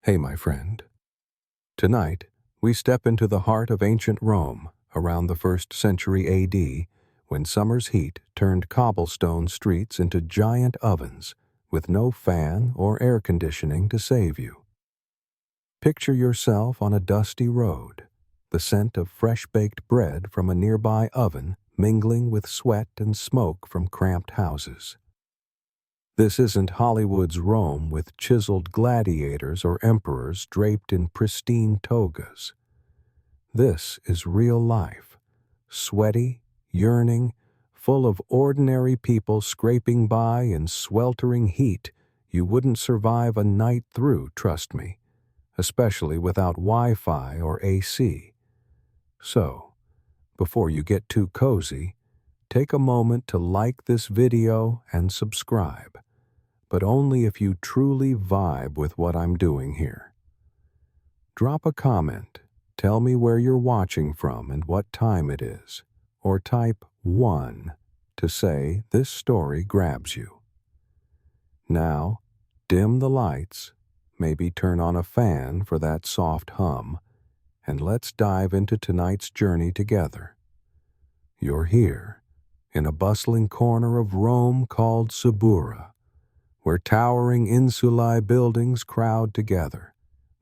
Hey, my friend. Tonight, we step into the heart of ancient Rome around the 1st century AD, when summer's heat turned cobblestone streets into giant ovens with no fan or air conditioning to save you. Picture yourself on a dusty road, the scent of fresh-baked bread from a nearby oven mingling with sweat and smoke from cramped houses. This isn't Hollywood's Rome with chiseled gladiators or emperors draped in pristine togas. This is real life, sweaty, yearning, full of ordinary people scraping by in sweltering heat you wouldn't survive a night through, trust me, especially without Wi-Fi or AC. So, before you get too cozy, take a moment to like this video and subscribe, but only if you truly vibe with what I'm doing here. Drop a comment, tell me where you're watching from and what time it is, or type 1 to say this story grabs you. Now, dim the lights, maybe turn on a fan for that soft hum, and let's dive into tonight's journey together. You're here, in a bustling corner of Rome called Subura, where towering insulae buildings crowd together,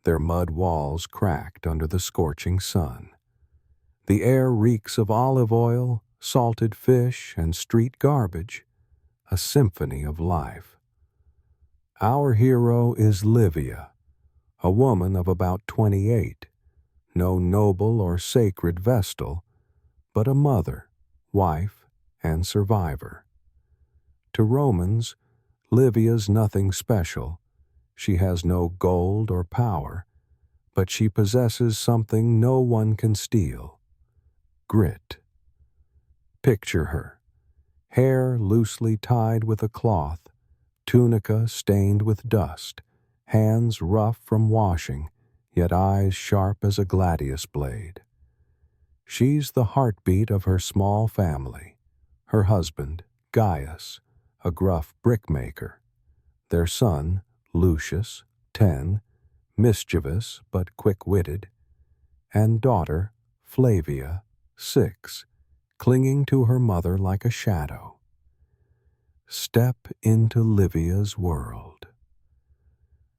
their mud walls cracked under the scorching sun. The air reeks of olive oil, salted fish, and street garbage, a symphony of life. Our hero is Livia, a woman of about 28, no noble or sacred vestal, but a mother, wife, and survivor. To Romans, Livia's nothing special. She has no gold or power, but she possesses something no one can steal: grit. Picture her, hair loosely tied with a cloth, tunica stained with dust, hands rough from washing, yet eyes sharp as a gladius blade. She's the heartbeat of her small family. Her husband, Gaius, a gruff brickmaker. Their son, Lucius, 10, mischievous but quick-witted, and daughter, Flavia, 6, clinging to her mother like a shadow. Step into Livia's world.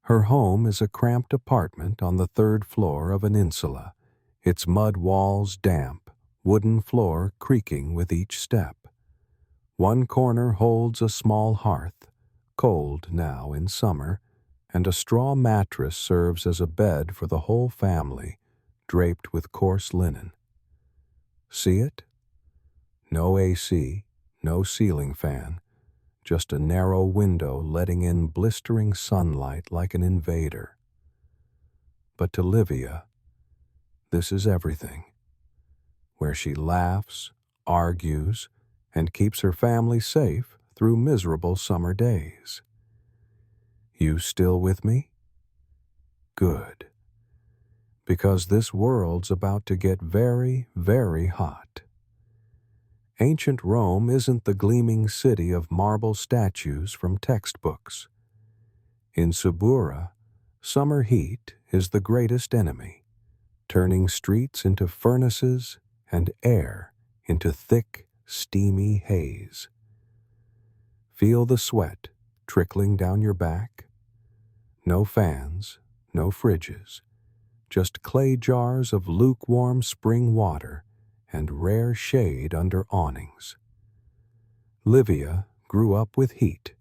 Her home is a cramped apartment on the 3rd floor of an insula, its mud walls damp, wooden floor creaking with each step. One corner holds a small hearth, cold now in summer, and a straw mattress serves as a bed for the whole family, draped with coarse linen. See it? No AC, no ceiling fan, just a narrow window letting in blistering sunlight like an invader. But to Livia, this is everything. Where she laughs, argues, and keeps her family safe through miserable summer days. You still with me? Good. Because this world's about to get very, very hot. Ancient Rome isn't the gleaming city of marble statues from textbooks. In Subura, summer heat is the greatest enemy, turning streets into furnaces and air into thick, steamy haze. Feel the sweat trickling down your back? No fans, no fridges, just clay jars of lukewarm spring water and rare shade under awnings. Livia grew up with heat.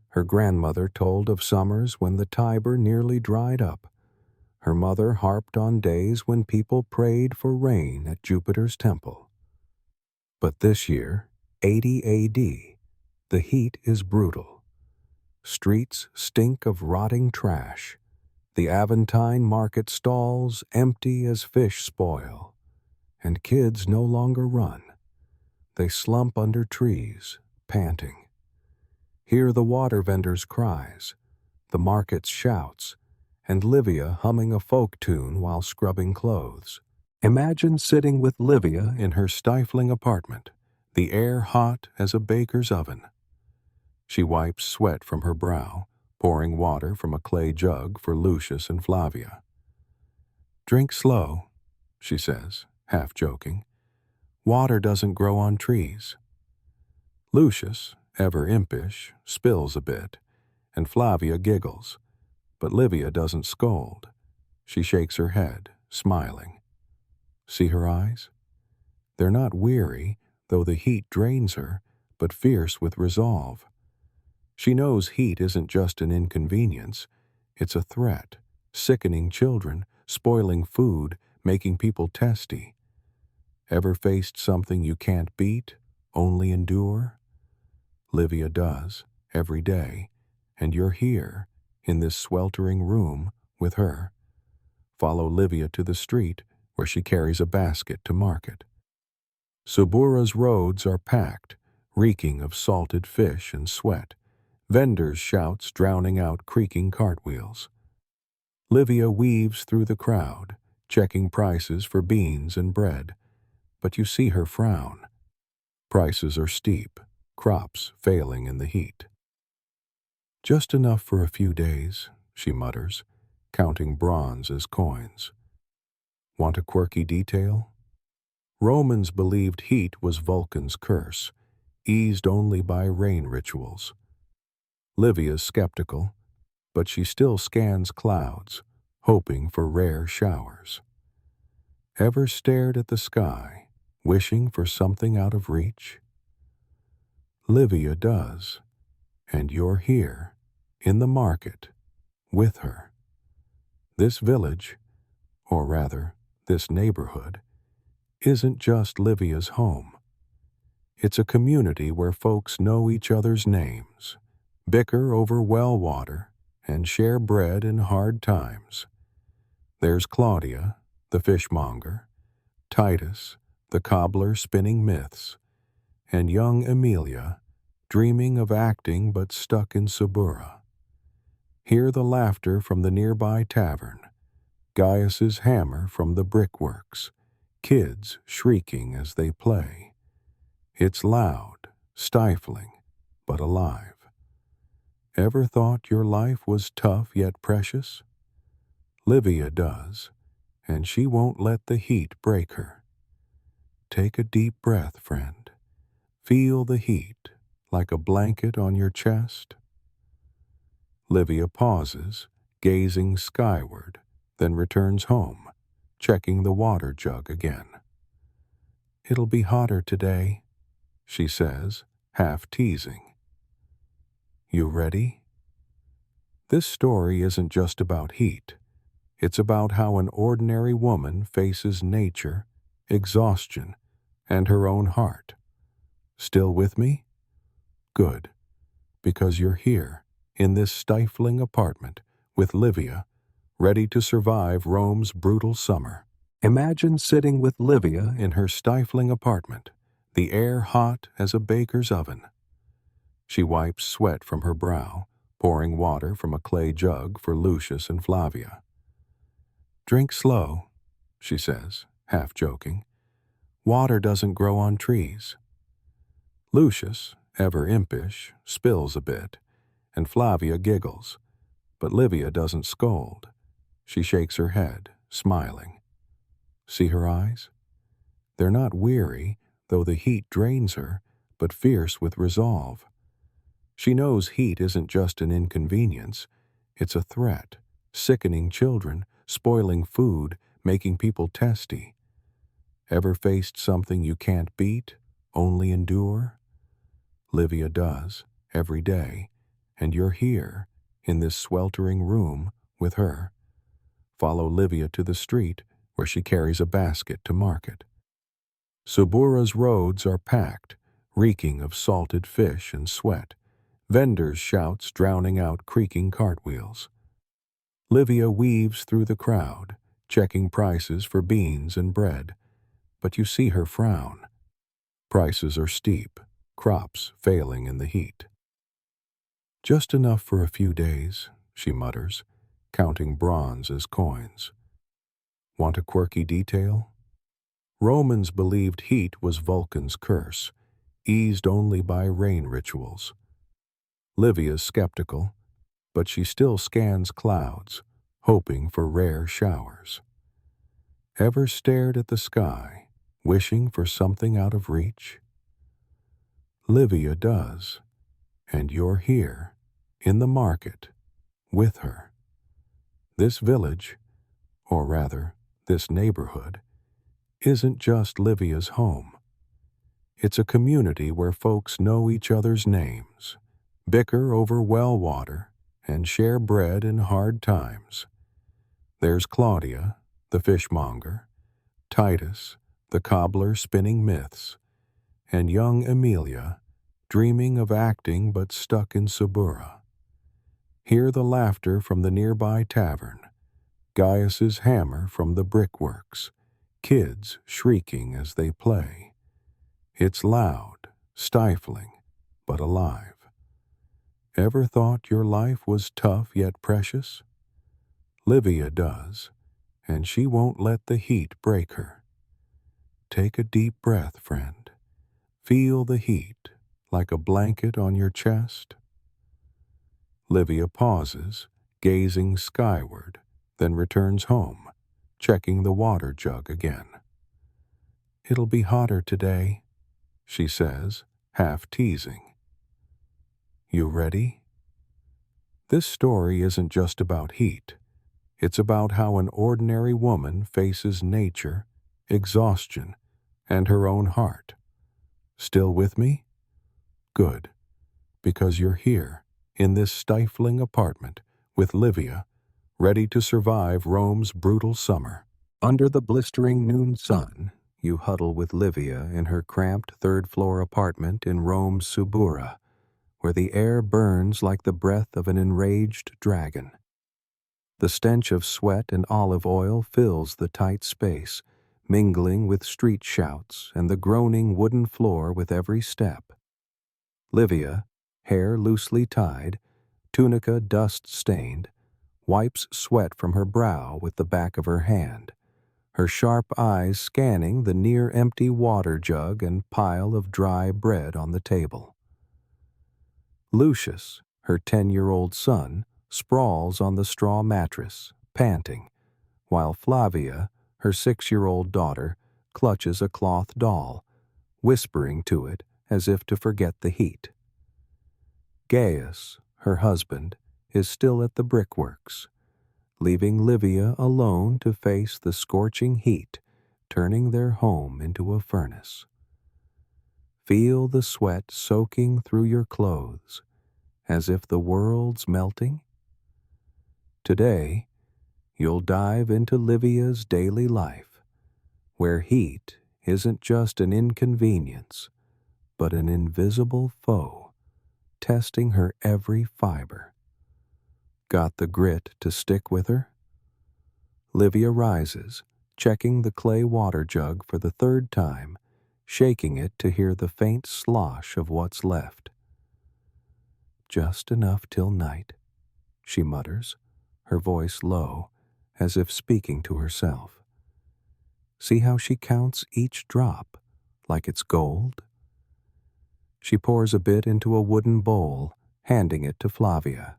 Her grandmother told of summers when the Tiber nearly dried up. Her mother harped on days when people prayed for rain at Jupiter's temple. But this year, 80 AD, the heat is brutal. Streets stink of rotting trash. The Aventine market stalls empty as fish spoil. And kids no longer run. They slump under trees, panting. Hear the water vendors' cries, the market's shouts, and Livia humming a folk tune while scrubbing clothes. Imagine sitting with Livia in her stifling apartment, the air hot as a baker's oven. She wipes sweat from her brow, pouring water from a clay jug for Lucius and Flavia. "Drink slow," she says, half joking. "Water doesn't grow on trees." Lucius, ever impish, spills a bit, and Flavia giggles, but Livia doesn't scold. She shakes her head, smiling. See her eyes? They're not weary, though the heat drains her, but fierce with resolve. She knows heat isn't just an inconvenience, it's a threat, sickening children, spoiling food, making people testy. Ever faced something you can't beat, only endure? Livia does, every day, and you're here, in this sweltering room, with her. Follow Livia to the street, where she carries a basket to market. Subura's roads are packed, reeking of salted fish and sweat, vendors' shouts drowning out creaking cartwheels. Livia weaves through the crowd, checking prices for beans and bread, but you see her frown. Prices are steep, crops failing in the heat. "Just enough for a few days," she mutters, counting bronze as coins. Want a quirky detail? Romans believed heat was Vulcan's curse, eased only by rain rituals. Livia's skeptical, but she still scans clouds, hoping for rare showers. Ever stared at the sky, wishing for something out of reach? Livia does, and you're here, in the market, with her. This village, or rather, this neighborhood, isn't just Livia's home. It's a community where folks know each other's names, bicker over well water, and share bread in hard times. There's Claudia, the fishmonger, Titus, the cobbler spinning myths, and young Emilia, dreaming of acting but stuck in Subura. Hear the laughter from the nearby tavern, Gaius's hammer from the brickworks, kids shrieking as they play. It's loud, stifling, but alive. Ever thought your life was tough yet precious? Livia does, and she won't let the heat break her. Take a deep breath, friend. Feel the heat, like a blanket on your chest. Livia pauses, gazing skyward, then returns home, checking the water jug again. "It'll be hotter today," she says, half teasing. You ready? This story isn't just about heat. It's about how an ordinary woman faces nature, exhaustion, and her own heart. Still with me? Good, because you're here, in this stifling apartment, with Livia, ready to survive Rome's brutal summer. Imagine sitting with Livia in her stifling apartment, the air hot as a baker's oven. She wipes sweat from her brow, pouring water from a clay jug for Lucius and Flavia. "Drink slow," she says, half joking. "Water doesn't grow on trees." Lucius, ever impish, spills a bit, and Flavia giggles, but Livia doesn't scold. She shakes her head, smiling. See her eyes? They're not weary, though the heat drains her, but fierce with resolve. She knows heat isn't just an inconvenience, it's a threat, sickening children, spoiling food, making people testy. Ever faced something you can't beat, only endure? Livia does, every day, and you're here, in this sweltering room, with her. Follow Livia to the street, where she carries a basket to market. Subura's roads are packed, reeking of salted fish and sweat, vendors' shouts drowning out creaking cartwheels. Livia weaves through the crowd, checking prices for beans and bread, but you see her frown. Prices are steep, crops failing in the heat. "Just enough for a few days," she mutters, counting bronze as coins. Want a quirky detail? Romans believed heat was Vulcan's curse, eased only by rain rituals. Livia's skeptical, but she still scans clouds, hoping for rare showers. Ever stared at the sky, wishing for something out of reach? Livia does, and you're here, in the market, with her. This village, or rather, this neighborhood, isn't just Livia's home. It's a community where folks know each other's names, bicker over well water, and share bread in hard times. There's Claudia, the fishmonger, Titus, the cobbler spinning myths, and young Amelia, dreaming of acting but stuck in Subura. Hear the laughter from the nearby tavern, Gaius's hammer from the brickworks, kids shrieking as they play. It's loud, stifling, but alive. Ever thought your life was tough yet precious? Livia does, and she won't let the heat break her. Take a deep breath, friend. Feel the heat, like a blanket on your chest. Livia pauses, gazing skyward, then returns home, checking the water jug again. "It'll be hotter today," she says, half teasing. "You ready?" This story isn't just about heat. It's about how an ordinary woman faces nature, exhaustion, and her own heart. Still with me? Good, because you're here, in this stifling apartment, with Livia, ready to survive Rome's brutal summer. Under the blistering noon sun, you huddle with Livia in her cramped third-floor apartment in Rome's Subura, where the air burns like the breath of an enraged dragon. The stench of sweat and olive oil fills the tight space, mingling with street shouts and the groaning wooden floor with every step. Livia, hair loosely tied, tunica dust-stained, wipes sweat from her brow with the back of her hand, her sharp eyes scanning the near-empty water jug and pile of dry bread on the table. Lucius, her 10-year-old son, sprawls on the straw mattress, panting, while Flavia, her 6-year-old daughter, clutches a cloth doll, whispering to it as if to forget the heat. Gaius, her husband, is still at the brickworks, leaving Livia alone to face the scorching heat, turning their home into a furnace. Feel the sweat soaking through your clothes, as if the world's melting. Today, you'll dive into Livia's daily life, where heat isn't just an inconvenience, but an invisible foe, testing her every fiber. Got the grit to stick with her? Livia rises, checking the clay water jug for the third time, shaking it to hear the faint slosh of what's left. "Just enough till night," she mutters, her voice low, as if speaking to herself. See how she counts each drop, like it's gold? She pours a bit into a wooden bowl, handing it to Flavia.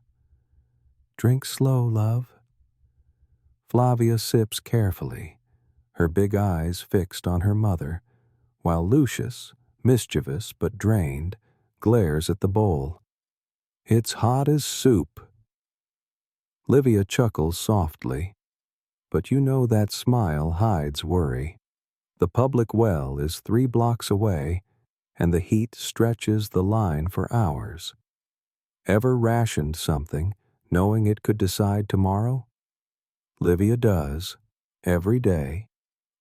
"Drink slow, love." Flavia sips carefully, her big eyes fixed on her mother, while Lucius, mischievous but drained, glares at the bowl. "It's hot as soup." Livia chuckles softly, but you know that smile hides worry. The public well is 3 blocks away, and the heat stretches the line for hours. Ever rationed something, knowing it could decide tomorrow? Livia does, every day,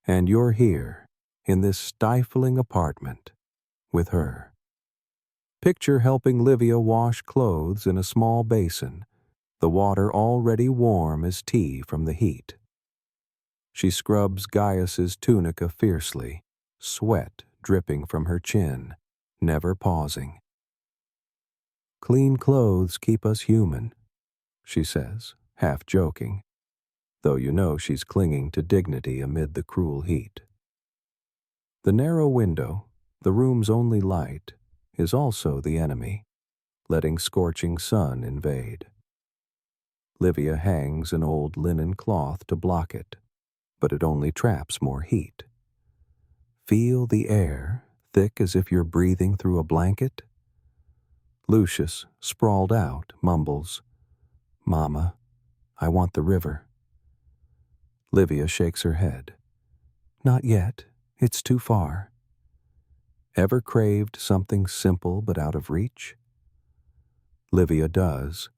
and you're here, in this stifling apartment, with her. Picture helping Livia wash clothes in a small basin, the water already warm as tea from the heat. She scrubs Gaius's tunica fiercely, sweat dripping from her chin, never pausing. "Clean clothes keep us human," she says, half joking, though you know she's clinging to dignity amid the cruel heat. The narrow window, the room's only light, is also the enemy, letting scorching sun invade. Livia hangs an old linen cloth to block it, but it only traps more heat. Feel the air, thick as if you're breathing through a blanket. Lucius, sprawled out, mumbles, "Mama, I want the river." Livia shakes her head. "Not yet. It's too far." Ever craved something simple but out of reach? Livia does,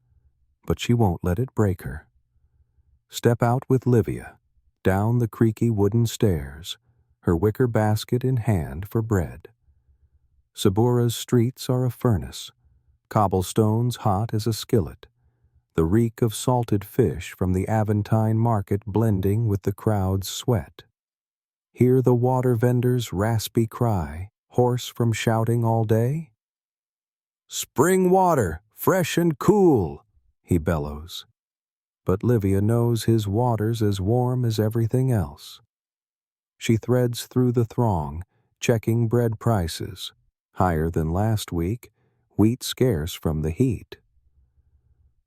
but she won't let it break her. Step out with Livia, down the creaky wooden stairs, her wicker basket in hand for bread. Sabura's streets are a furnace, cobblestones hot as a skillet, the reek of salted fish from the Aventine market blending with the crowd's sweat. Hear the water vendor's raspy cry, hoarse from shouting all day? "Spring water, fresh and cool," he bellows. But Livia knows his water's as warm as everything else. She threads through the throng, checking bread prices, higher than last week, wheat scarce from the heat.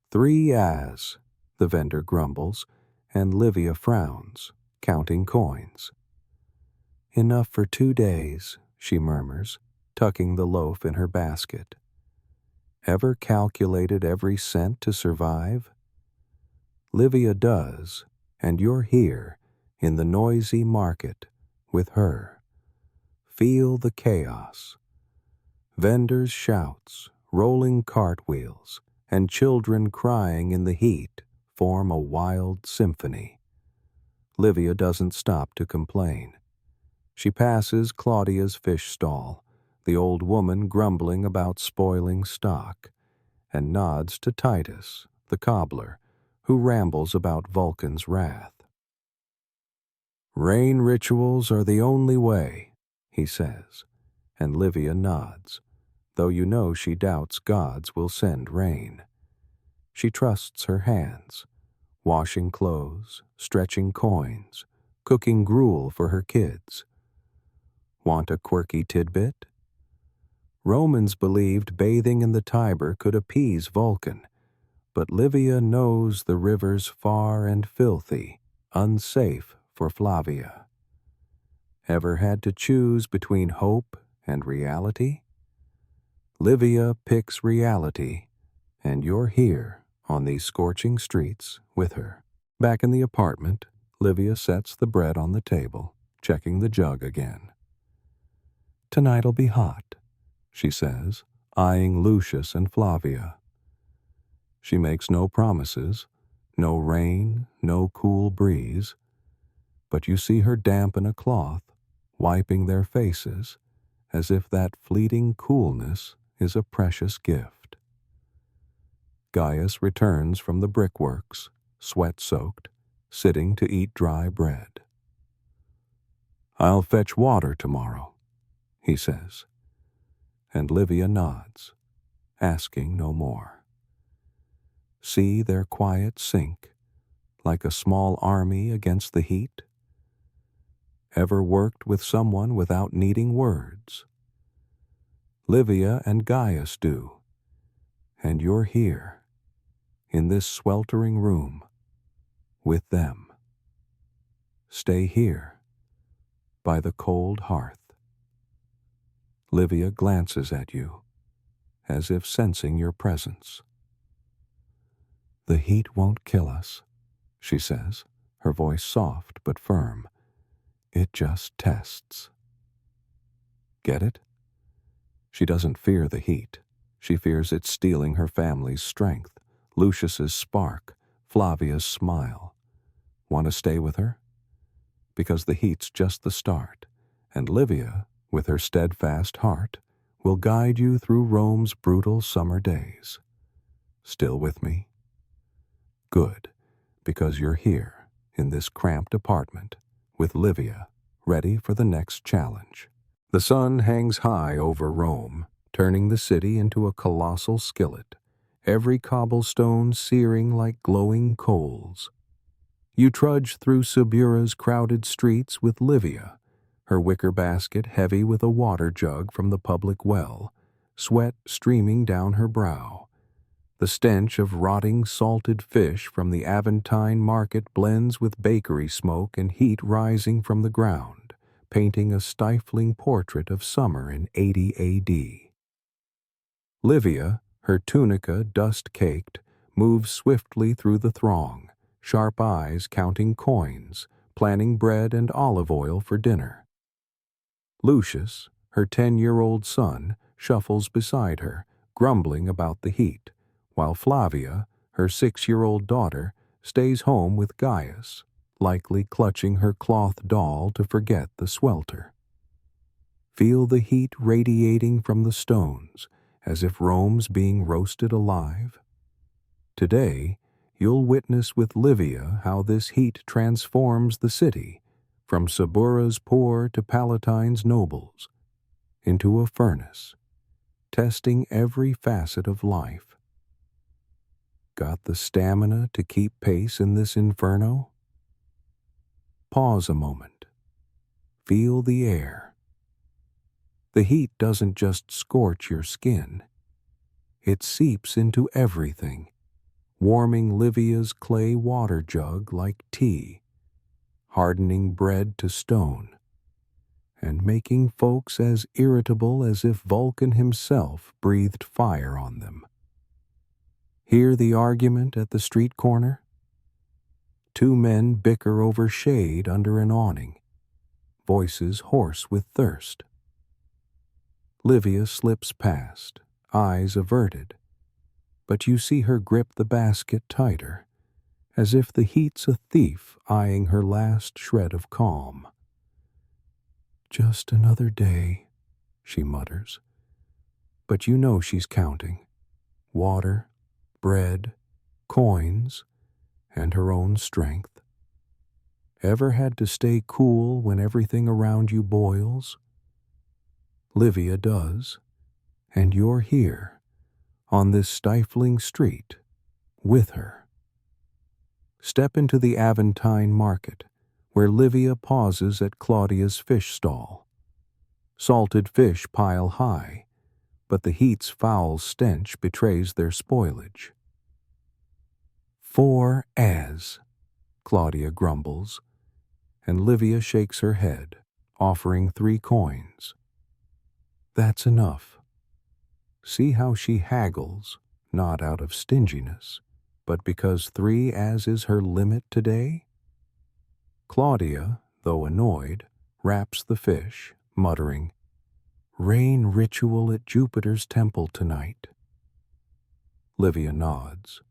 "3 as," the vendor grumbles, and Livia frowns, counting coins. "Enough for 2 days," she murmurs, tucking the loaf in her basket. Ever calculated every cent to survive? Livia does, and you're here, in the noisy market, with her. Feel the chaos. Vendors' shouts, rolling cartwheels, and children crying in the heat form a wild symphony. Livia doesn't stop to complain. She passes Claudia's fish stall, the old woman grumbling about spoiling stock, and nods to Titus, the cobbler, who rambles about Vulcan's wrath. "Rain rituals are the only way," he says, and Livia nods, though you know she doubts gods will send rain. She trusts her hands, washing clothes, stretching coins, cooking gruel for her kids. Want a quirky tidbit? Romans believed bathing in the Tiber could appease Vulcan, but Livia knows the river's far and filthy, unsafe for Flavia. Ever had to choose between hope and reality? Livia picks reality, and you're here on these scorching streets with her. Back in the apartment, Livia sets the bread on the table, checking the jug again. "Tonight'll be hot," she says, eyeing Lucius and Flavia. She makes no promises, no rain, no cool breeze, but you see her dampen a cloth, wiping their faces, as if that fleeting coolness is a precious gift. Gaius returns from the brickworks, sweat-soaked, sitting to eat dry bread. "I'll fetch water tomorrow," he says, and Livia nods, asking no more. See their quiet sink, like a small army against the heat? Ever worked with someone without needing words? Livia and Gaius do, and you're here, in this sweltering room, with them. Stay here, by the cold hearth. Livia glances at you, as if sensing your presence. "The heat won't kill us," she says, her voice soft but firm. "It just tests." Get it? She doesn't fear the heat. She fears it stealing her family's strength, Lucius's spark, Flavia's smile. Want to stay with her? Because the heat's just the start, and Livia, with her steadfast heart, will guide you through Rome's brutal summer days. Still with me? Good, because you're here, in this cramped apartment, with Livia, ready for the next challenge. The sun hangs high over Rome, turning the city into a colossal skillet, every cobblestone searing like glowing coals. You trudge through Subura's crowded streets with Livia, her wicker basket heavy with a water jug from the public well, sweat streaming down her brow. The stench of rotting salted fish from the Aventine market blends with bakery smoke and heat rising from the ground, painting a stifling portrait of summer in 80 AD. Livia, her tunica dust-caked, moves swiftly through the throng, sharp eyes counting coins, planning bread and olive oil for dinner. Lucius, her 10-year-old son, shuffles beside her, grumbling about the heat, while Flavia, her 6-year-old daughter, stays home with Gaius, likely clutching her cloth doll to forget the swelter. Feel the heat radiating from the stones, as if Rome's being roasted alive. Today, you'll witness with Livia how this heat transforms the city, from Subura's poor to Palatine's nobles, into a furnace, testing every facet of life. Got the stamina to keep pace in this inferno? Pause a moment. Feel the air. The heat doesn't just scorch your skin. It seeps into everything, warming Livia's clay water jug like tea, hardening bread to stone, and making folks as irritable as if Vulcan himself breathed fire on them. Hear the argument at the street corner? Two men bicker over shade under an awning, voices hoarse with thirst. Livia slips past, eyes averted, but you see her grip the basket tighter, as if the heat's a thief eyeing her last shred of calm. Just another day, she mutters, but you know she's counting. Water, bread, coins, and her own strength. Ever had to stay cool when everything around you boils? Livia does, and you're here, on this stifling street, with her. Step into the Aventine market, where Livia pauses at Claudia's fish stall. Salted fish pile high, but the heat's foul stench betrays their spoilage. "4 as," Claudia grumbles, and Livia shakes her head, offering 3 coins. That's enough. See how she haggles, not out of stinginess, but because 3 as is her limit today? Claudia, though annoyed, wraps the fish, muttering, "Rain ritual at Jupiter's temple tonight." Livia nods,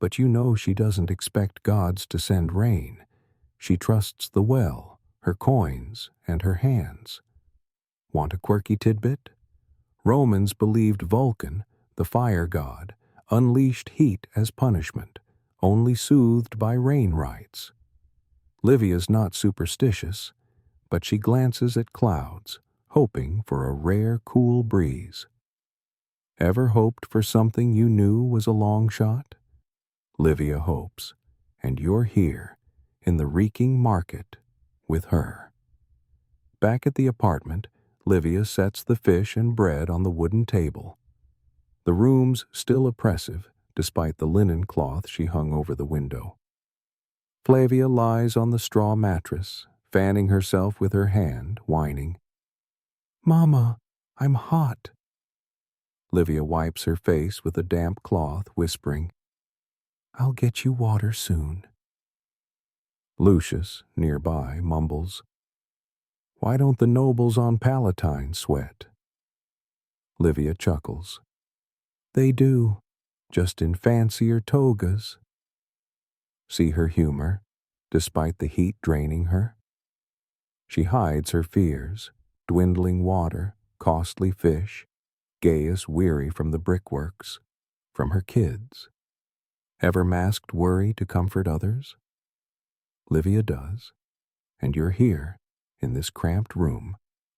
but you know she doesn't expect gods to send rain. She trusts the well, her coins, and her hands. Want a quirky tidbit? Romans believed Vulcan, the fire god, unleashed heat as punishment, only soothed by rain rites. Livia's not superstitious, but she glances at clouds, hoping for a rare cool breeze. Ever hoped for something you knew was a long shot? Livia hopes, and you're here, in the reeking market, with her. Back at the apartment, Livia sets the fish and bread on the wooden table. The room's still oppressive, despite the linen cloth she hung over the window. Flavia lies on the straw mattress, fanning herself with her hand, whining, "Mama, I'm hot." Livia wipes her face with a damp cloth, whispering, "I'll get you water soon." Lucius, nearby, mumbles, "Why don't the nobles on Palatine sweat?" Livia chuckles. "They do, just in fancier togas." See her humor, despite the heat draining her? She hides her fears, dwindling water, costly fish, Gaius weary from the brickworks, from her kids. Ever masked worry to comfort others? Livia does, and you're here, in this cramped room,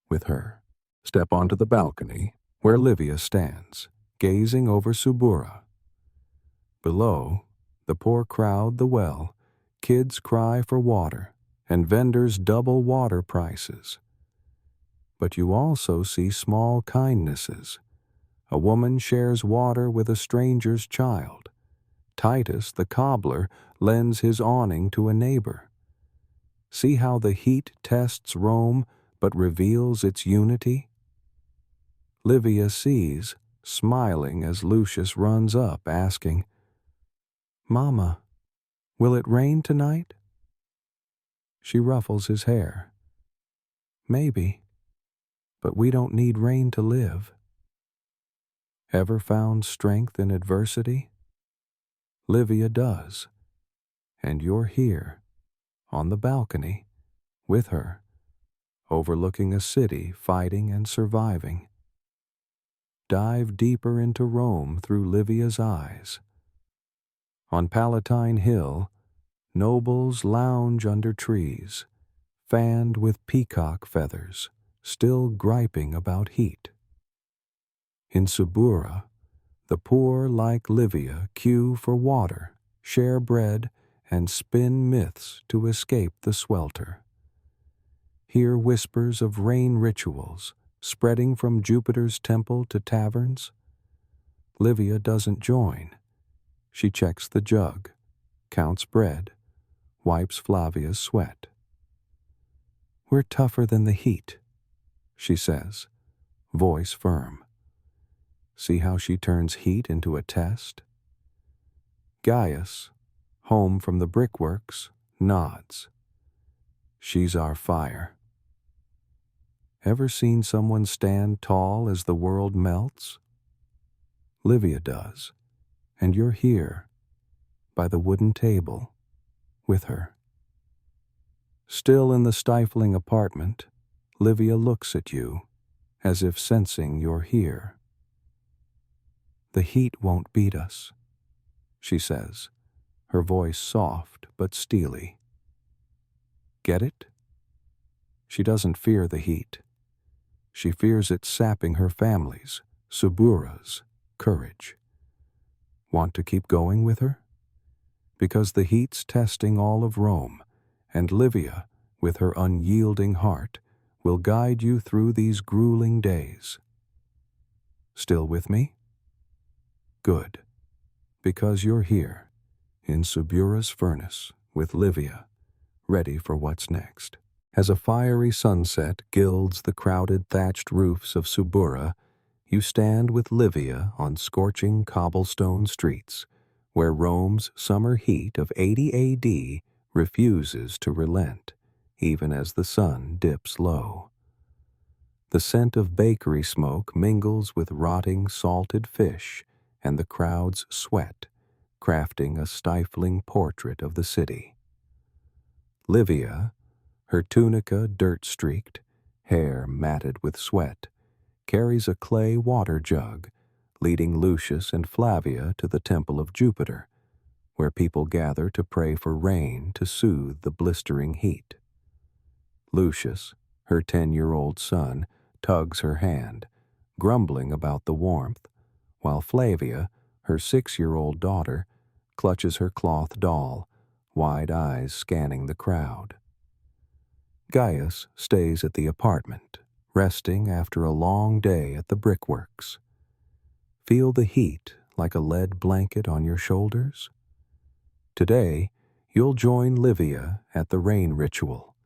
with her. Step onto the balcony, where Livia stands, gazing over Subura. Below, the poor crowd the well, kids cry for water, and vendors double water prices. But you also see small kindnesses, A woman shares water with a stranger's child. Titus, the cobbler, lends his awning to a neighbor. See how the heat tests Rome but reveals its unity? Livia sees, smiling as Lucius runs up, asking, "Mama, will it rain tonight?" She ruffles his hair. "Maybe, but we don't need rain to live." Ever found strength in adversity? Livia does, and you're here, on the balcony, with her, overlooking a city fighting and surviving. Dive deeper into Rome through Livia's eyes. On Palatine Hill, nobles lounge under trees, fanned with peacock feathers, still griping about heat. In Subura, the poor, like Livia, queue for water, share bread, and spin myths to escape the swelter. Hear whispers of rain rituals, spreading from Jupiter's temple to taverns. Livia doesn't join. She checks the jug, counts bread, wipes Flavia's sweat. "We're tougher than the heat," she says, voice firm. See how she turns heat into a test? Gaius, home from the brickworks, nods. She's our fire. Ever seen someone stand tall as the world melts? Livia does, and you're here, by the wooden table, with her. Still in the stifling apartment, Livia looks at you, as if sensing you're here. "The heat won't beat us," she says, her voice soft but steely. Get it? She doesn't fear the heat. She fears it sapping her family's, Subura's, courage. Want to keep going with her? Because the heat's testing all of Rome, and Livia, with her unyielding heart, will guide you through these grueling days. Still with me? Good, because you're here, in Subura's furnace, with Livia, ready for what's next. As a fiery sunset gilds the crowded thatched roofs of Subura, you stand with Livia on scorching cobblestone streets, where Rome's summer heat of 80 AD refuses to relent, even as the sun dips low. The scent of bakery smoke mingles with rotting salted fish and the crowd's sweat, crafting a stifling portrait of the city. Livia, her tunica dirt-streaked, hair matted with sweat, carries a clay water jug, leading Lucius and Flavia to the temple of Jupiter, where people gather to pray for rain to soothe the blistering heat. Lucius, her 10-year-old son, tugs her hand, grumbling about the warmth, while Flavia, her 6-year-old daughter, clutches her cloth doll, wide eyes scanning the crowd. Gaius stays at the apartment, resting after a long day at the brickworks. Feel the heat like a lead blanket on your shoulders? Today, you'll join Livia at the rain ritual,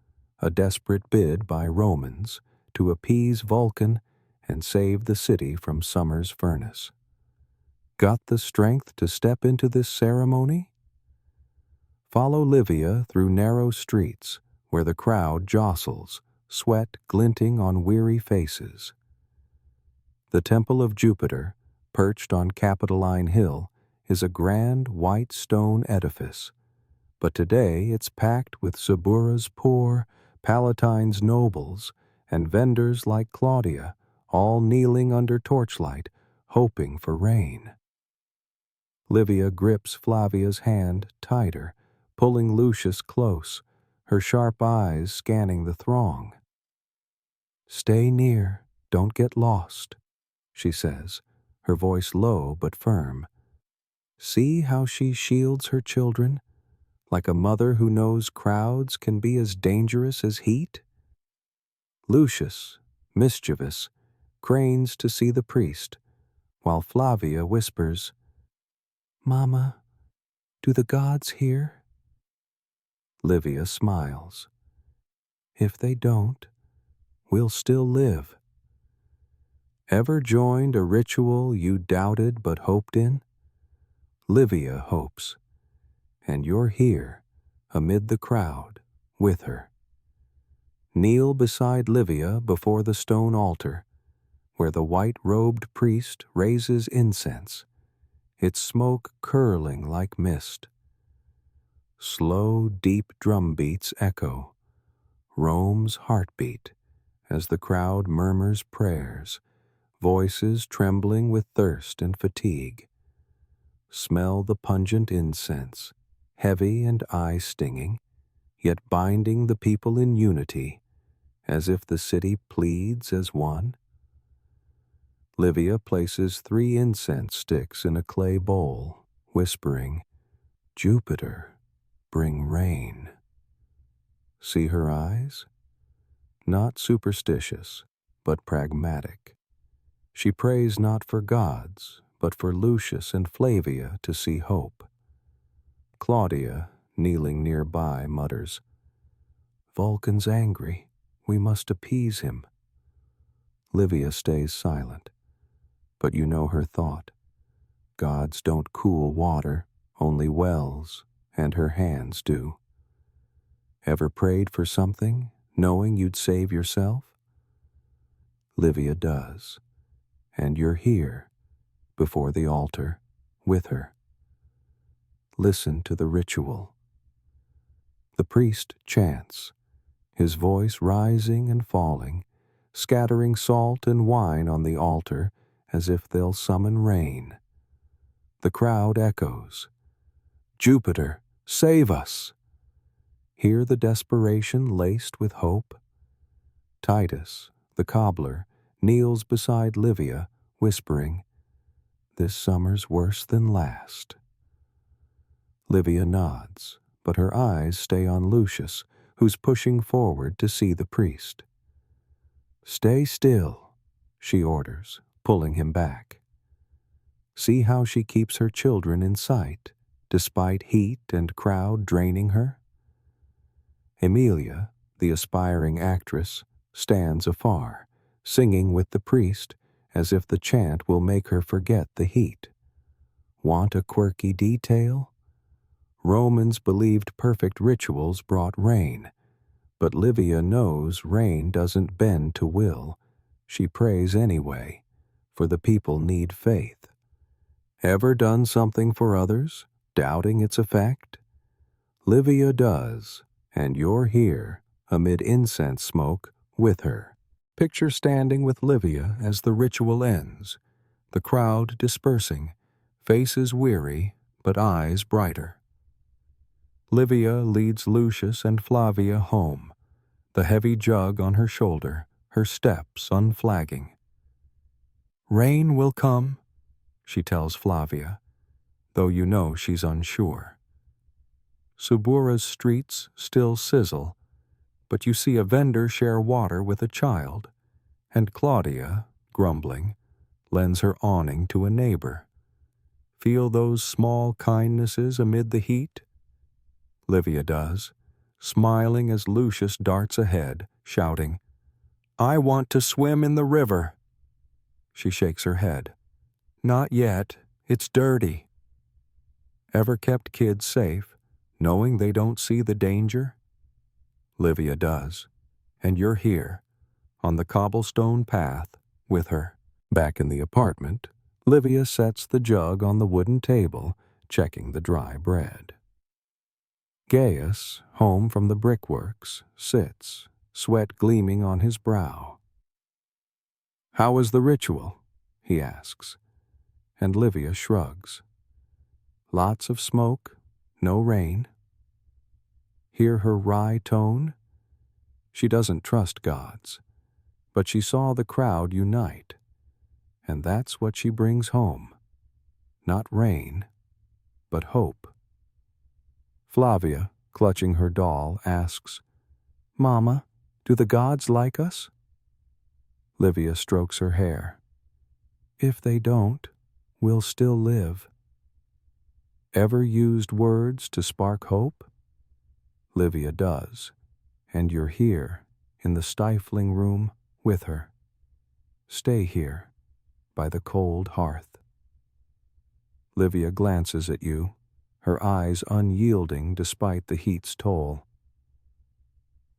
a desperate bid by Romans to appease Vulcan and save the city from summer's furnace. Got the strength to step into this ceremony? Follow Livia through narrow streets where the crowd jostles, sweat glinting on weary faces. The Temple of Jupiter, perched on Capitoline Hill, is a grand white stone edifice, but today it's packed with Subura's poor, Palatine's nobles, and vendors like Claudia, all kneeling under torchlight, hoping for rain. Livia grips Flavia's hand tighter, pulling Lucius close, her sharp eyes scanning the throng. "Stay near, don't get lost," she says, her voice low but firm. See how she shields her children, like a mother who knows crowds can be as dangerous as heat? Lucius, mischievous, cranes to see the priest, while Flavia whispers, "Mama, do the gods hear?" Livia smiles. "If they don't, we'll still live." Ever joined a ritual you doubted but hoped in? Livia hopes, and you're here, amid the crowd, with her. Kneel beside Livia before the stone altar, where the white-robed priest raises incense, its smoke curling like mist. Slow, deep drum beats echo, Rome's heartbeat, as the crowd murmurs prayers, voices trembling with thirst and fatigue. Smell the pungent incense, heavy and eye-stinging, yet binding the people in unity, as if the city pleads as one. Livia places 3 incense sticks in a clay bowl, whispering, "Jupiter, bring rain." See her eyes? Not superstitious, but pragmatic. She prays not for gods, but for Lucius and Flavia to see hope. Claudia, kneeling nearby, mutters, "Vulcan's angry. We must appease him." Livia stays silent, but you know her thought. Gods don't cool water, only wells, and her hands do. Ever prayed for something, knowing you'd save yourself? Livia does, and you're here, before the altar, with her. Listen to the ritual. The priest chants, his voice rising and falling, scattering salt and wine on the altar as if they'll summon rain. The crowd echoes, "Jupiter, save us!" Hear the desperation laced with hope? Titus, the cobbler, kneels beside Livia, whispering, "This summer's worse than last." Livia nods, but her eyes stay on Lucius, who's pushing forward to see the priest. "Stay still," she orders, pulling him back. See how she keeps her children in sight, despite heat and crowd draining her? Emilia, the aspiring actress, stands afar, singing with the priest as if the chant will make her forget the heat. Want a quirky detail? Romans believed perfect rituals brought rain, but Livia knows rain doesn't bend to will. She prays anyway, for the people need faith. Ever done something for others, doubting its effect? Livia does, and you're here, amid incense smoke, with her. Picture standing with Livia as the ritual ends, the crowd dispersing, faces weary, but eyes brighter. Livia leads Lucius and Flavia home, the heavy jug on her shoulder, her steps unflagging. "Rain will come," she tells Flavia, though you know she's unsure. Subura's streets still sizzle, but you see a vendor share water with a child, and Claudia, grumbling, lends her awning to a neighbor. Feel those small kindnesses amid the heat? Livia does, smiling as Lucius darts ahead, shouting, "I want to swim in the river." She shakes her head. "Not yet. It's dirty." Ever kept kids safe, knowing they don't see the danger? Livia does, and you're here, on the cobblestone path, with her. Back in the apartment, Livia sets the jug on the wooden table, checking the dry bread. Gaius, home from the brickworks, sits, sweat gleaming on his brow. "How was the ritual?" he asks, and Livia shrugs. Lots of smoke, no rain. Hear her wry tone? She doesn't trust gods, but she saw the crowd unite, and that's what she brings home. Not rain, but hope. Flavia, clutching her doll, asks, "Mama, do the gods like us?" Livia strokes her hair. If they don't, we'll still live. Ever used words to spark hope? Livia does, and you're here, in the stifling room, with her. Stay here, by the cold hearth. Livia glances at you, her eyes unyielding despite the heat's toll.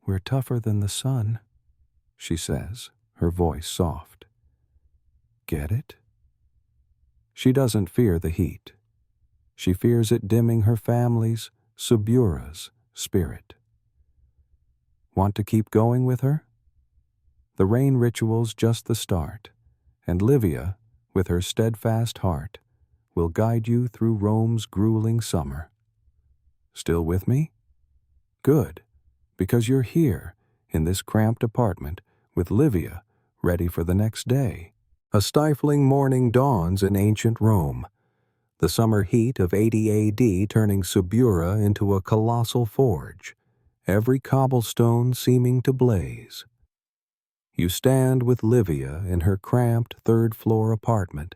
We're tougher than the sun, she says, her voice soft. Get it? She doesn't fear the heat. She fears it dimming her family's, Subura's, spirit. Want to keep going with her? The rain ritual's just the start, and Livia, with her steadfast heart, will guide you through Rome's grueling summer. Still with me? Good, because you're here, in this cramped apartment, with Livia, ready for the next day. A stifling morning dawns in ancient Rome, the summer heat of 80 A.D. turning Subura into a colossal forge, every cobblestone seeming to blaze. You stand with Livia in her cramped third-floor apartment,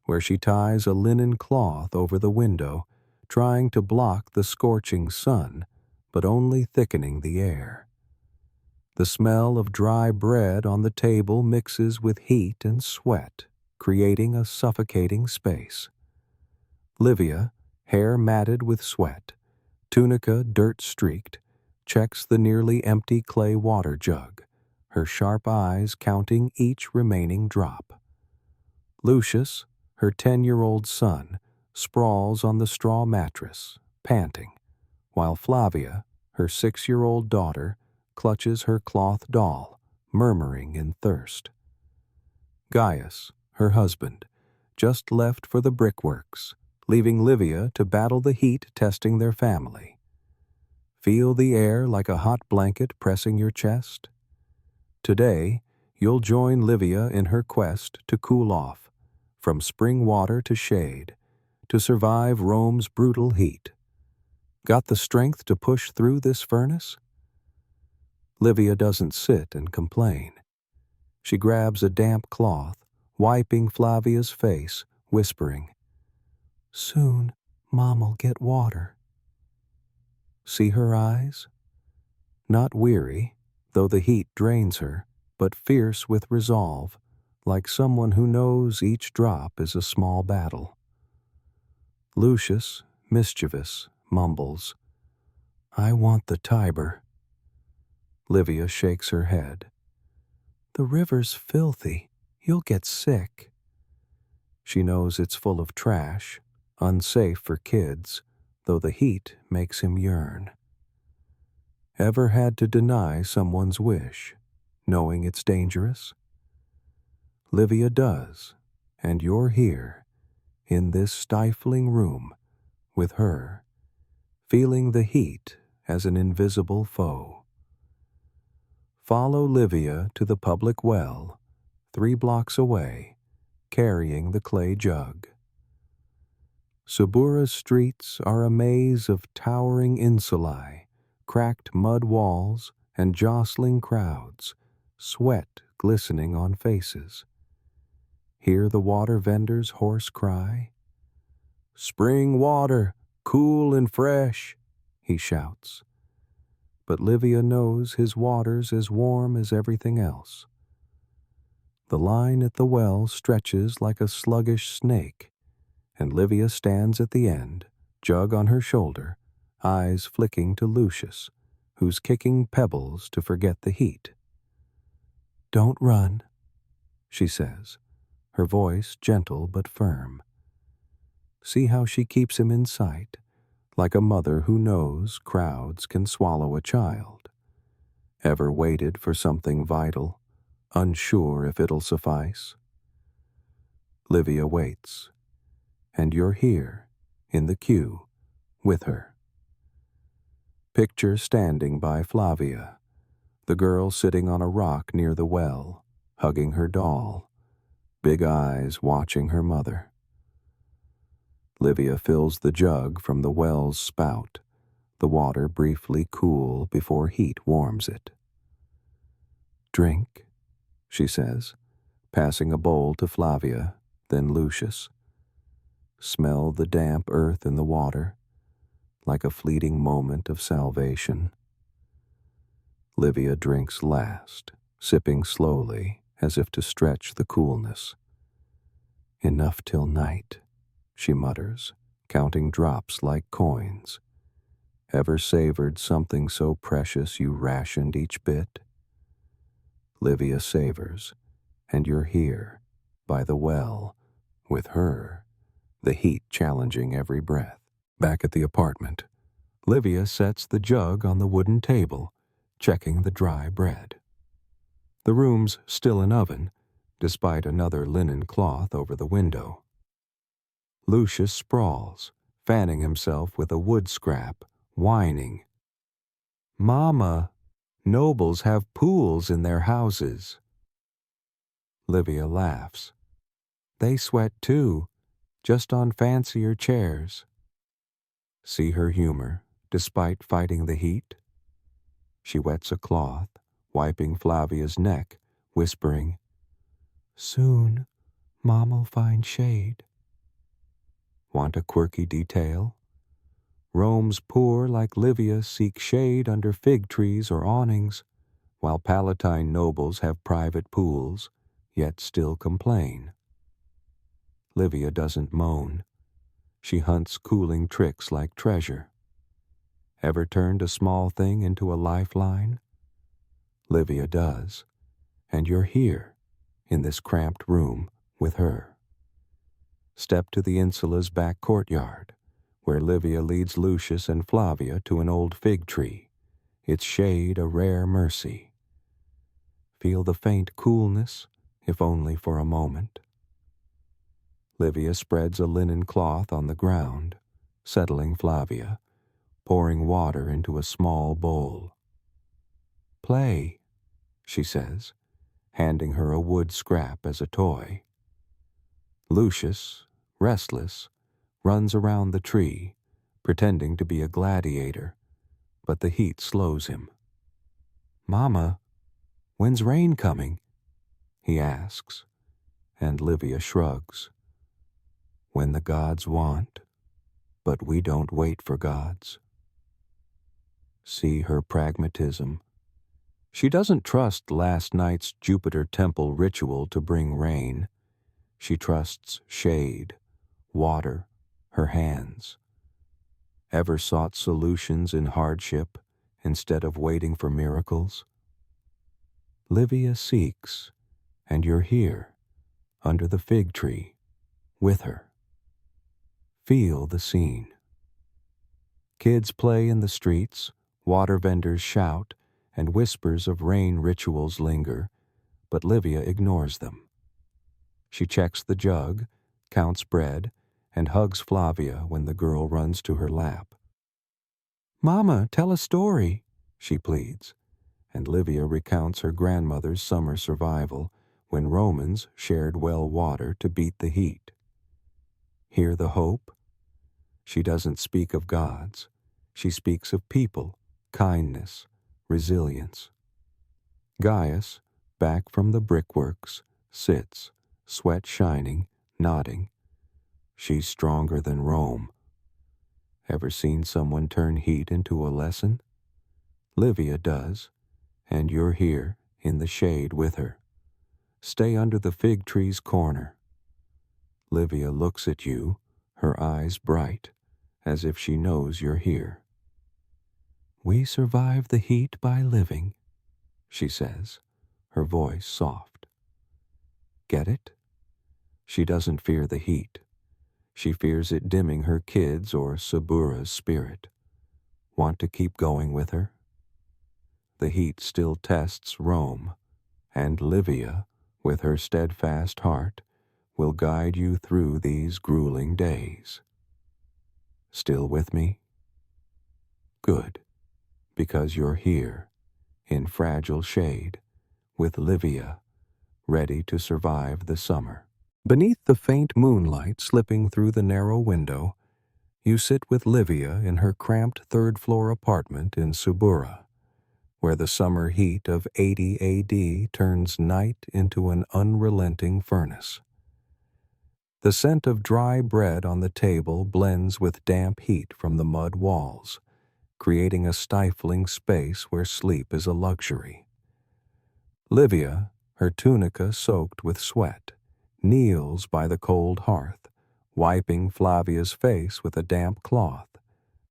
where she ties a linen cloth over the window, trying to block the scorching sun, but only thickening the air. The smell of dry bread on the table mixes with heat and sweat, creating a suffocating space. Livia, hair matted with sweat, tunica dirt-streaked, checks the nearly empty clay water jug, her sharp eyes counting each remaining drop. Lucius, her 10-year-old son, sprawls on the straw mattress, panting, while Flavia, her 6-year-old daughter, clutches her cloth doll, murmuring in thirst. Gaius, her husband, just left for the brickworks, leaving Livia to battle the heat testing their family. Feel the air like a hot blanket pressing your chest? Today, you'll join Livia in her quest to cool off, from spring water to shade, to survive Rome's brutal heat. Got the strength to push through this furnace? Livia doesn't sit and complain. She grabs a damp cloth, wiping Flavia's face, whispering, Soon, Mom'll get water. See her eyes? Not weary, though the heat drains her, but fierce with resolve, like someone who knows each drop is a small battle. Lucius, mischievous, mumbles, I want the Tiber. Livia shakes her head. The river's filthy. You'll get sick. She knows it's full of trash, unsafe for kids, though the heat makes him yearn. Ever had to deny someone's wish, knowing it's dangerous? Livia does, and you're here, in this stifling room, with her, feeling the heat as an invisible foe. Follow Livia to the public well, 3 blocks away, carrying the clay jug. Subura's streets are a maze of towering insulae, cracked mud walls, and jostling crowds, sweat glistening on faces. Hear the water vendor's hoarse cry? Spring water, cool and fresh, he shouts. But Livia knows his water's as warm as everything else. The line at the well stretches like a sluggish snake, and Livia stands at the end, jug on her shoulder, eyes flicking to Lucius, who's kicking pebbles to forget the heat. Don't run, she says, her voice gentle but firm. See how she keeps him in sight, like a mother who knows crowds can swallow a child. Ever waited for something vital, unsure if it'll suffice? Livia waits, and you're here, in the queue, with her. Picture standing by Flavia, the girl sitting on a rock near the well, hugging her doll, big eyes watching her mother. Livia fills the jug from the well's spout, the water briefly cool before heat warms it. Drink, she says, passing a bowl to Flavia, then Lucius. Smell the damp earth in the water, like a fleeting moment of salvation. Livia drinks last, sipping slowly as if to stretch the coolness. Enough till night, she mutters, counting drops like coins. Ever savored something so precious you rationed each bit? Livia savors, and you're here, by the well, with her, the heat challenging every breath. Back at the apartment, Livia sets the jug on the wooden table, checking the dry bread. The room's still an oven, despite another linen cloth over the window. Lucius sprawls, fanning himself with a wood scrap, whining. "Mama, nobles have pools in their houses." Livia laughs. "They sweat too, just on fancier chairs." See her humor, despite fighting the heat? She wets a cloth, wiping Flavia's neck, whispering, "Soon, Mom'll find shade." Want a quirky detail? Rome's poor like Livia seek shade under fig trees or awnings, while Palatine nobles have private pools, yet still complain. Livia doesn't moan. She hunts cooling tricks like treasure. Ever turned a small thing into a lifeline? Livia does, and you're here, in this cramped room, with her. Step to the insula's back courtyard, where Livia leads Lucius and Flavia to an old fig tree, its shade a rare mercy. Feel the faint coolness, if only for a moment. Livia spreads a linen cloth on the ground, settling Flavia, pouring water into a small bowl. "Play," she says, handing her a wood scrap as a toy. Lucius, restless, runs around the tree, pretending to be a gladiator, but the heat slows him. "Mama, when's rain coming?" he asks, and Livia shrugs. "When the gods want, but we don't wait for gods." See her pragmatism. She doesn't trust last night's Jupiter temple ritual to bring rain. She trusts shade, water, her hands. Ever sought solutions in hardship instead of waiting for miracles? Livia seeks, and you're here, under the fig tree, with her. Feel the scene. Kids play in the streets, water vendors shout, and whispers of rain rituals linger, but Livia ignores them. She checks the jug, counts bread, and hugs Flavia when the girl runs to her lap. "Mama, tell a story," she pleads, and Livia recounts her grandmother's summer survival when Romans shared well water to beat the heat. Hear the hope? She doesn't speak of gods. She speaks of people, kindness, resilience. Gaius, back from the brickworks, sits, sweat shining, nodding. She's stronger than Rome. Ever seen someone turn heat into a lesson? Livia does, and you're here, in the shade with her. Stay under the fig tree's corner. Livia looks at you, her eyes bright, as if she knows you're here. "We survive the heat by living," she says, her voice soft. Get it? She doesn't fear the heat. She fears it dimming her kids' or Sabura's spirit. Want to keep going with her? The heat still tests Rome, and Livia, with her steadfast heart, will guide you through these grueling days. Still with me? Good, because you're here, in fragile shade, with Livia, ready to survive the summer. Beneath the faint moonlight slipping through the narrow window, you sit with Livia in her cramped third-floor apartment in Subura, where the summer heat of 80 AD turns night into an unrelenting furnace. The scent of dry bread on the table blends with damp heat from the mud walls, creating a stifling space where sleep is a luxury. Livia, her tunica soaked with sweat, kneels by the cold hearth, wiping Flavia's face with a damp cloth,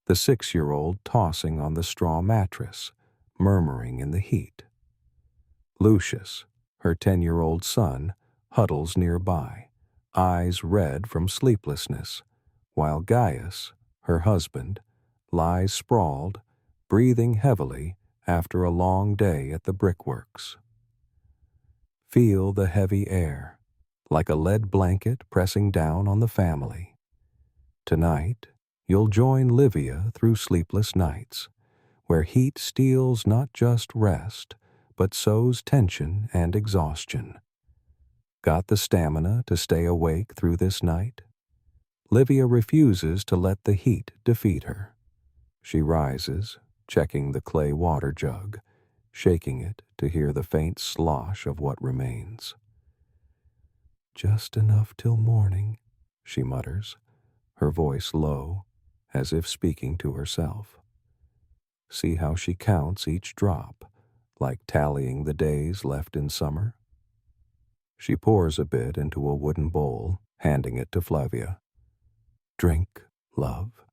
the 6-year-old tossing on the straw mattress, murmuring in the heat. Lucius, her 10-year-old son, huddles nearby, eyes red from sleeplessness, while Gaius, her husband, lies sprawled, breathing heavily after a long day at the brickworks. Feel the heavy air, like a lead blanket pressing down on the family. Tonight, you'll join Livia through sleepless nights, where heat steals not just rest, but sows tension and exhaustion. Got the stamina to stay awake through this night? Livia refuses to let the heat defeat her. She rises, checking the clay water jug, shaking it to hear the faint slosh of what remains. "Just enough till morning," she mutters, her voice low, as if speaking to herself. See how she counts each drop, like tallying the days left in summer? She pours a bit into a wooden bowl, handing it to Flavia. "Drink, love."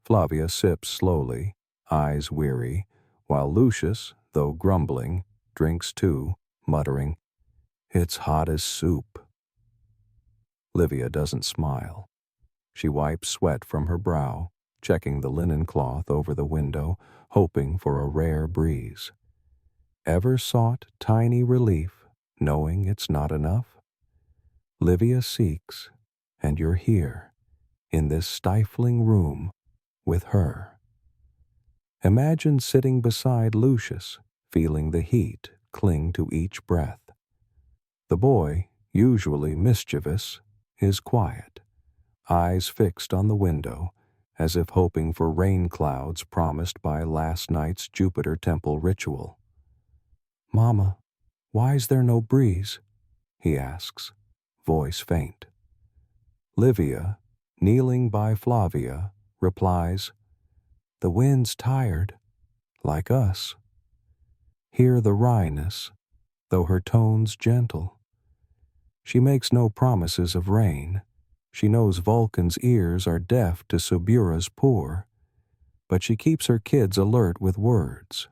Flavia sips slowly, eyes weary, while Lucius, though grumbling, drinks too, muttering, "It's hot as soup." Livia doesn't smile. She wipes sweat from her brow, checking the linen cloth over the window, hoping for a rare breeze. Ever sought tiny relief, knowing it's not enough? Livia seeks, and you're here, in this stifling room, with her. Imagine sitting beside Lucius, feeling the heat cling to each breath. The boy, usually mischievous, is quiet, eyes fixed on the window, as if hoping for rain clouds promised by last night's Jupiter temple ritual. "Mama, why's there no breeze?" he asks, voice faint. Livia, kneeling by Flavia, replies, "The wind's tired, like us." Hear the wryness, though her tone's gentle. She makes no promises of rain. She knows Vulcan's ears are deaf to Subura's pour, but she keeps her kids alert with words.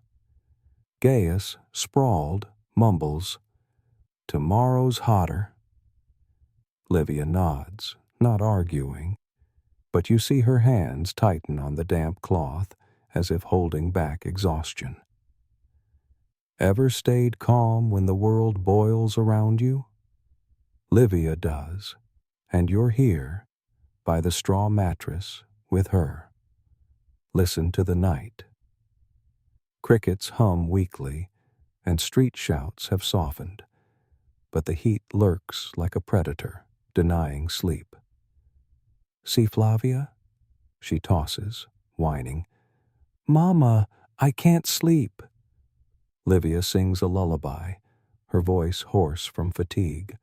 Gaius, sprawled, mumbles, "Tomorrow's hotter." Livia nods, not arguing, but you see her hands tighten on the damp cloth as if holding back exhaustion. Ever stayed calm when the world boils around you? Livia does, and you're here, by the straw mattress, with her. Listen to the night. Crickets hum weakly, and street shouts have softened, but the heat lurks like a predator, denying sleep. "See Flavia?" She tosses, whining, "Mama, I can't sleep." Livia sings a lullaby, her voice hoarse from fatigue,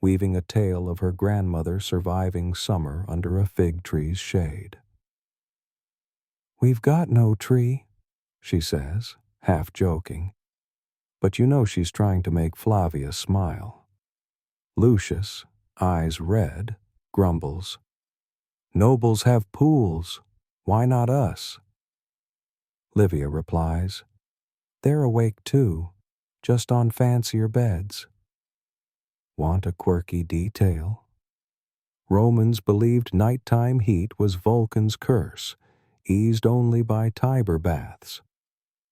weaving a tale of her grandmother surviving summer under a fig tree's shade. "We've got no tree," she says, half joking, but you know she's trying to make Flavia smile. Lucius, eyes red, grumbles, "Nobles have pools. Why not us?" Livia replies, "They're awake too, just on fancier beds." Want a quirky detail? Romans believed nighttime heat was Vulcan's curse, eased only by Tiber baths.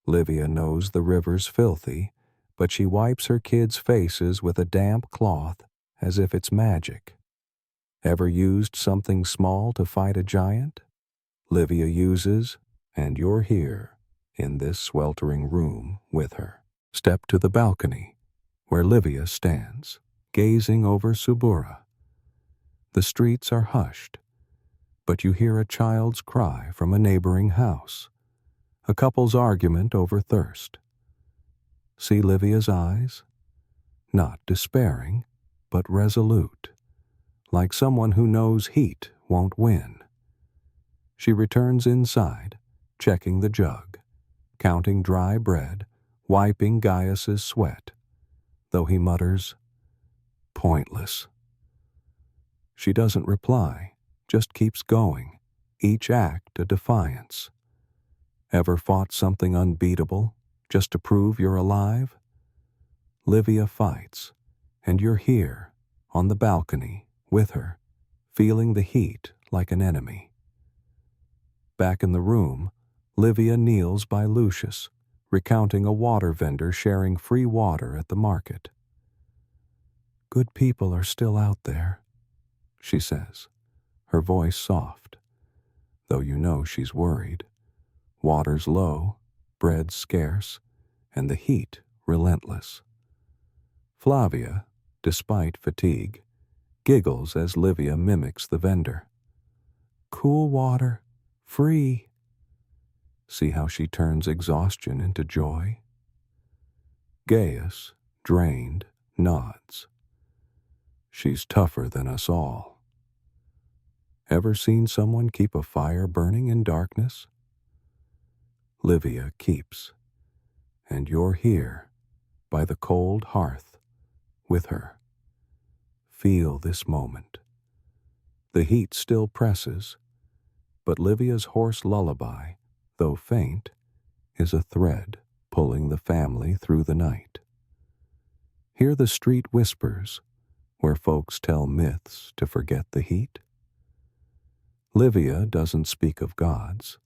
Livia knows the river's filthy, but she wipes her kids' faces with a damp cloth as if it's magic. Ever used something small to fight a giant? Livia uses, and you're here, in this sweltering room, with her. Step to the balcony, where Livia stands, gazing over Subura. The streets are hushed, but you hear a child's cry from a neighboring house, a couple's argument over thirst. See Livia's eyes? Not despairing, but resolute, like someone who knows heat won't win. She returns inside, checking the jug, counting dry bread, wiping Gaius's sweat, though he mutters, "Pointless." She doesn't reply, just keeps going, each act a defiance. Ever fought something unbeatable just to prove you're alive? Livia fights, and you're here, on the balcony, with her, feeling the heat like an enemy. Back in the room, Livia kneels by Lucius, recounting a water vendor sharing free water at the market. "Good people are still out there," she says, her voice soft, though you know she's worried. Water's low, bread's scarce, and the heat relentless. Flavia, despite fatigue, giggles as Livia mimics the vendor. "Cool water, free." See how she turns exhaustion into joy? Gaius, drained, nods. She's tougher than us all. Ever seen someone keep a fire burning in darkness? Livia keeps. And you're here, by the cold hearth, with her. Feel this moment. The heat still presses, but Livia's hoarse lullaby, though faint, is a thread pulling the family through the night. Hear the street whispers, where folks tell myths to forget the heat. Livia doesn't speak of gods.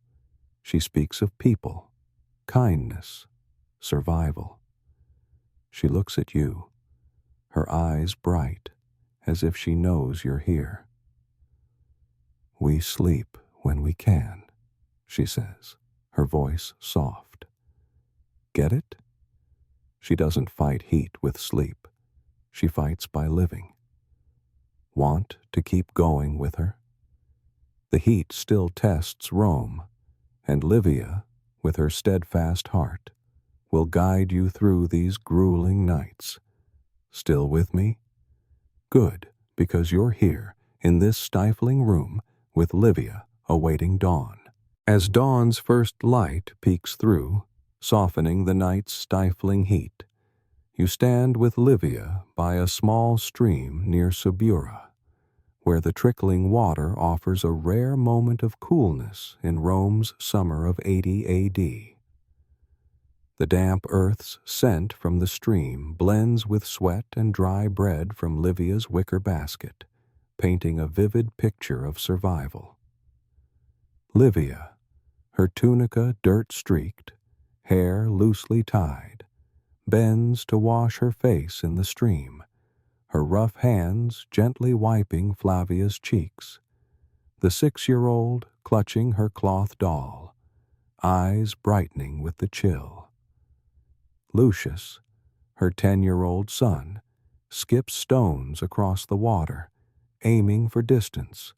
She speaks of people, kindness, survival. She looks at you, her eyes bright, as if she knows you're here. "We sleep when we can," she says, her voice soft. Get it? She doesn't fight heat with sleep. She fights by living. Want to keep going with her? The heat still tests Rome, and Livia, with her steadfast heart, will guide you through these grueling nights. Still with me? Good, because you're here, in this stifling room, with Livia awaiting dawn. As dawn's first light peeks through, softening the night's stifling heat, you stand with Livia by a small stream near Subura, where the trickling water offers a rare moment of coolness in Rome's summer of 80 AD. The damp earth's scent from the stream blends with sweat and dry bread from Livia's wicker basket, painting a vivid picture of survival. Livia, her tunica dirt-streaked, hair loosely tied, bends to wash her face in the stream, her rough hands gently wiping Flavia's cheeks, the 6-year-old clutching her cloth doll, eyes brightening with the chill. Lucius, her 10-year-old son, skips stones across the water, aiming for distance,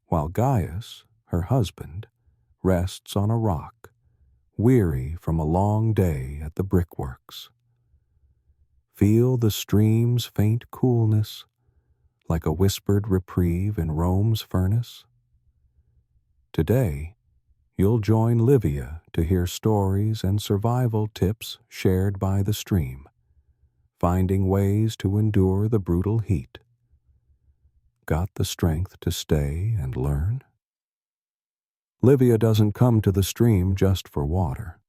while Gaius, her husband, rests on a rock, weary from a long day at the brickworks. Feel the stream's faint coolness, like a whispered reprieve in Rome's furnace. Today, you'll join Livia to hear stories and survival tips shared by the stream, finding ways to endure the brutal heat. Got the strength to stay and learn? Livia doesn't come to the stream just for water.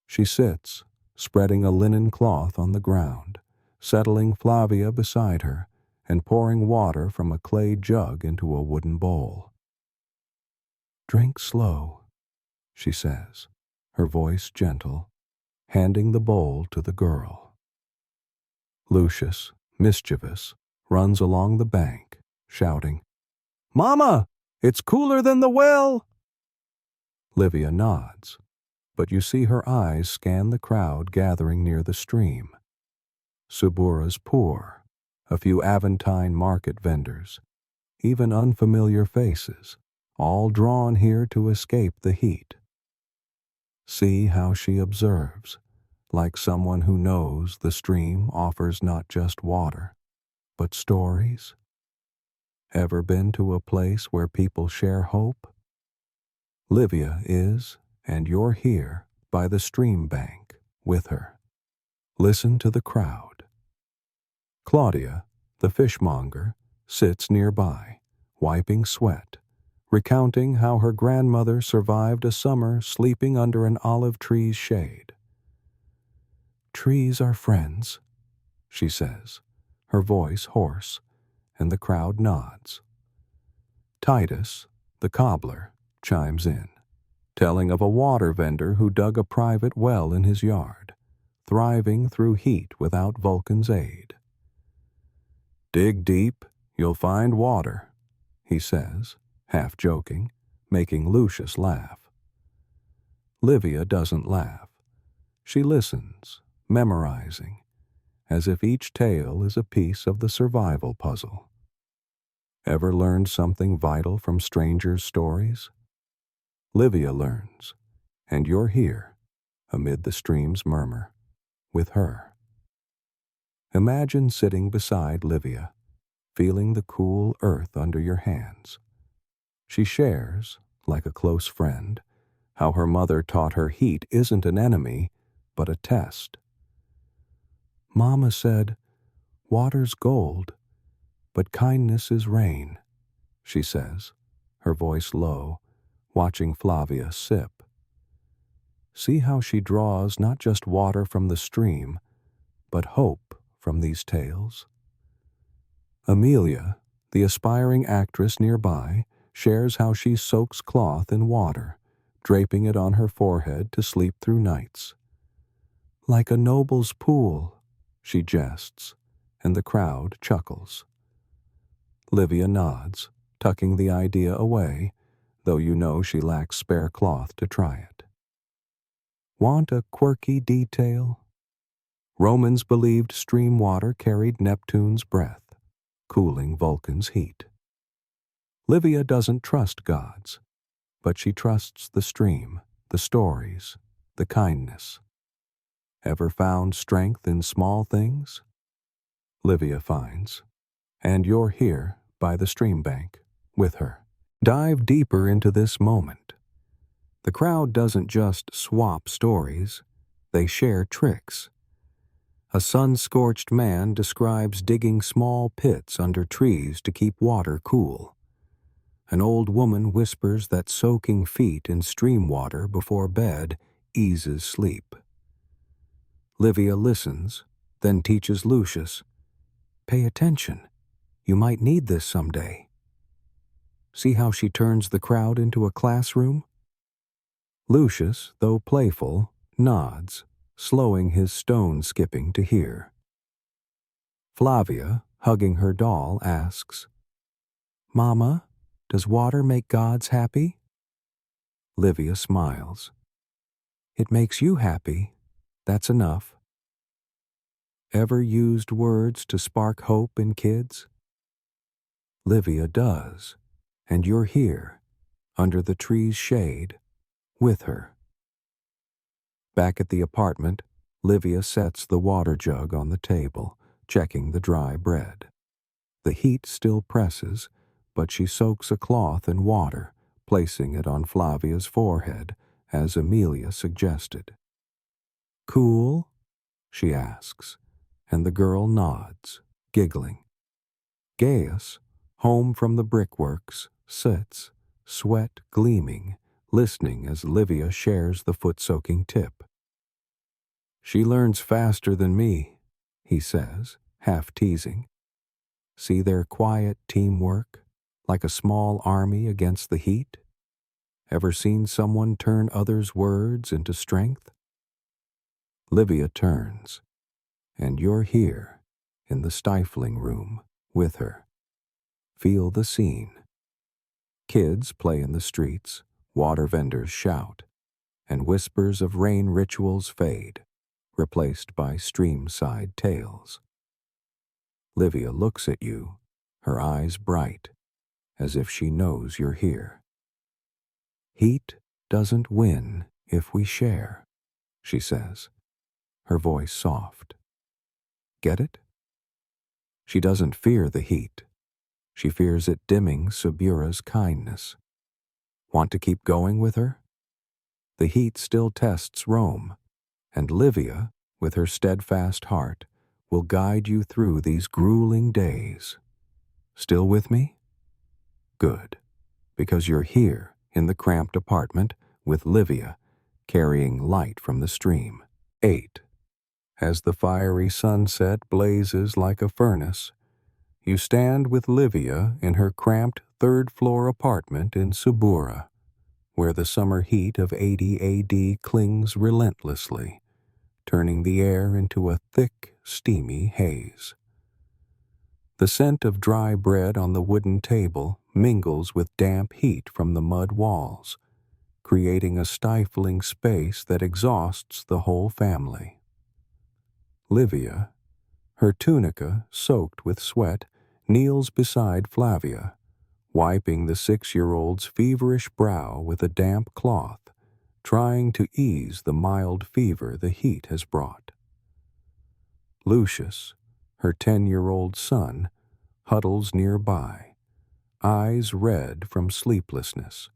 She sits, spreading a linen cloth on the ground, settling Flavia beside her, and pouring water from a clay jug into a wooden bowl. "Drink slow," she says, her voice gentle, handing the bowl to the girl. Lucius, mischievous, runs along the bank, shouting, "Mama, it's cooler than the well!" Livia nods, but you see her eyes scan the crowd gathering near the stream. Subura's poor, a few Aventine market vendors, even unfamiliar faces, all drawn here to escape the heat. See how she observes, like someone who knows the stream offers not just water, but stories. Ever been to a place where people share hope? Livia is, and you're here by the stream bank with her. Listen to the crowd. Claudia, the fishmonger, sits nearby, wiping sweat, recounting how her grandmother survived a summer sleeping under an olive tree's shade. "Trees are friends," she says, her voice hoarse, and the crowd nods. Titus, the cobbler, chimes in, telling of a water vendor who dug a private well in his yard, thriving through heat without Vulcan's aid. "Dig deep, you'll find water," he says, half joking, making Lucius laugh. Livia doesn't laugh. She listens, memorizing, as if each tale is a piece of the survival puzzle. Ever learned something vital from strangers' stories? Livia learns, and you're here, amid the stream's murmur, with her. Imagine sitting beside Livia, feeling the cool earth under your hands. She shares, like a close friend, how her mother taught her heat isn't an enemy, but a test. "Mama said, 'Water's gold, but kindness is rain,'" she says, her voice low, watching Flavia sip. See how she draws not just water from the stream, but hope from these tales. Amelia, the aspiring actress nearby, shares how she soaks cloth in water, draping it on her forehead to sleep through nights. "Like a noble's pool," she jests, and the crowd chuckles. Livia nods, tucking the idea away, though you know she lacks spare cloth to try it. Want a quirky detail? Romans believed stream water carried Neptune's breath, cooling Vulcan's heat. Livia doesn't trust gods, but she trusts the stream, the stories, the kindness. Ever found strength in small things? Livia finds, and you're here by the stream bank with her. Dive deeper into this moment. The crowd doesn't just swap stories, they share tricks. A sun-scorched man describes digging small pits under trees to keep water cool. An old woman whispers that soaking feet in stream water before bed eases sleep. Livia listens, then teaches Lucius, "Pay attention. You might need this someday." See how she turns the crowd into a classroom? Lucius, though playful, nods, slowing his stone skipping to hear. Flavia, hugging her doll, asks, "Mama, does water make gods happy?" Livia smiles. "It makes you happy. That's enough." Ever used words to spark hope in kids? Livia does, and you're here, under the tree's shade, with her. Back at the apartment, Livia sets the water jug on the table, checking the dry bread. The heat still presses, but she soaks a cloth in water, placing it on Flavia's forehead, as Amelia suggested. "Cool?" she asks, and the girl nods, giggling. Gaius, home from the brickworks, sits, sweat gleaming, listening as Livia shares the foot-soaking tip. "She learns faster than me," he says, half teasing. See their quiet teamwork, like a small army against the heat? Ever seen someone turn others' words into strength? Livia turns, and you're here, in the stifling room, with her. Feel the scene. Kids play in the streets, water vendors shout, and whispers of rain rituals fade, replaced by stream-side tales. Livia looks at you, her eyes bright, as if she knows you're here. "Heat doesn't win if we share," she says, her voice soft. Get it? She doesn't fear the heat. She fears it dimming Subura's kindness. Want to keep going with her? The heat still tests Rome, and Livia, with her steadfast heart, will guide you through these grueling days. Still with me? Good, because you're here in the cramped apartment with Livia, carrying light from the stream. 8. As the fiery sunset blazes like a furnace, you stand with Livia in her cramped third-floor apartment in Subura, where the summer heat of 80 AD clings relentlessly, turning the air into a thick, steamy haze. The scent of dry bread on the wooden table mingles with damp heat from the mud walls, creating a stifling space that exhausts the whole family. Livia, her tunica soaked with sweat, kneels beside Flavia, wiping the 6-year-old's feverish brow with a damp cloth, trying to ease the mild fever the heat has brought. Lucius, her 10-year-old son, huddles nearby, eyes red from sleeplessness,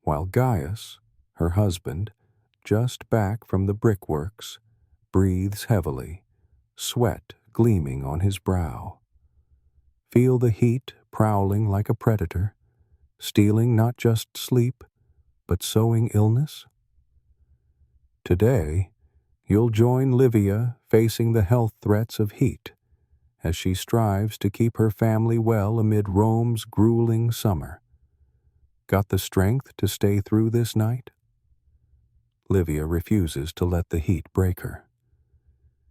while Gaius, her husband, just back from the brickworks, breathes heavily, sweat gleaming on his brow. Feel the heat prowling like a predator, stealing not just sleep, but sowing illness? Today, you'll join Livia facing the health threats of heat, as she strives to keep her family well amid Rome's grueling summer. Got the strength to stay through this night? Livia refuses to let the heat break her.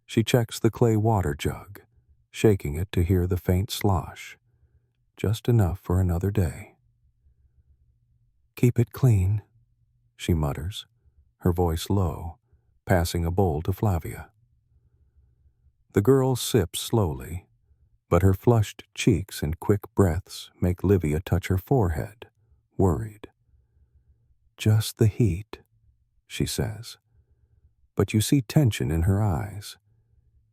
She checks the clay water jug, shaking it to hear the faint slosh, just enough for another day. Keep it clean, she mutters, her voice low, passing a bowl to Flavia. The girl sips slowly, but her flushed cheeks and quick breaths make Livia touch her forehead, worried. Just the heat, she says, but you see tension in her eyes.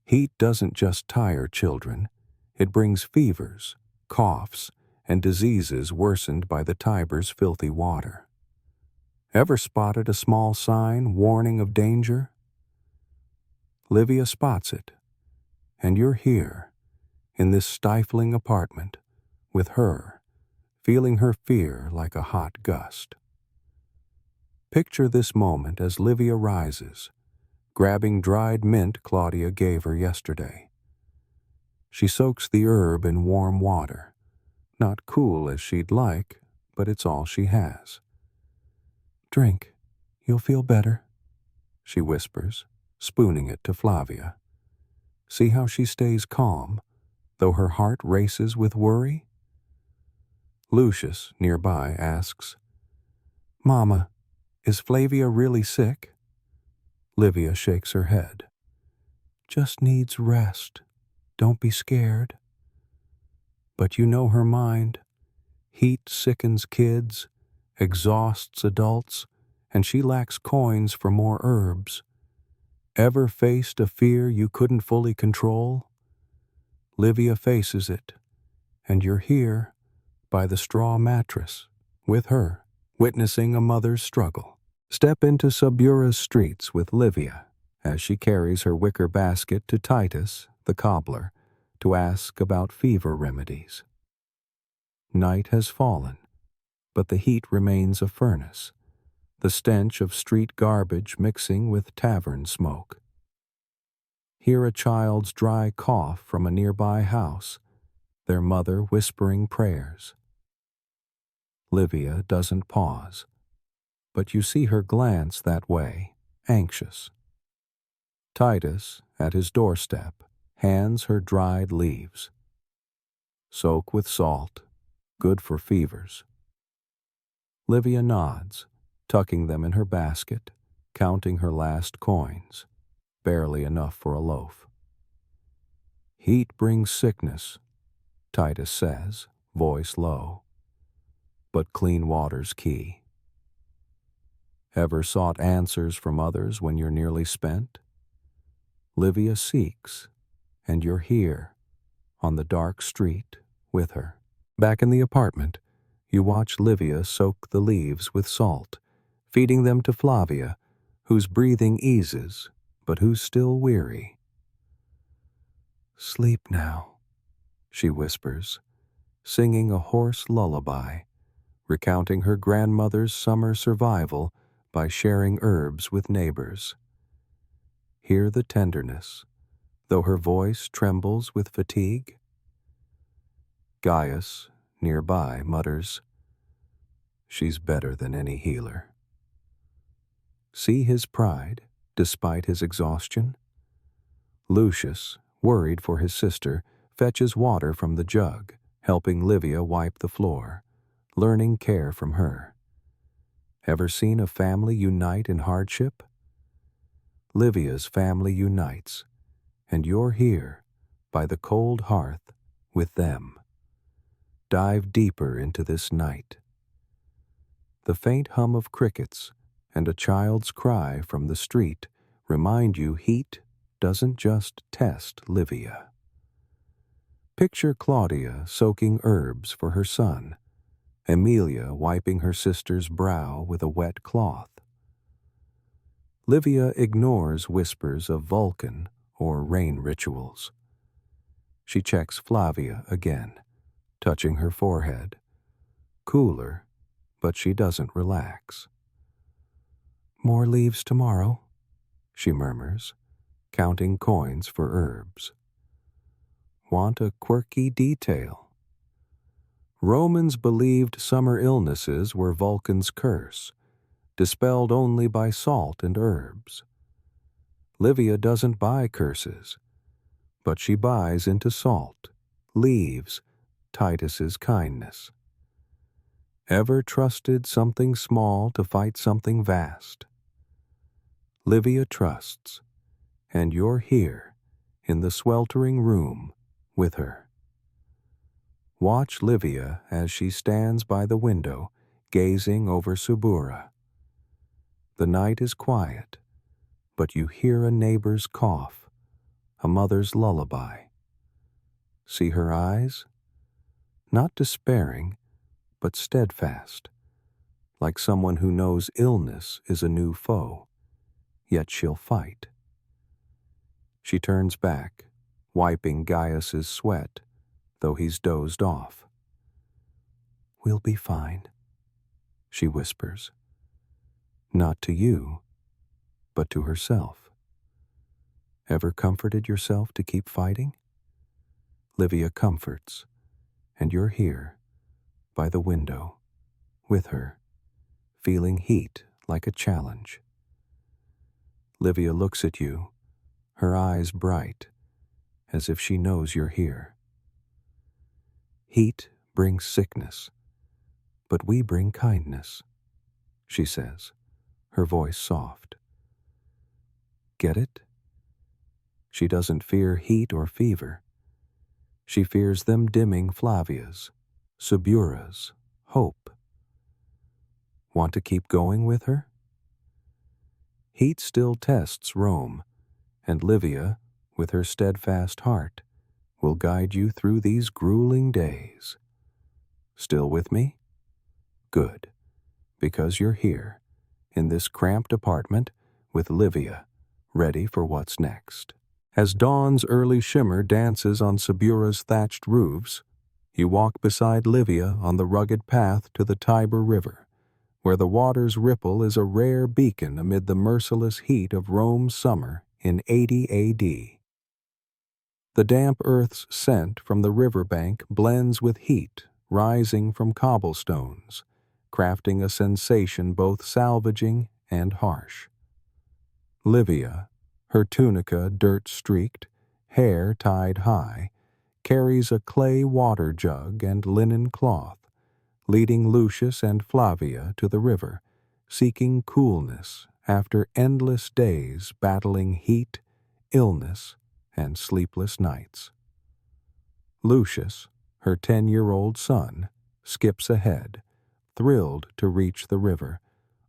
Heat doesn't just tire children, it brings fevers, coughs, and diseases worsened by the Tiber's filthy water. Ever spotted a small sign warning of danger? Livia spots it, and you're here, in this stifling apartment, with her, feeling her fear like a hot gust. Picture this moment as Livia rises, grabbing dried mint Claudia gave her yesterday. She soaks the herb in warm water, not cool as she'd like, but it's all she has. Drink, you'll feel better, she whispers, spooning it to Flavia. See how she stays calm, though her heart races with worry? Lucius, nearby, asks, Mama, is Flavia really sick? Livia shakes her head. Just needs rest. Don't be scared. But you know her mind. Heat sickens kids, exhausts adults, and she lacks coins for more herbs. Ever faced a fear you couldn't fully control? Livia faces it, and you're here, by the straw mattress, with her, witnessing a mother's struggle. Step into Subura's streets with Livia as she carries her wicker basket to Titus, the cobbler, to ask about fever remedies. Night has fallen, but the heat remains a furnace, the stench of street garbage mixing with tavern smoke. Hear a child's dry cough from a nearby house, their mother whispering prayers. Livia doesn't pause, but you see her glance that way, anxious. Titus, at his doorstep, hands her dried leaves. Soak with salt, good for fevers. Livia nods, tucking them in her basket, counting her last coins, barely enough for a loaf. Heat brings sickness, Titus says, voice low, but clean water's key. Ever sought answers from others when you're nearly spent? Livia seeks, and you're here, on the dark street, with her. Back in the apartment, you watch Livia soak the leaves with salt, feeding them to Flavia, whose breathing eases, but who's still weary. "Sleep now," she whispers, singing a hoarse lullaby, recounting her grandmother's summer survival by sharing herbs with neighbors. Hear the tenderness, though her voice trembles with fatigue. Gaius, nearby, mutters, "She's better than any healer." See his pride, despite his exhaustion? Lucius, worried for his sister, fetches water from the jug, helping Livia wipe the floor, learning care from her. Ever seen a family unite in hardship? Livia's family unites, and you're here, by the cold hearth, with them. Dive deeper into this night. The faint hum of crickets and a child's cry from the street remind you heat doesn't just test Livia. Picture Claudia soaking herbs for her son, Emilia wiping her sister's brow with a wet cloth. Livia ignores whispers of Vulcan or rain rituals. She checks Flavia again, touching her forehead. Cooler, but she doesn't relax. "More leaves tomorrow," she murmurs, counting coins for herbs. Want a quirky detail? Romans believed summer illnesses were Vulcan's curse, dispelled only by salt and herbs. Livia doesn't buy curses, but she buys into salt, leaves, Titus's kindness. Ever trusted something small to fight something vast? Livia trusts, and you're here, in the sweltering room, with her. Watch Livia as she stands by the window, gazing over Subura. The night is quiet, but you hear a neighbor's cough, a mother's lullaby. See her eyes? Not despairing, but steadfast, like someone who knows illness is a new foe, yet she'll fight. She turns back, wiping Gaius's sweat, though he's dozed off. "We'll be fine," she whispers. Not to you, but to herself. Ever comforted yourself to keep fighting? Livia comforts, and you're here, by the window, with her, feeling heat like a challenge. Livia looks at you, her eyes bright, as if she knows you're here. "Heat brings sickness, but we bring kindness," she says, her voice soft. Get it? She doesn't fear heat or fever. She fears them dimming Flavia's, Subura's, hope. Want to keep going with her? Heat still tests Rome, and Livia, with her steadfast heart, will guide you through these grueling days. Still with me? Good, because you're here, in this cramped apartment, with Livia, ready for what's next. As dawn's early shimmer dances on Subura's thatched roofs, you walk beside Livia on the rugged path to the Tiber River, where the water's ripple is a rare beacon amid the merciless heat of Rome's summer in 80 AD. The damp earth's scent from the riverbank blends with heat rising from cobblestones, crafting a sensation both salvaging and harsh. Livia, her tunica dirt-streaked, hair tied high, carries a clay water jug and linen cloth, leading Lucius and Flavia to the river, seeking coolness after endless days battling heat, illness, and sleepless nights. Lucius, her 10-year-old son, skips ahead, thrilled to reach the river,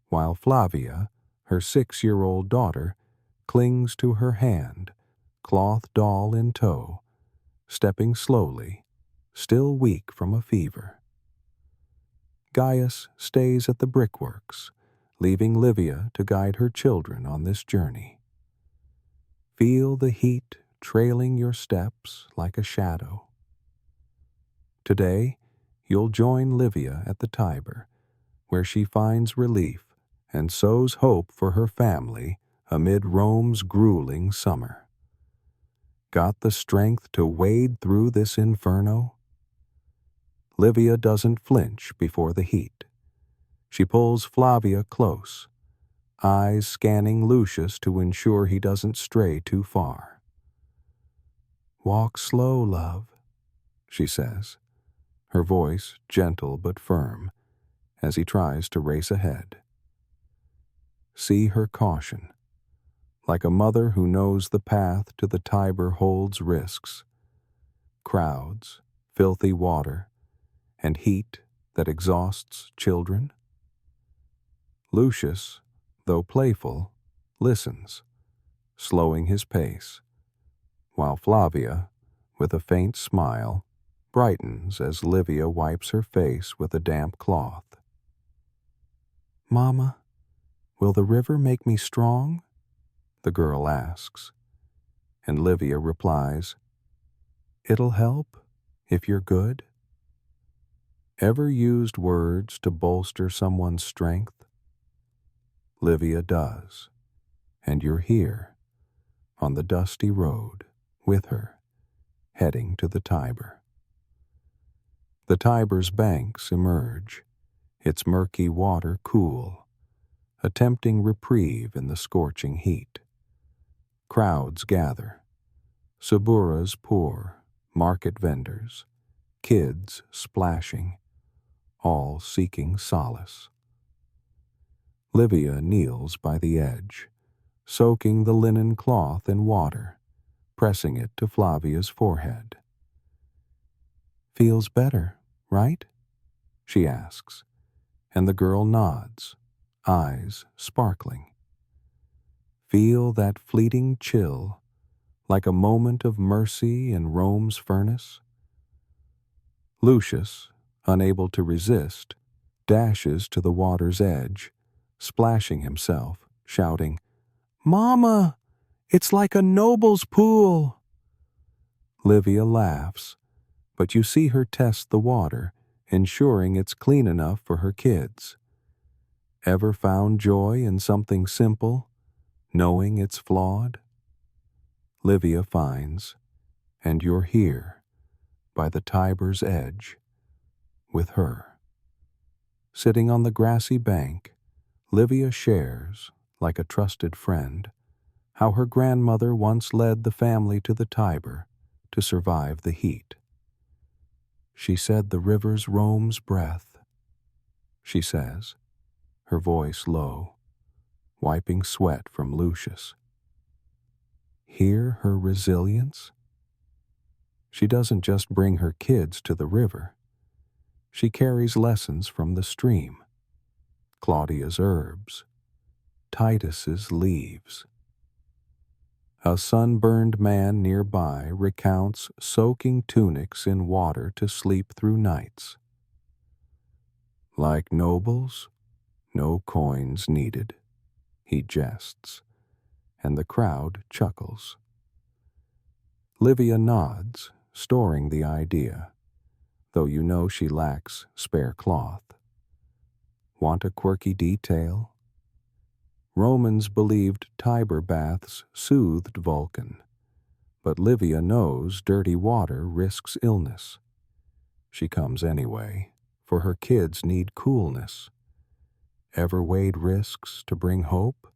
while Flavia, her 6-year-old daughter, clings to her hand, cloth doll in tow, stepping slowly, still weak from a fever. Gaius stays at the brickworks, leaving Livia to guide her children on this journey. Feel the heat trailing your steps like a shadow. Today, you'll join Livia at the Tiber, where she finds relief and sows hope for her family amid Rome's grueling summer. Got the strength to wade through this inferno? Livia doesn't flinch before the heat. She pulls Flavia close, eyes scanning Lucius to ensure he doesn't stray too far. "Walk slow, love," she says, her voice gentle but firm, as he tries to race ahead. See her caution. Like a mother who knows the path to the Tiber holds risks. Crowds, filthy water, and heat that exhausts children. Lucius, though playful, listens, slowing his pace, while Flavia, with a faint smile, brightens as Livia wipes her face with a damp cloth. "Mama, will the river make me strong?" the girl asks, and Livia replies, "It'll help if you're good." Ever used words to bolster someone's strength? Livia does, and you're here, on the dusty road, with her, heading to the Tiber. The Tiber's banks emerge, its murky water cool, a tempting reprieve in the scorching heat. Crowds gather, saburas pour, market vendors, kids splashing, all seeking solace. Livia kneels by the edge, soaking the linen cloth in water, pressing it to Flavia's forehead. "Feels better, right?" she asks, and the girl nods, eyes sparkling. Feel that fleeting chill, like a moment of mercy in Rome's furnace? Lucius, unable to resist, dashes to the water's edge, splashing himself, shouting, "Mama, it's like a noble's pool!" Livia laughs, but you see her test the water, ensuring it's clean enough for her kids. Ever found joy in something simple, knowing it's flawed? Livia finds, and you're here, by the Tiber's edge, with her. Sitting on the grassy bank, Livia shares, like a trusted friend, how her grandmother once led the family to the Tiber to survive the heat. She said the river's Rome's breath, she says, her voice low, wiping sweat from Lucius. Hear her resilience? She doesn't just bring her kids to the river. She carries lessons from the stream, Claudia's herbs, Titus's leaves. A sunburned man nearby recounts soaking tunics in water to sleep through nights. Like nobles, no coins needed, he jests, and the crowd chuckles. Livia nods, storing the idea, though you know she lacks spare cloth. Want a quirky detail? Romans believed Tiber baths soothed Vulcan, but Livia knows dirty water risks illness. She comes anyway, for her kids need coolness. Ever weighed risks to bring hope?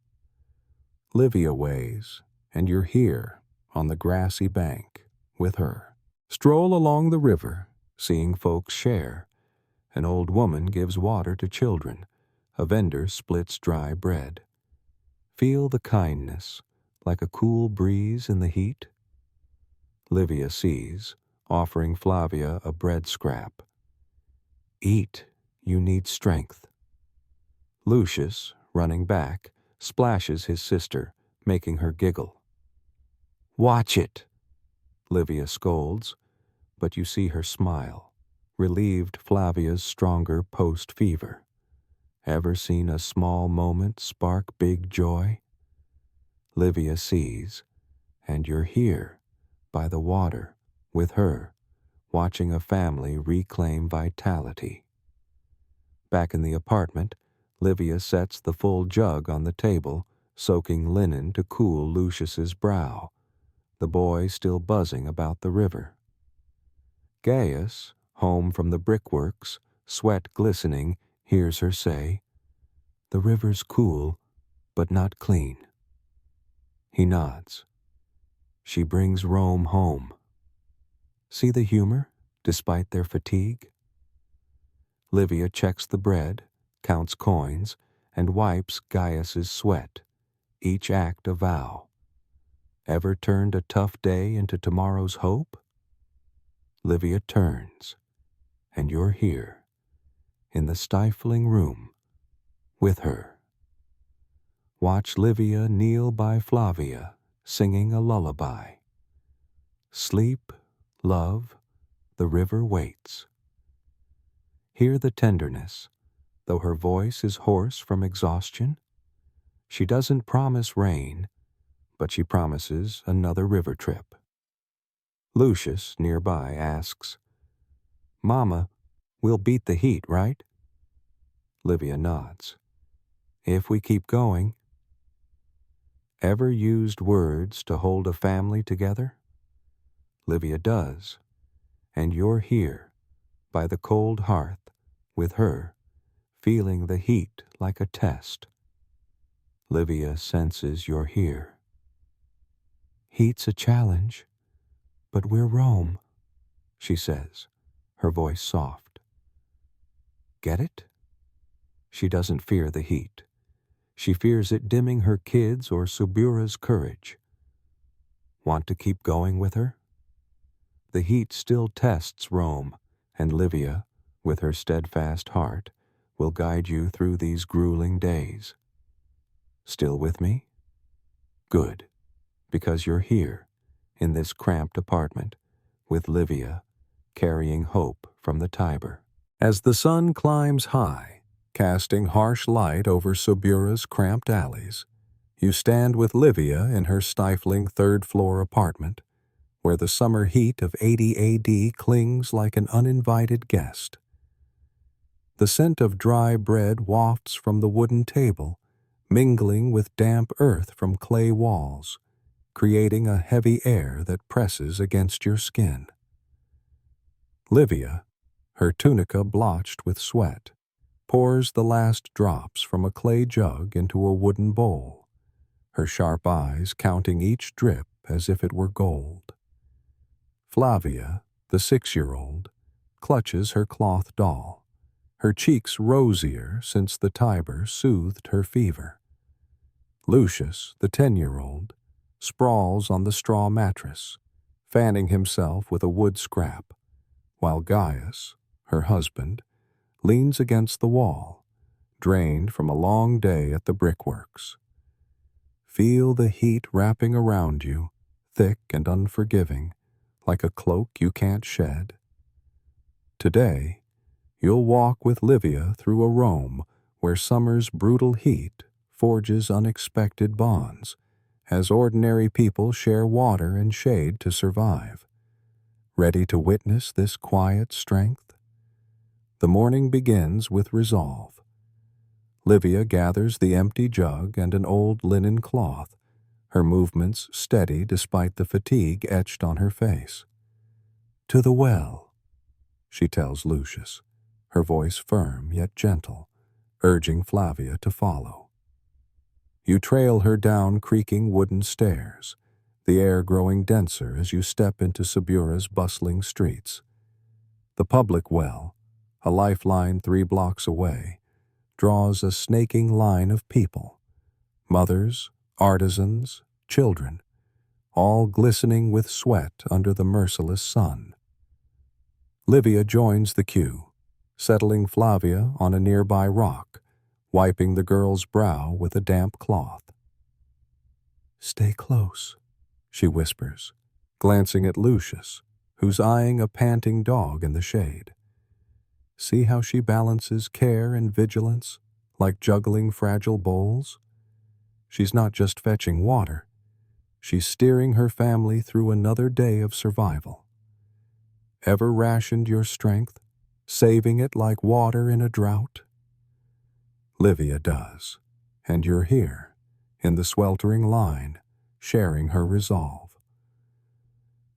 Livia weighs, and you're here, on the grassy bank, with her. Stroll along the river, seeing folks share. An old woman gives water to children. A vendor splits dry bread. Feel the kindness, like a cool breeze in the heat. Livia sees, offering Flavia a bread scrap. Eat, you need strength. Lucius, running back, splashes his sister, making her giggle. Watch it, Livia scolds, but you see her smile, relieved Flavia's stronger post-fever. Ever seen a small moment spark big joy? Livia sees, and you're here, by the water, with her, watching a family reclaim vitality. Back in the apartment, Livia sets the full jug on the table, soaking linen to cool Lucius's brow, the boy still buzzing about the river. Gaius, home from the brickworks, sweat glistening, hears her say, "The river's cool, but not clean." He nods. She brings Rome home. See the humor, despite their fatigue? Livia checks the bread, counts coins, and wipes Gaius's sweat, each act a vow. Ever turned a tough day into tomorrow's hope? Livia turns, and you're here, in the stifling room, with her. Watch Livia kneel by Flavia, singing a lullaby. Sleep, love, the river waits. Hear the tenderness, though her voice is hoarse from exhaustion. She doesn't promise rain, but she promises another river trip. Lucius, nearby, asks, "Mama, we'll beat the heat, right?" Livia nods. "If we keep going." Ever used words to hold a family together? Livia does, and you're here, by the cold hearth, with her, feeling the heat like a test. Livia senses you're here. "Heat's a challenge, but we're Rome," she says, her voice soft. Get it? She doesn't fear the heat. She fears it dimming her kids' or Subura's courage. Want to keep going with her? The heat still tests Rome, and Livia, with her steadfast heart, will guide you through these grueling days. Still with me? Good, because you're here, in this cramped apartment, with Livia, carrying hope from the Tiber. As the sun climbs high, casting harsh light over Subura's cramped alleys, you stand with Livia in her stifling third-floor apartment, where the summer heat of 80 AD clings like an uninvited guest. The scent of dry bread wafts from the wooden table, mingling with damp earth from clay walls, creating a heavy air that presses against your skin. Livia, her tunica blotched with sweat, pours the last drops from a clay jug into a wooden bowl, her sharp eyes counting each drip as if it were gold. Flavia, the 6-year-old, clutches her cloth doll, her cheeks rosier since the Tiber soothed her fever. Lucius, the 10-year-old, sprawls on the straw mattress, fanning himself with a wood scrap, while Gaius, her husband, leans against the wall, drained from a long day at the brickworks. Feel the heat wrapping around you, thick and unforgiving, like a cloak you can't shed. Today, you'll walk with Livia through a Rome where summer's brutal heat forges unexpected bonds, as ordinary people share water and shade to survive. Ready to witness this quiet strength? The morning begins with resolve. Livia gathers the empty jug and an old linen cloth, her movements steady despite the fatigue etched on her face. "To the well," she tells Lucius, her voice firm yet gentle, urging Flavia to follow. You trail her down creaking wooden stairs, the air growing denser as you step into Subura's bustling streets. The public well, a lifeline 3 blocks away, draws a snaking line of people, mothers, artisans, children, all glistening with sweat under the merciless sun. Livia joins the queue, settling Flavia on a nearby rock, wiping the girl's brow with a damp cloth. "Stay close," she whispers, glancing at Lucius, who's eyeing a panting dog in the shade. See how she balances care and vigilance, like juggling fragile bowls? She's not just fetching water. She's steering her family through another day of survival. Ever rationed your strength, saving it like water in a drought? Livia does, and you're here, in the sweltering line, sharing her resolve.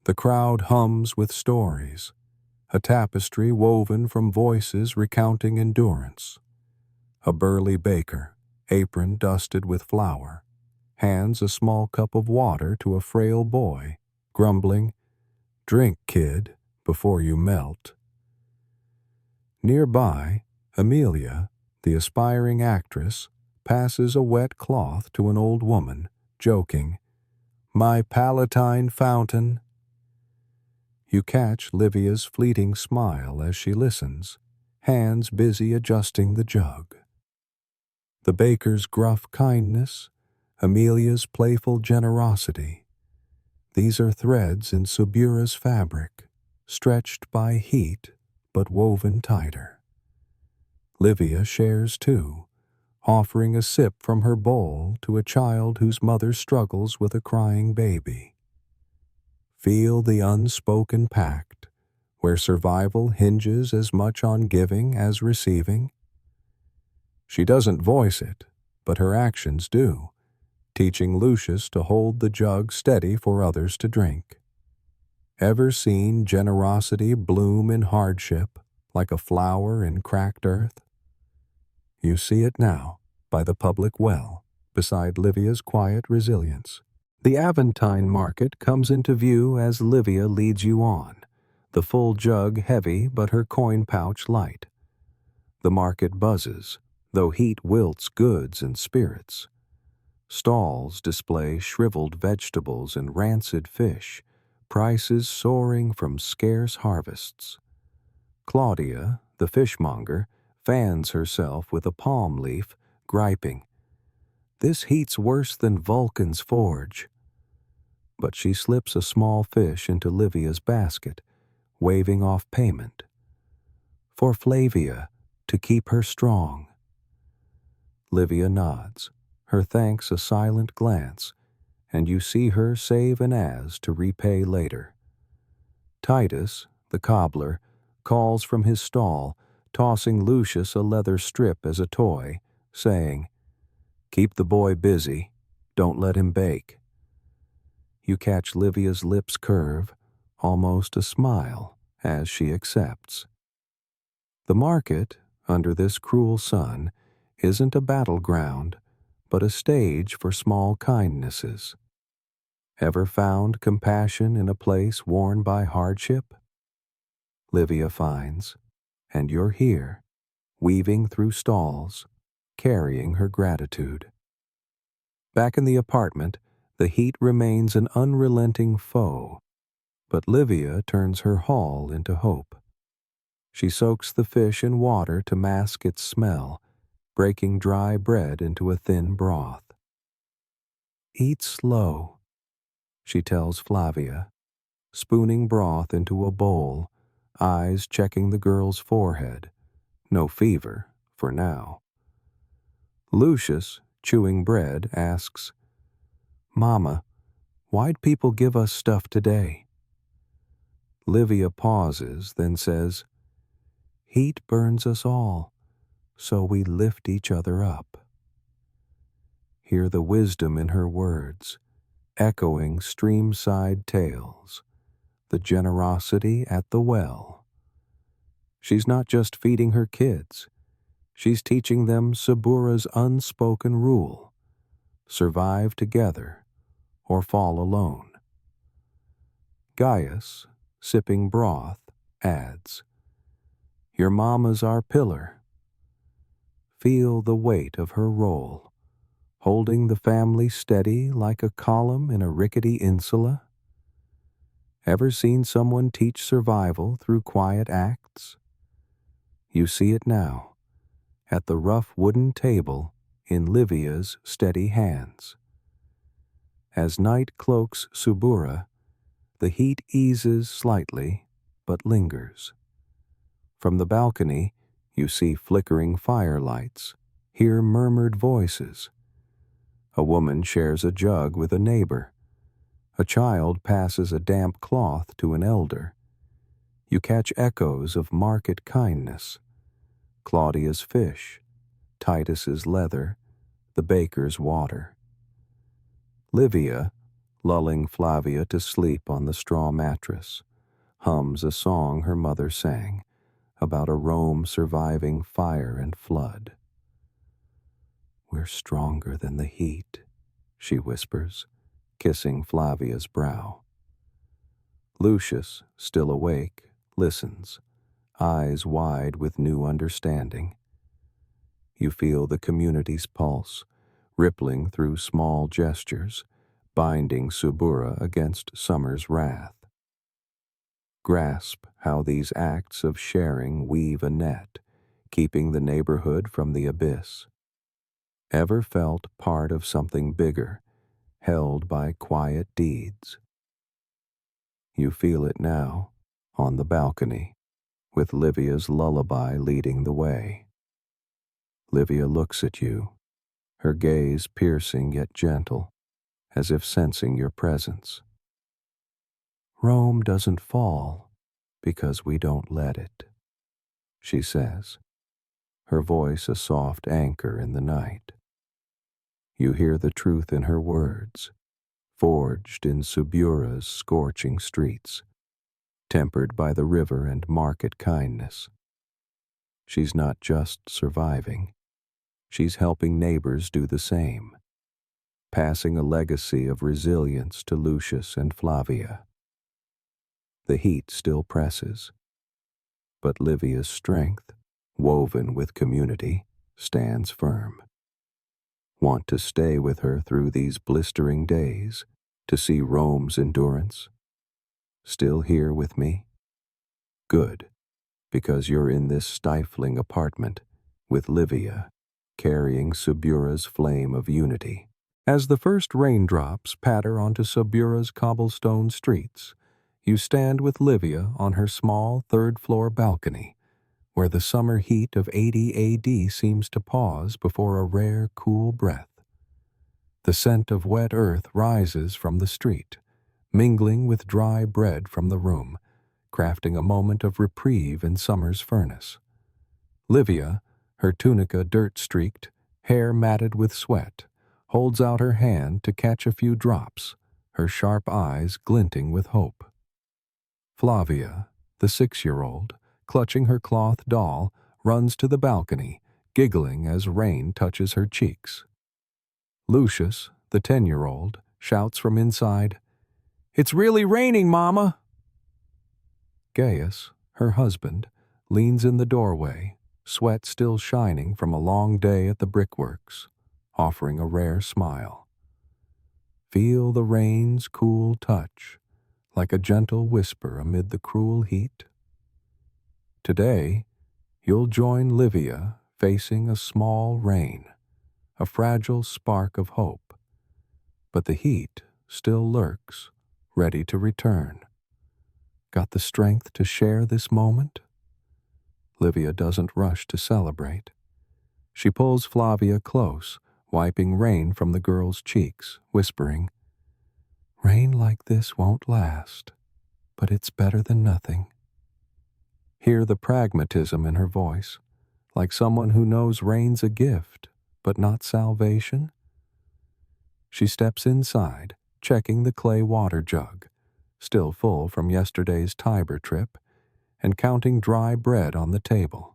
The crowd hums with stories, a tapestry woven from voices recounting endurance. A burly baker, apron dusted with flour, hands a small cup of water to a frail boy, grumbling, "Drink, kid, before you melt." Nearby, Amelia, the aspiring actress, passes a wet cloth to an old woman, joking, "My Palatine fountain." You catch Livia's fleeting smile as she listens, hands busy adjusting the jug. The baker's gruff kindness, Amelia's playful generosity. These are threads in Subura's fabric, stretched by heat but woven tighter. Livia shares too, offering a sip from her bowl to a child whose mother struggles with a crying baby. Feel the unspoken pact, where survival hinges as much on giving as receiving. She doesn't voice it, but her actions do, teaching Lucius to hold the jug steady for others to drink. Ever seen generosity bloom in hardship, like a flower in cracked earth? You see it now, by the public well, beside Livia's quiet resilience. The Aventine market comes into view as Livia leads you on, the full jug heavy but her coin pouch light. The market buzzes, though heat wilts goods and spirits. Stalls display shriveled vegetables and rancid fish, prices soaring from scarce harvests. Claudia, the fishmonger, fans herself with a palm leaf, griping, "This heat's worse than Vulcan's forge." But she slips a small fish into Livia's basket, waving off payment. For Flavia, to keep her strong. Livia nods, her thanks a silent glance, and you see her save an as to repay later. Titus, the cobbler, calls from his stall, tossing Lucius a leather strip as a toy, saying, "Keep the boy busy, don't let him bake." You catch Livia's lips curve, almost a smile, as she accepts. The market, under this cruel sun, isn't a battleground, but a stage for small kindnesses. Ever found compassion in a place worn by hardship? Livia finds, and you're here, weaving through stalls, carrying her gratitude. Back in the apartment, the heat remains an unrelenting foe, but Livia turns her haul into hope. She soaks the fish in water to mask its smell, breaking dry bread into a thin broth. "Eat slow," she tells Flavia, spooning broth into a bowl, eyes checking the girl's forehead. No fever, for now. Lucius, chewing bread, asks, "Mama, why'd people give us stuff today?" Livia pauses, then says, "Heat burns us all, so we lift each other up." Hear the wisdom in her words, echoing streamside tales, the generosity at the well. She's not just feeding her kids, she's teaching them Subura's unspoken rule: survive together or fall alone. Gaius, sipping broth, adds, "Your mama's our pillar." Feel the weight of her role, holding the family steady like a column in a rickety insula. Ever seen someone teach survival through quiet acts? You see it now, at the rough wooden table in Livia's steady hands. As night cloaks Subura, The heat eases slightly, but lingers. From the balcony, you see flickering firelights, hear murmured voices. A woman shares a jug with a neighbor. A child passes a damp cloth to an elder. You catch echoes of market kindness. Claudia's fish, Titus's leather, the baker's water. Livia, lulling Flavia to sleep on the straw mattress, hums a song her mother sang about a Rome surviving fire and flood. "We're stronger than the heat," she whispers, kissing Flavia's brow. Lucius, still awake, listens, eyes wide with new understanding. You feel the community's pulse, rippling through small gestures, binding Subura against summer's wrath. Grasp how these acts of sharing weave a net, keeping the neighborhood from the abyss. Ever felt part of something bigger, held by quiet deeds? You feel it now, on the balcony, with Livia's lullaby leading the way. Livia looks at you, her gaze piercing yet gentle, as if sensing your presence. "Rome doesn't fall because we don't let it," she says, her voice a soft anchor in the night. You hear the truth in her words, forged in Subura's scorching streets, tempered by the river and market kindness. She's not just surviving, she's helping neighbors do the same, passing a legacy of resilience to Lucius and Flavia. The heat still presses, but Livia's strength, woven with community, stands firm. Want to stay with her through these blistering days, to see Rome's endurance? Still here with me? Good, because you're in this stifling apartment with Livia, carrying Subura's flame of unity. As the first raindrops patter onto Subura's cobblestone streets, you stand with Livia on her small third-floor balcony, where the summer heat of 80 AD seems to pause before a rare, cool breath. The scent of wet earth rises from the street, mingling with dry bread from the room, crafting a moment of reprieve in summer's furnace. Livia, her tunica dirt-streaked, hair matted with sweat, holds out her hand to catch a few drops, her sharp eyes glinting with hope. Flavia, the 6-year-old, clutching her cloth doll, runs to the balcony, giggling as rain touches her cheeks. Lucius, the 10-year-old, shouts from inside, "It's really raining, Mama!" Gaius, her husband, leans in the doorway, sweat still shining from a long day at the brickworks, offering a rare smile. Feel the rain's cool touch, like a gentle whisper amid the cruel heat. Today, you'll join Livia facing a small rain, a fragile spark of hope. But the heat still lurks, ready to return. Got the strength to share this moment? Livia doesn't rush to celebrate. She pulls Flavia close, wiping rain from the girl's cheeks, whispering, "Rain like this won't last, but it's better than nothing." Hear the pragmatism in her voice, like someone who knows rain's a gift, but not salvation. She steps inside, checking the clay water jug, still full from yesterday's Tiber trip, and counting dry bread on the table.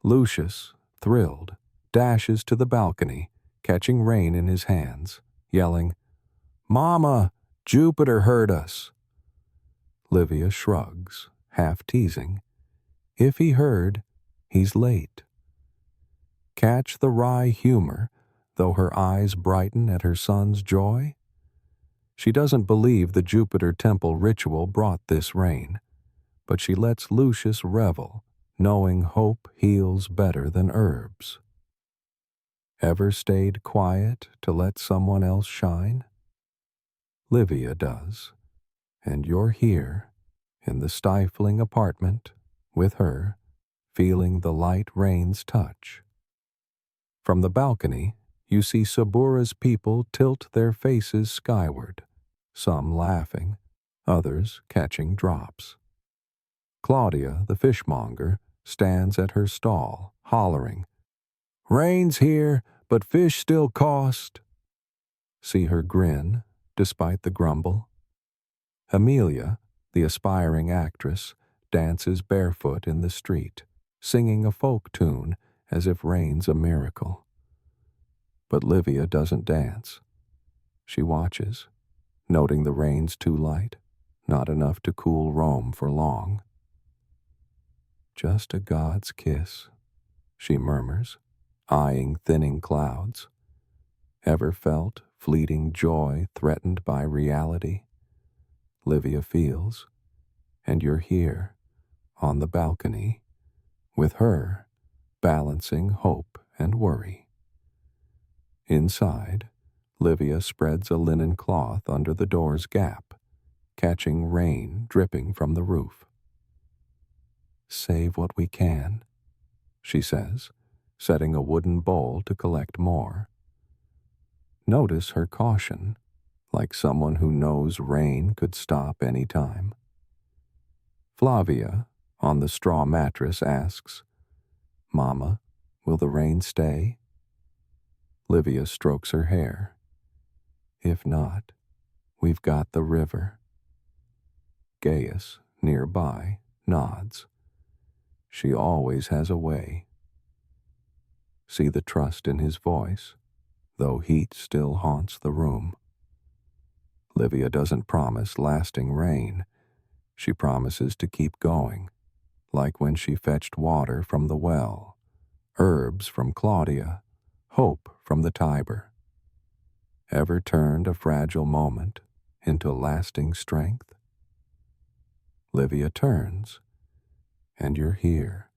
Lucius, thrilled, dashes to the balcony, catching rain in his hands, yelling, "Mama, Jupiter heard us." Livia shrugs, half teasing. If he heard, he's late. Catch the wry humor, though her eyes brighten at her son's joy? She doesn't believe the Jupiter temple ritual brought this rain, but she lets Lucius revel, knowing hope heals better than herbs. Ever stayed quiet to let someone else shine? Livia does. And you're here, in the stifling apartment, with her, feeling the light rain's touch. From the balcony, you see Sabura's people tilt their faces skyward, some laughing, others catching drops. Claudia, the fishmonger, stands at her stall, hollering, "Rain's here, but fish still cost." See her grin, despite the grumble. Amelia, the aspiring actress, dances barefoot in the street, singing a folk tune as if rain's a miracle. But Livia doesn't dance. She watches, noting the rain's too light, not enough to cool Rome for long. "Just a God's kiss," she murmurs, eyeing thinning clouds. Ever felt fleeting joy threatened by reality? Livia feels, and you're here, on the balcony, with her, balancing hope and worry. Inside, Livia spreads a linen cloth under the door's gap, catching rain dripping from the roof. "Save what we can," she says, setting a wooden bowl to collect more. Notice her caution, like someone who knows rain could stop any time. Flavia, on the straw mattress, asks, "Mama, will the rain stay?" Livia strokes her hair. "If not, we've got the river." Gaius, nearby, nods. She always has a way. See the trust in his voice, though heat still haunts the room. Livia doesn't promise lasting rain. She promises to keep going, like when she fetched water from the well, herbs from Claudia, hope from the Tiber. Ever turned a fragile moment into lasting strength? Livia turns, and you're here,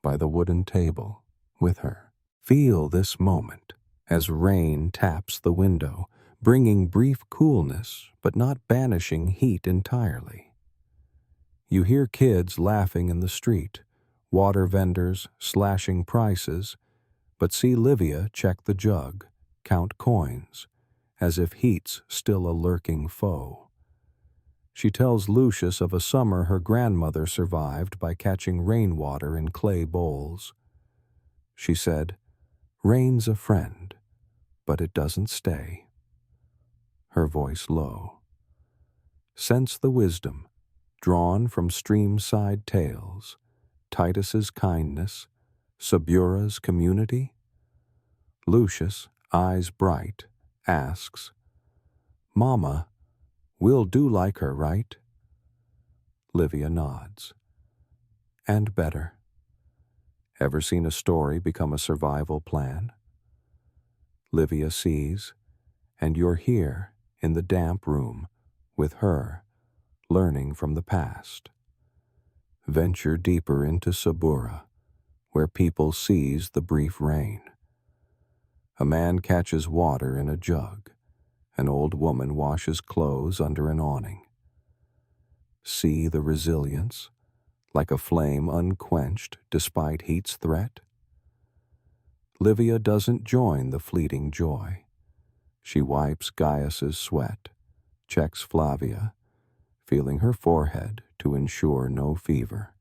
by the wooden table, with her. Feel this moment as rain taps the window, bringing brief coolness but not banishing heat entirely. You hear kids laughing in the street, water vendors slashing prices, but see Livia check the jug, count coins, as if heat's still a lurking foe. She tells Lucius of a summer her grandmother survived by catching rainwater in clay bowls. She said, "Rain's a friend, but it doesn't stay." Her voice low. Sense the wisdom, drawn from streamside tales, Titus's kindness, Sabura's community? Lucius, eyes bright, asks, "Mama, we'll do like her, right?" Livia nods. And better. Ever seen a story become a survival plan? Livia sees, and you're here in the damp room with her, learning from the past. Venture deeper into Sabura, where people seize the brief rain. A man catches water in a jug. An old woman washes clothes under an awning. See the resilience, like a flame unquenched despite heat's threat? Livia doesn't join the fleeting joy. She wipes Gaius's sweat, checks Flavia, feeling her forehead to ensure no fever.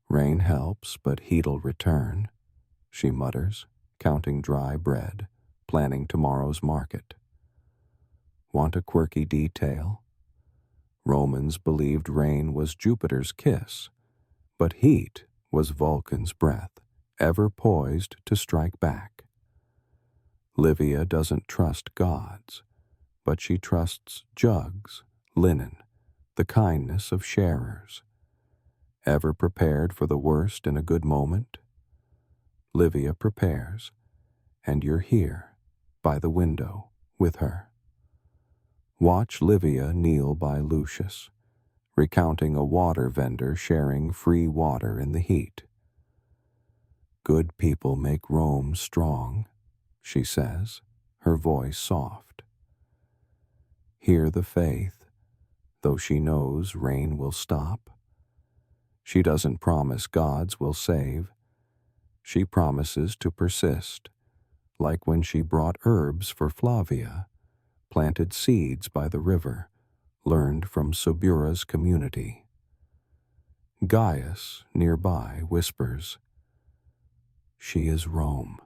"Rain helps, but heat'll return," she mutters, counting dry bread, planning tomorrow's market. Want a quirky detail? Romans believed rain was Jupiter's kiss, but heat was Vulcan's breath, ever poised to strike back. Livia doesn't trust gods, but she trusts jugs, linen, the kindness of sharers. Ever prepared for the worst in a good moment? Livia prepares, and you're here, by the window, with her. Watch Livia kneel by Lucius, recounting a water vendor sharing free water in the heat. "Good people make Rome strong," she says, her voice soft. Hear the faith, though she knows rain will stop. She doesn't promise gods will save. She promises to persist, like when she brought herbs for Flavia, planted seeds by the river, learned from Subura's community. Gaius, nearby, whispers, "She is Rome."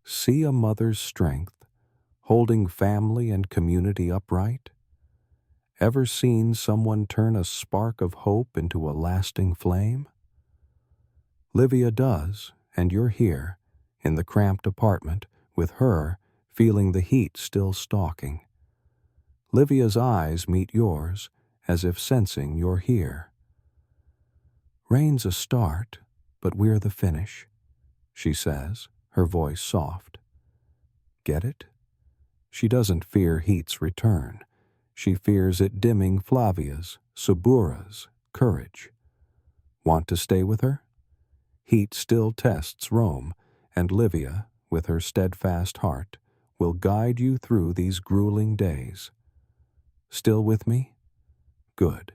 See a mother's strength, holding family and community upright? Ever seen someone turn a spark of hope into a lasting flame? Livia does, and you're here, in the cramped apartment, with her, feeling the heat still stalking. Livia's eyes meet yours, as if sensing you're here. "Rain's a start, but we're the finish," she says, her voice soft. Get it? She doesn't fear heat's return. She fears it dimming Flavia's, Subura's, courage. Want to stay with her? Heat still tests Rome, and Livia, with her steadfast heart, will guide you through these grueling days. Still with me? Good,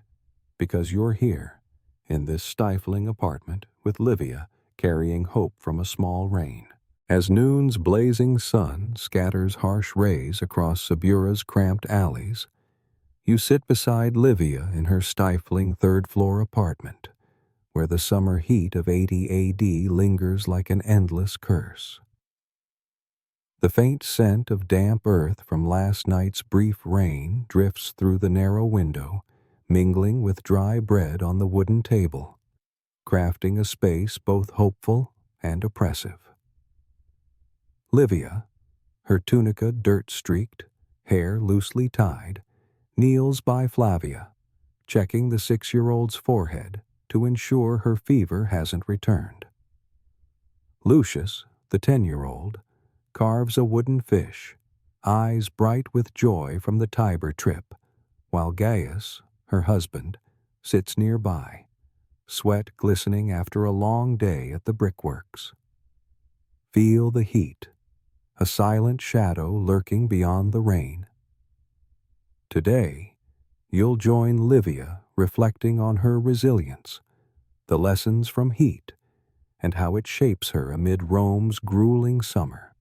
because you're here, in this stifling apartment, with Livia carrying hope from a small rain. As noon's blazing sun scatters harsh rays across Subura's cramped alleys, you sit beside Livia in her stifling third-floor apartment, where the summer heat of 80 AD lingers like an endless curse. The faint scent of damp earth from last night's brief rain drifts through the narrow window, mingling with dry bread on the wooden table, crafting a space both hopeful and oppressive. Livia, her tunica dirt-streaked, hair loosely tied, kneels by Flavia, checking the 6-year-old's forehead to ensure her fever hasn't returned. Lucius, the 10-year-old, carves a wooden fish, eyes bright with joy from the Tiber trip, while Gaius, her husband, sits nearby, sweat glistening after a long day at the brickworks. Feel the heat, a silent shadow lurking beyond the rain. Today, you'll join Livia reflecting on her resilience, the lessons from heat, and how it shapes her amid Rome's grueling summer.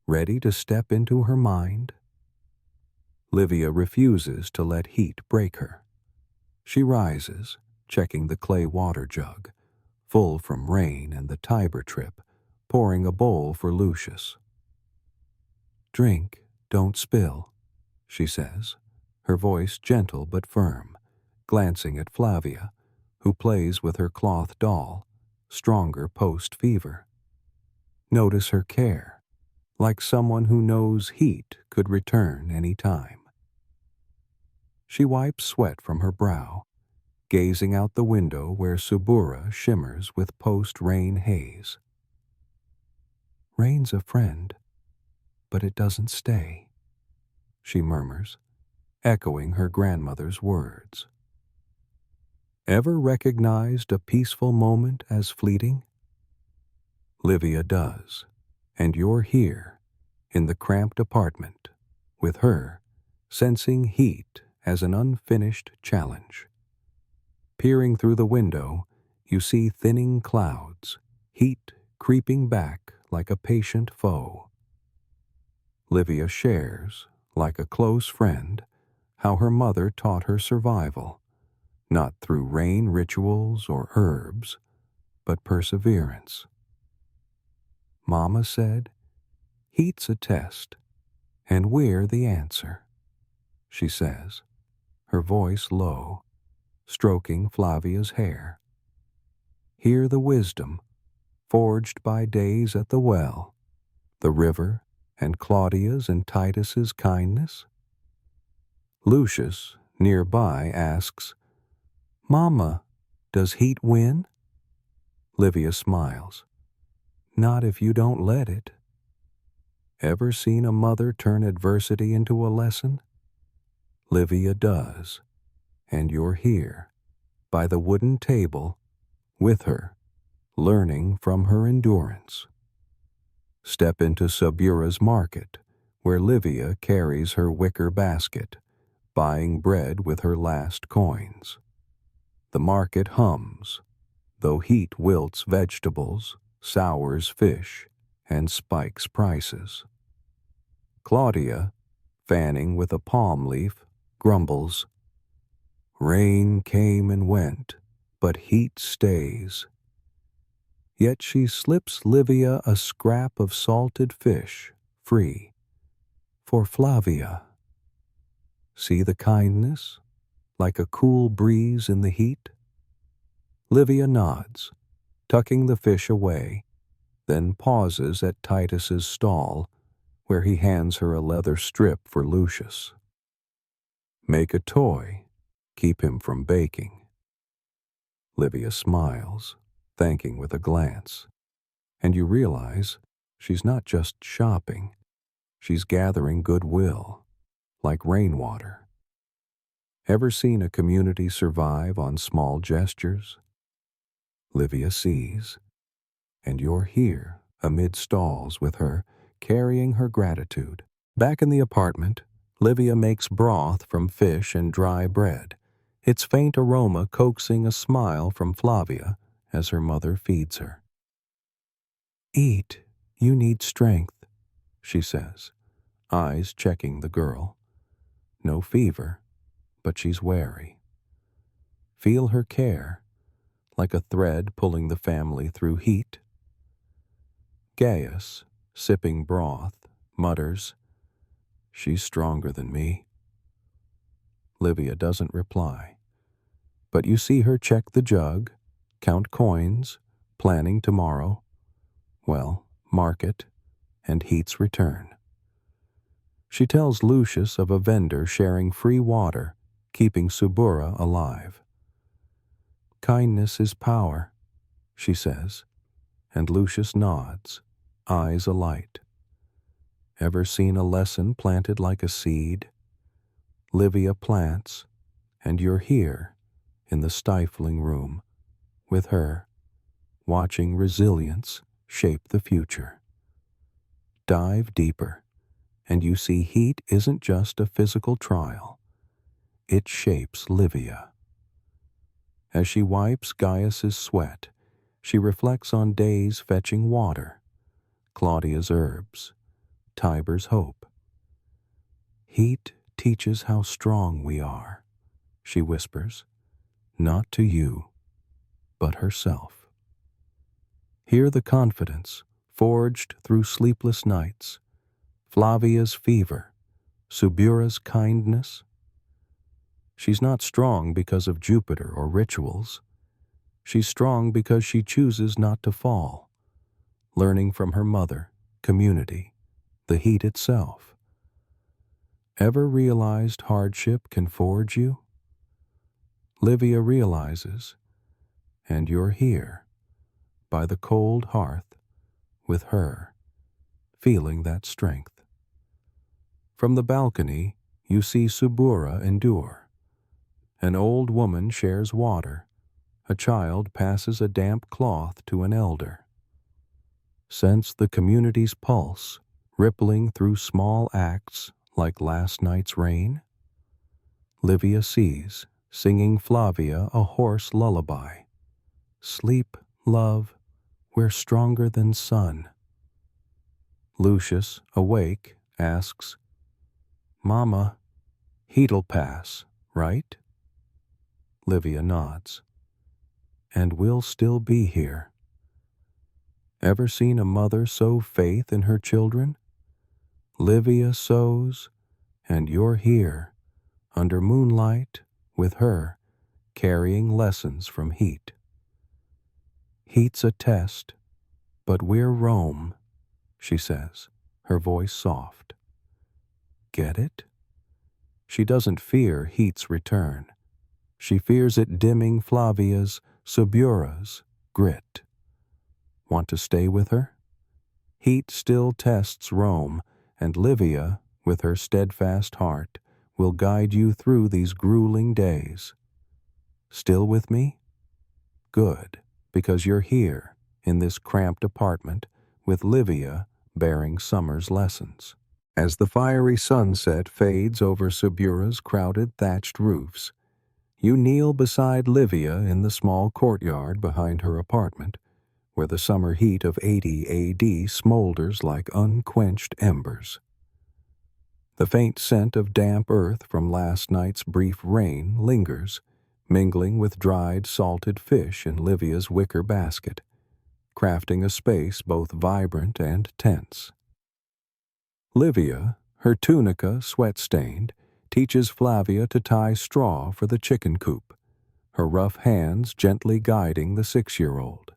Ready to step into her mind? Livia refuses to let heat break her. She rises, checking the clay water jug, full from rain and the Tiber trip, pouring a bowl for Lucius. "Drink, don't spill," she says, her voice gentle but firm, glancing at Flavia, who plays with her cloth doll, stronger post-fever. Notice her care, like someone who knows heat could return any time. She wipes sweat from her brow, gazing out the window where Subura shimmers with post-rain haze. "Rain's a friend, but it doesn't stay," she murmurs, echoing her grandmother's words. Ever recognized a peaceful moment as fleeting? Livia does, and you're here, in the cramped apartment, with her, sensing heat as an unfinished challenge. Peering through the window, you see thinning clouds, heat creeping back like a patient foe. Livia shares, like a close friend, how her mother taught her survival, not through rain rituals or herbs, but perseverance. "Mama said, heat's a test, and we're the answer," she says, her voice low, stroking Flavia's hair. "Hear the wisdom, forged by days at the well, the river, and Claudia's and Titus's kindness?" Lucius, nearby, asks, "Mama, does heat win?" Livia smiles. "Not if you don't let it." Ever seen a mother turn adversity into a lesson? Livia does, and you're here, by the wooden table, with her, learning from her endurance. Step into Subura's market, where Livia carries her wicker basket, buying bread with her last coins. The market hums, though heat wilts vegetables, sours fish, and spikes prices. Claudia, fanning with a palm leaf, grumbles, "Rain came and went, but heat stays." Yet she slips Livia a scrap of salted fish, free, for Flavia. See the kindness, like a cool breeze in the heat? Livia nods, tucking the fish away, then pauses at Titus's stall, where he hands her a leather strip for Lucius. "Make a toy, keep him from baking." Livia smiles, thanking with a glance, and you realize she's not just shopping, she's gathering goodwill, like rainwater. Ever seen a community survive on small gestures? Livia sees, and you're here amid stalls with her, carrying her gratitude. Back in the apartment, Livia makes broth from fish and dry bread, its faint aroma coaxing a smile from Flavia as her mother feeds her. "Eat, you need strength," she says, eyes checking the girl. No fever, but she's wary. Feel her care, like a thread pulling the family through heat. Gaius, sipping broth, mutters, "She's stronger than me." Livia doesn't reply, but you see her check the jug, count coins, planning tomorrow, well, market, and heat's return. She tells Lucius of a vendor sharing free water, keeping Subura alive. "Kindness is power," she says, and Lucius nods, eyes alight. Ever seen a lesson planted like a seed? Livia plants, and you're here, in the stifling room, with her, watching resilience shape the future. Dive deeper, and you see heat isn't just a physical trial. It shapes Livia. As she wipes Gaius's sweat, she reflects on days fetching water, Claudia's herbs, Tiber's hope. "Heat teaches how strong we are," she whispers, not to you, but herself. Hear the confidence forged through sleepless nights, Flavia's fever, Subura's kindness. She's not strong because of Jupiter or rituals. She's strong because she chooses not to fall, learning from her mother, community, the heat itself. Ever realized hardship can forge you? Livia realizes, and you're here, by the cold hearth, with her, feeling that strength. From the balcony, you see Subura endure. An old woman shares water. A child passes a damp cloth to an elder. Sense the community's pulse, rippling through small acts like last night's rain? Livia sees, singing Flavia a hoarse lullaby. "Sleep, love, we're stronger than sun." Lucius, awake, asks, "Mama, heat'll pass, right?" Livia nods. "And we'll still be here." Ever seen a mother sow faith in her children? Livia sows, and you're here, under moonlight, with her, carrying lessons from heat. "Heat's a test, but we're Rome," she says, her voice soft. Get it? She doesn't fear heat's return. She fears it dimming Flavia's, Subura's, grit. Want to stay with her? Heat still tests Rome, and Livia, with her steadfast heart, will guide you through these grueling days. Still with me? Good, because you're here, in this cramped apartment, with Livia bearing summer's lessons. As the fiery sunset fades over Subura's crowded thatched roofs, you kneel beside Livia in the small courtyard behind her apartment, where the summer heat of 80 AD smolders like unquenched embers. The faint scent of damp earth from last night's brief rain lingers, mingling with dried salted fish in Livia's wicker basket, crafting a space both vibrant and tense. Livia, her tunica sweat-stained, teaches Flavia to tie straw for the chicken coop, her rough hands gently guiding the 6-year-old.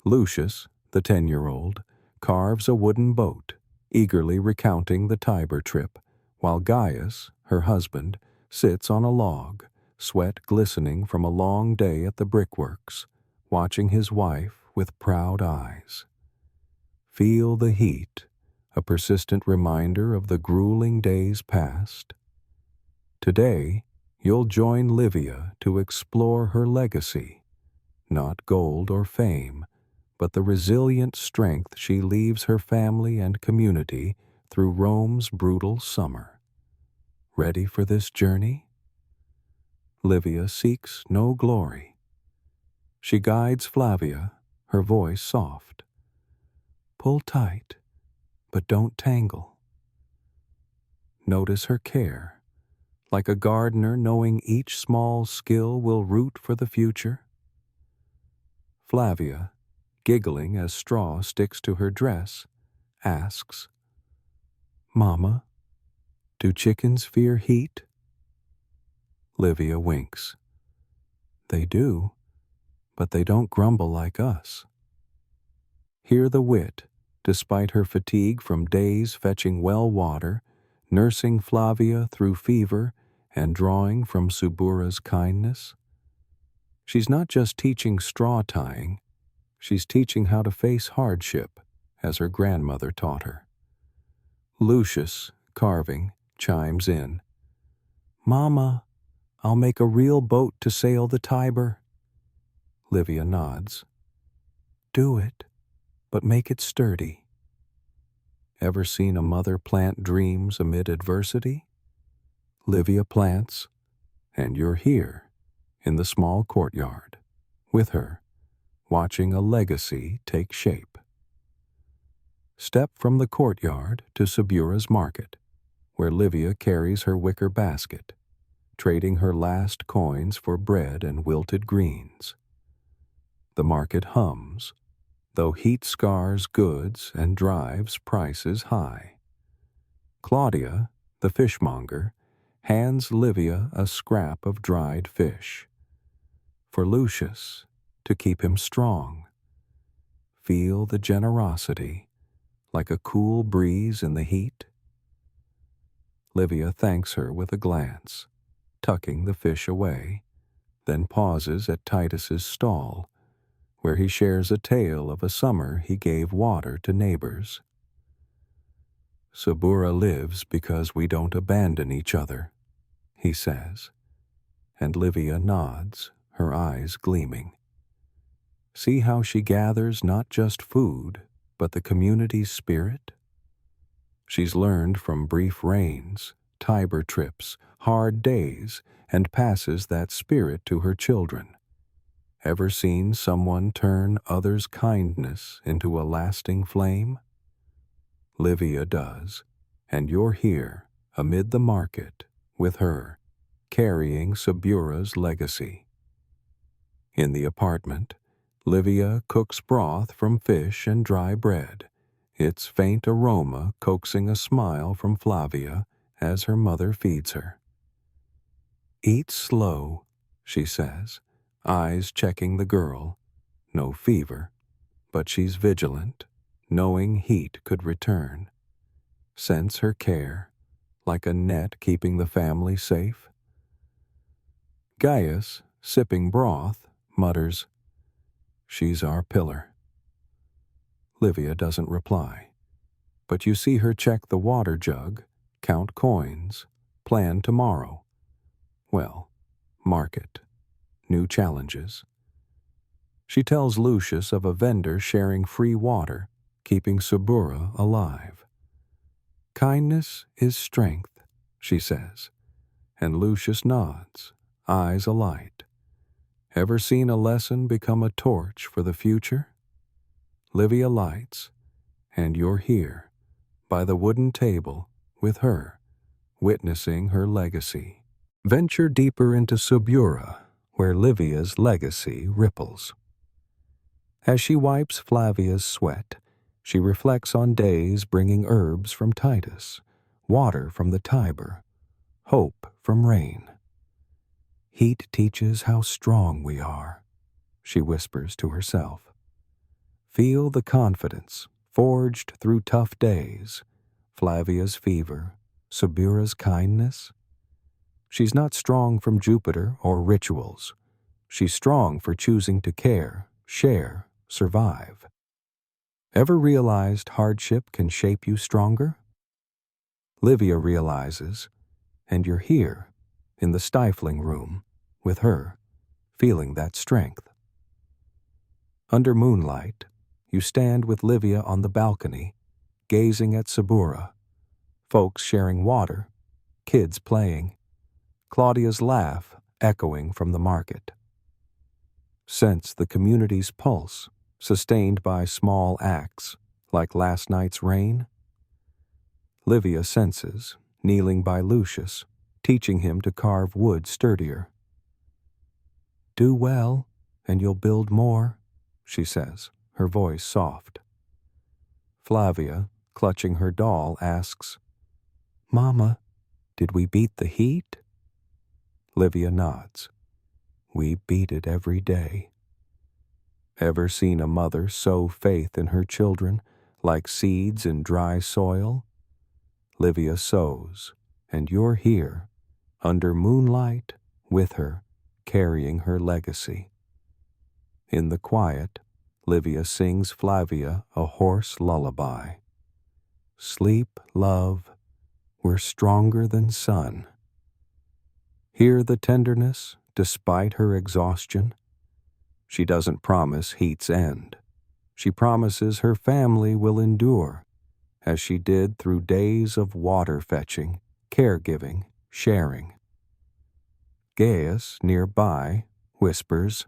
Lucius, the 10-year-old, carves a wooden boat, eagerly recounting the Tiber trip, while Gaius, her husband, sits on a log, sweat glistening from a long day at the brickworks, watching his wife with proud eyes. Feel the heat, a persistent reminder of the grueling days past. Today, you'll join Livia to explore her legacy, not gold or fame, but the resilient strength she leaves her family and community through Rome's brutal summer. Ready for this journey? Livia seeks no glory. She guides Flavia, her voice soft. Pull tight, but don't tangle. Notice her care, like a gardener knowing each small skill will root for the future. Flavia, giggling as straw sticks to her dress, asks, Mama, do chickens fear heat? Livia winks. They do, but they don't grumble like us. Hear the wit, despite her fatigue from days fetching well water, nursing Flavia through fever, and drawing from Subura's kindness. She's not just teaching straw tying, she's teaching how to face hardship, as her grandmother taught her. Lucius, carving, chimes in. Mama, I'll make a real boat to sail the Tiber. Livia nods. Do it, but make it sturdy. Ever seen a mother plant dreams amid adversity? Livia plants, and you're here, in the small courtyard, with her, watching a legacy take shape. Step from the courtyard to Subura's market, where Livia carries her wicker basket, trading her last coins for bread and wilted greens. The market hums, though heat scars goods and drives prices high. Claudia, the fishmonger, hands Livia a scrap of dried fish. For Lucius, to keep him strong. Feel the generosity, like a cool breeze in the heat. Livia thanks her with a glance, tucking the fish away, then pauses at Titus's stall, where he shares a tale of a summer he gave water to neighbors. Subura lives because we don't abandon each other, he says, and Livia nods, her eyes gleaming. See how she gathers not just food, but the community's spirit? She's learned from brief rains, Tiber trips, hard days, and passes that spirit to her children. Ever seen someone turn others' kindness into a lasting flame? Livia does, and you're here, amid the market, with her, carrying Subura's legacy. In the apartment, Livia cooks broth from fish and dry bread, its faint aroma coaxing a smile from Flavia as her mother feeds her. Eat slow, she says, eyes checking the girl. No fever, but she's vigilant, knowing heat could return. Sense her care, like a net keeping the family safe. Gaius, sipping broth, mutters, She's our pillar. Livia doesn't reply, but you see her check the water jug, count coins, plan tomorrow. Well, market, new challenges. She tells Lucius of a vendor sharing free water, keeping Subura alive. Kindness is strength, she says, and Lucius nods, eyes alight. Ever seen a lesson become a torch for the future? Livia lights, and you're here, by the wooden table, with her, witnessing her legacy. Venture deeper into Subura, where Livia's legacy ripples. As she wipes Flavia's sweat, she reflects on days bringing herbs from Titus, water from the Tiber, hope from rain. Heat teaches how strong we are, she whispers to herself. Feel the confidence forged through tough days, Flavia's fever, Subura's kindness. She's not strong from Jupiter or rituals. She's strong for choosing to care, share, survive. Ever realized hardship can shape you stronger? Livia realizes, and you're here, in the stifling room, with her, feeling that strength. Under moonlight, you stand with Livia on the balcony, gazing at Subura, folks sharing water, kids playing, Claudia's laugh echoing from the market. Sense the community's pulse, sustained by small acts, like last night's rain. Livia senses, kneeling by Lucius, teaching him to carve wood sturdier. Do well, and you'll build more, she says, her voice soft. Flavia, clutching her doll, asks, Mama, did we beat the heat? Livia nods. We beat it every day. Ever seen a mother sow faith in her children like seeds in dry soil? Livia sows, and you're here, under moonlight, with her, carrying her legacy. In the quiet, Livia sings Flavia a hoarse lullaby. Sleep, love, we're stronger than sun. Hear the tenderness, despite her exhaustion. She doesn't promise heat's end. She promises her family will endure, as she did through days of water fetching, caregiving, sharing. Gaius, nearby, whispers,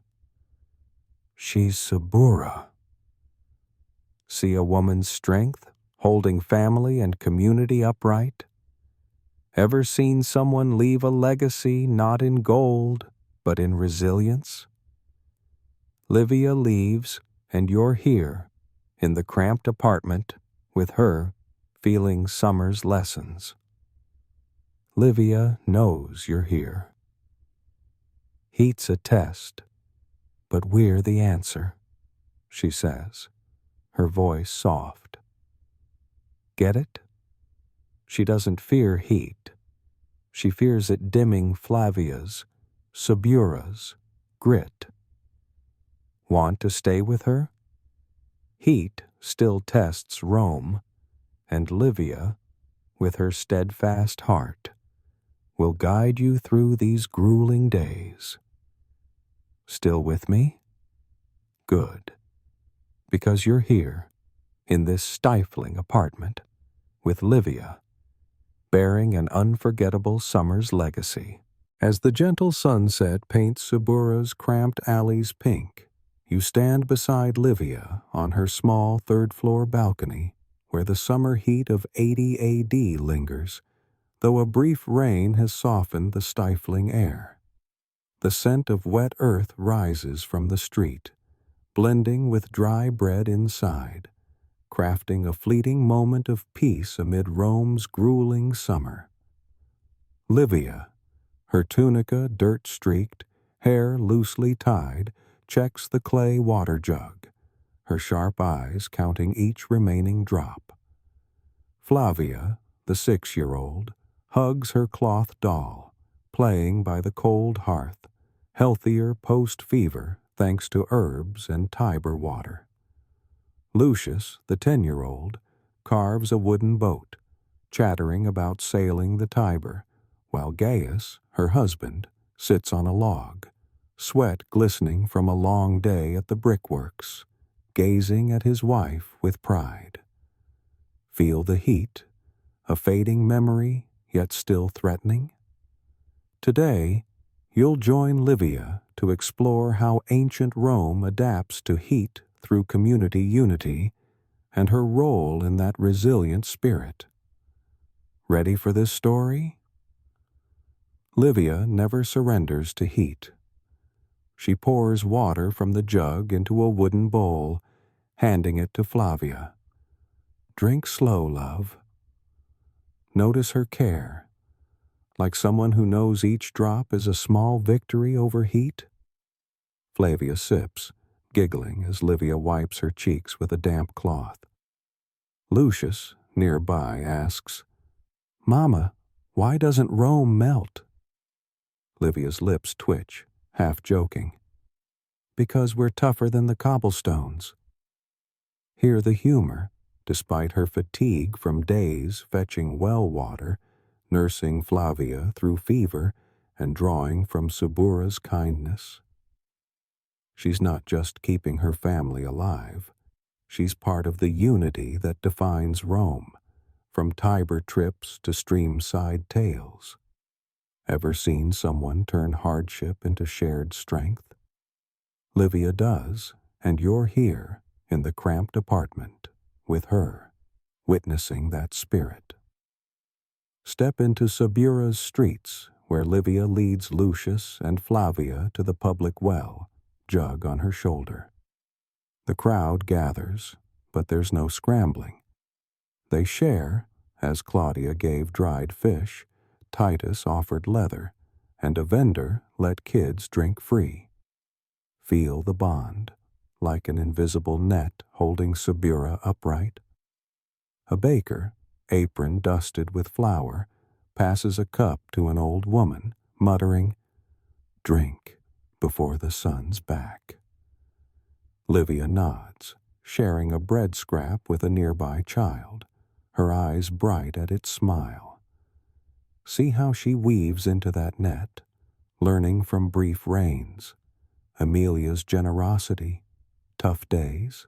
She's Subura. See a woman's strength, holding family and community upright? Ever seen someone leave a legacy not in gold, but in resilience? Livia leaves, and you're here, in the cramped apartment, with her, feeling summer's lessons. Livia knows you're here. Heat's a test, but we're the answer, she says, her voice soft. Get it? She doesn't fear heat. She fears it dimming Flavia's, Subura's, grit. Want to stay with her? Heat still tests Rome, and Livia, with her steadfast heart, will guide you through these grueling days. Still with me? Good. Because you're here, in this stifling apartment, with Livia, bearing an unforgettable summer's legacy. As the gentle sunset paints Subura's cramped alleys pink, you stand beside Livia on her small third-floor balcony, where the summer heat of 80 AD lingers, though a brief rain has softened the stifling air. The scent of wet earth rises from the street, blending with dry bread inside, crafting a fleeting moment of peace amid Rome's grueling summer. Livia, her tunica dirt-streaked, hair loosely tied, checks the clay water jug, her sharp eyes counting each remaining drop. Flavia, the 6-year-old, hugs her cloth doll, playing by the cold hearth, healthier post-fever thanks to herbs and Tiber water. Lucius, the 10-year-old, carves a wooden boat, chattering about sailing the Tiber, while Gaius, her husband, sits on a log, sweat glistening from a long day at the brickworks, gazing at his wife with pride. Feel the heat, a fading memory, yet still threatening? Today, you'll join Livia to explore how ancient Rome adapts to heat through community unity and her role in that resilient spirit. Ready for this story? Livia never surrenders to heat. She pours water from the jug into a wooden bowl, handing it to Flavia. Drink slow, love. Notice her care, like someone who knows each drop is a small victory over heat. Flavia sips, giggling as Livia wipes her cheeks with a damp cloth. Lucius, nearby, asks, "Mama, why doesn't Rome melt?" Livia's lips twitch, half joking. "Because we're tougher than the cobblestones." Hear the humor, despite her fatigue from days fetching well water, nursing Flavia through fever, and drawing from Subura's kindness. She's not just keeping her family alive. She's part of the unity that defines Rome, from Tiber trips to streamside tales. Ever seen someone turn hardship into shared strength? Livia does, and you're here in the cramped apartment with her, witnessing that spirit. Step into Subura's streets, where Livia leads Lucius and Flavia to the public well, jug on her shoulder. The crowd gathers, but there's no scrambling. They share, as Claudia gave dried fish, Titus offered leather, and a vendor let kids drink free. Feel the bond, like an invisible net holding Subura upright. A baker, apron dusted with flour, passes a cup to an old woman, muttering, "Drink before the sun's back." Livia nods, sharing a bread scrap with a nearby child, her eyes bright at its smile. See how she weaves into that net, learning from brief rains, Amelia's generosity, tough days.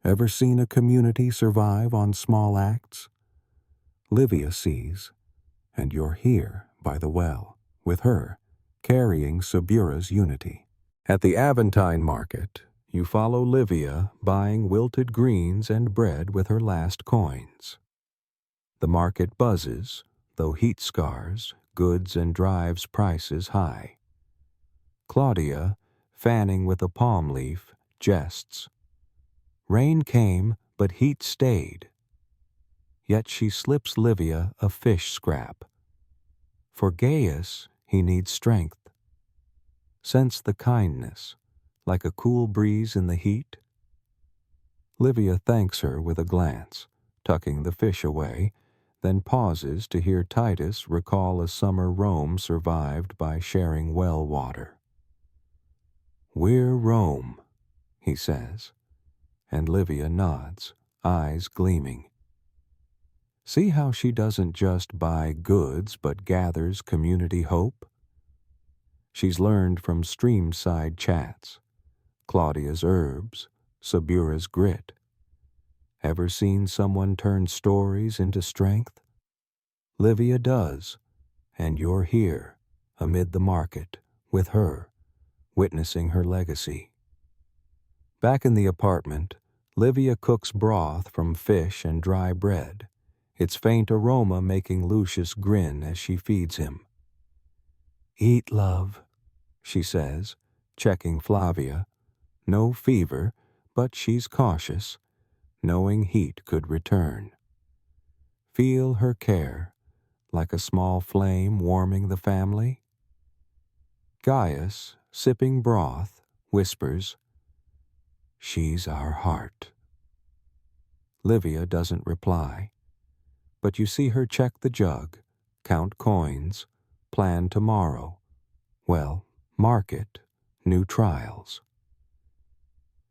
Ever seen a community survive on small acts? Livia sees, and you're here by the well, with her, carrying Subura's unity. At the Aventine market, you follow Livia buying wilted greens and bread with her last coins. The market buzzes, though heat scars, goods and drives prices high. Claudia, fanning with a palm leaf, jests. Rain came, but heat stayed. Yet she slips Livia a fish scrap. For Gaius, he needs strength. Sense the kindness, like a cool breeze in the heat. Livia thanks her with a glance, tucking the fish away, then pauses to hear Titus recall a summer Rome survived by sharing well water. "We're Rome," he says, and Livia nods, eyes gleaming. See how she doesn't just buy goods but gathers community hope? She's learned from streamside chats, Claudia's herbs, Subura's grit. Ever seen someone turn stories into strength? Livia does, and you're here, amid the market, with her, witnessing her legacy. Back in the apartment, Livia cooks broth from fish and dry bread, its faint aroma making Lucius grin as she feeds him. "Eat, love," she says, checking Flavia. No fever, but she's cautious, knowing heat could return. Feel her care, like a small flame warming the family. Gaius, sipping broth, whispers, "She's our heart." Livia doesn't reply, but you see her check the jug, count coins, plan tomorrow. Well, market, new trials.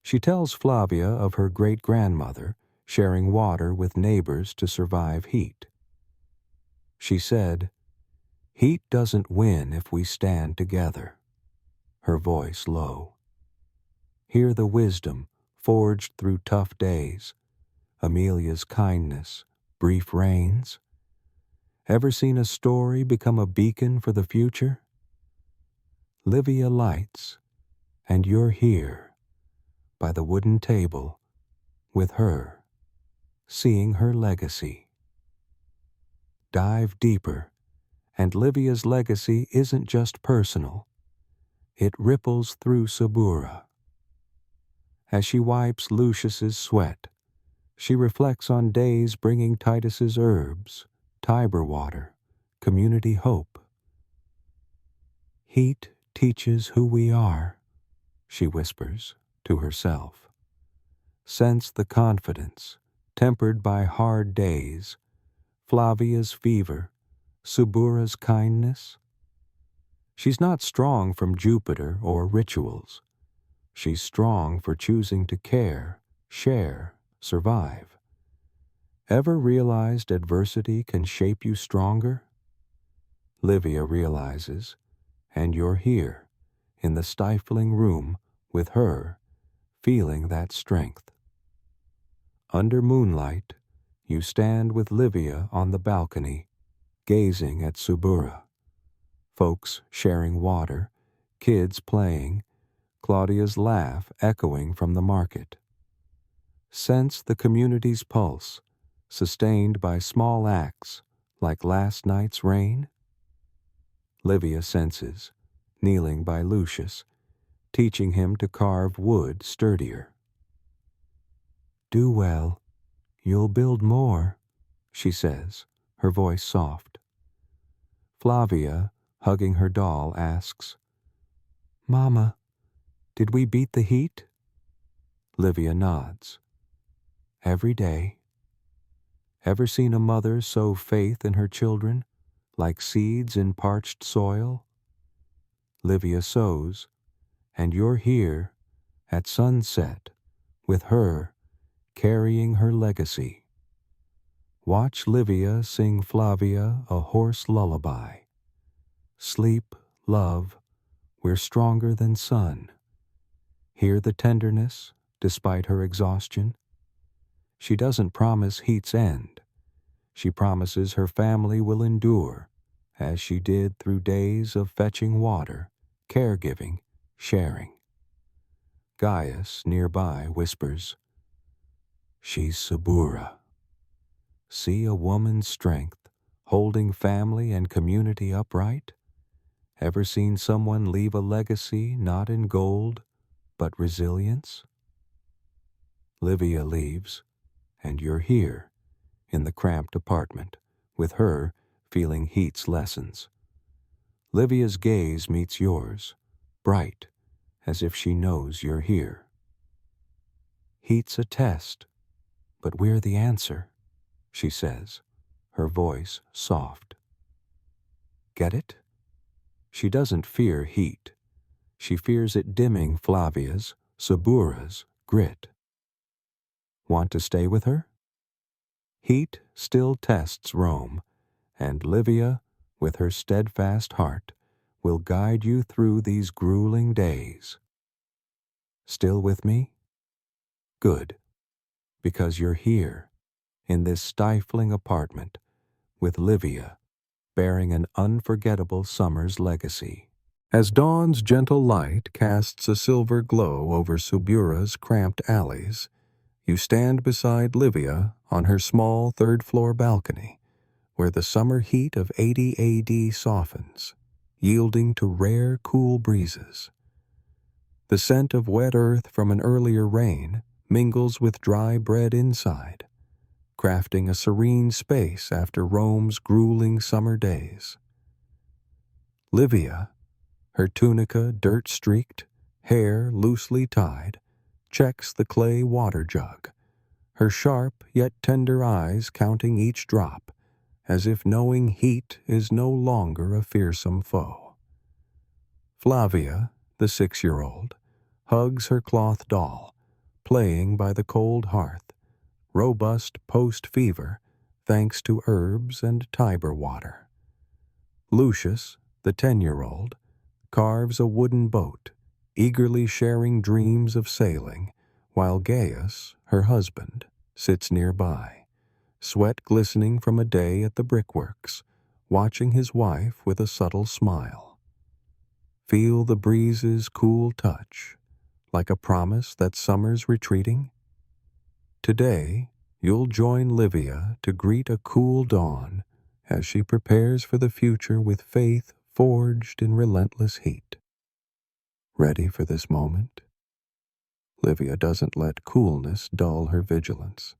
She tells Flavia of her great-grandmother sharing water with neighbors to survive heat. She said, "Heat doesn't win if we stand together," her voice low. Hear the wisdom forged through tough days, Amelia's kindness, brief rains. Ever seen a story become a beacon for the future? Livia lights, and you're here, by the wooden table, with her, seeing her legacy. Dive deeper, and Livia's legacy isn't just personal. It ripples through Sabura. As she wipes Lucius's sweat, she reflects on days bringing Titus's herbs, Tiber water, community hope. Heat teaches who we are, she whispers to herself. Sense the confidence, tempered by hard days, Flavia's fever, Subura's kindness. She's not strong from Jupiter or rituals. She's strong for choosing to care, share, survive. Ever realized adversity can shape you stronger? Livia realizes, and you're here, in the stifling room, with her, feeling that strength. Under moonlight, you stand with Livia on the balcony, gazing at Subura. Folks sharing water, kids playing, Claudia's laugh echoing from the market. Sense the community's pulse, sustained by small acts like last night's rain? Livia senses, kneeling by Lucius, teaching him to carve wood sturdier. Do well, you'll build more, she says, her voice soft. Flavia, hugging her doll, asks, Mama, did we beat the heat? Livia nods. Every day. Ever seen a mother sow faith in her children, like seeds in parched soil? Livia sows, and you're here, at sunset, with her, carrying her legacy. Watch Livia sing Flavia a hoarse lullaby. Sleep, love, we're stronger than sun. Hear the tenderness, despite her exhaustion. She doesn't promise heat's end. She promises her family will endure, as she did through days of fetching water, caregiving, sharing. Gaius, nearby, whispers, She's Subura. See a woman's strength, holding family and community upright? Ever seen someone leave a legacy not in gold, but resilience? Livia leaves, and you're here, in the cramped apartment, with her feeling heat's lessons. Livia's gaze meets yours, bright, as if she knows you're here. Heat's a test, but we're the answer, she says, her voice soft. Get it? She doesn't fear heat. She fears it dimming Flavia's, Subura's, grit. Want to stay with her? Heat still tests Rome, and Livia, with her steadfast heart, will guide you through these grueling days. Still with me? Good, because you're here, in this stifling apartment, with Livia, bearing an unforgettable summer's legacy. As dawn's gentle light casts a silver glow over Subura's cramped alleys, you stand beside Livia on her small third-floor balcony, where the summer heat of 80 AD softens, yielding to rare cool breezes. The scent of wet earth from an earlier rain mingles with dry bread inside, crafting a serene space after Rome's grueling summer days. Livia, her tunica dirt-streaked, hair loosely tied, checks the clay water jug, her sharp yet tender eyes counting each drop, as if knowing heat is no longer a fearsome foe. Flavia, the 6-year-old, hugs her cloth doll, playing by the cold hearth, robust post-fever thanks to herbs and Tiber water. Lucius, the 10-year-old, carves a wooden boat, eagerly sharing dreams of sailing, while Gaius, her husband, sits nearby, sweat glistening from a day at the brickworks, watching his wife with a subtle smile. Feel the breeze's cool touch, like a promise that summer's retreating. Today, you'll join Livia to greet a cool dawn as she prepares for the future with faith forged in relentless heat. Ready for this moment? Livia doesn't let coolness dull her vigilance.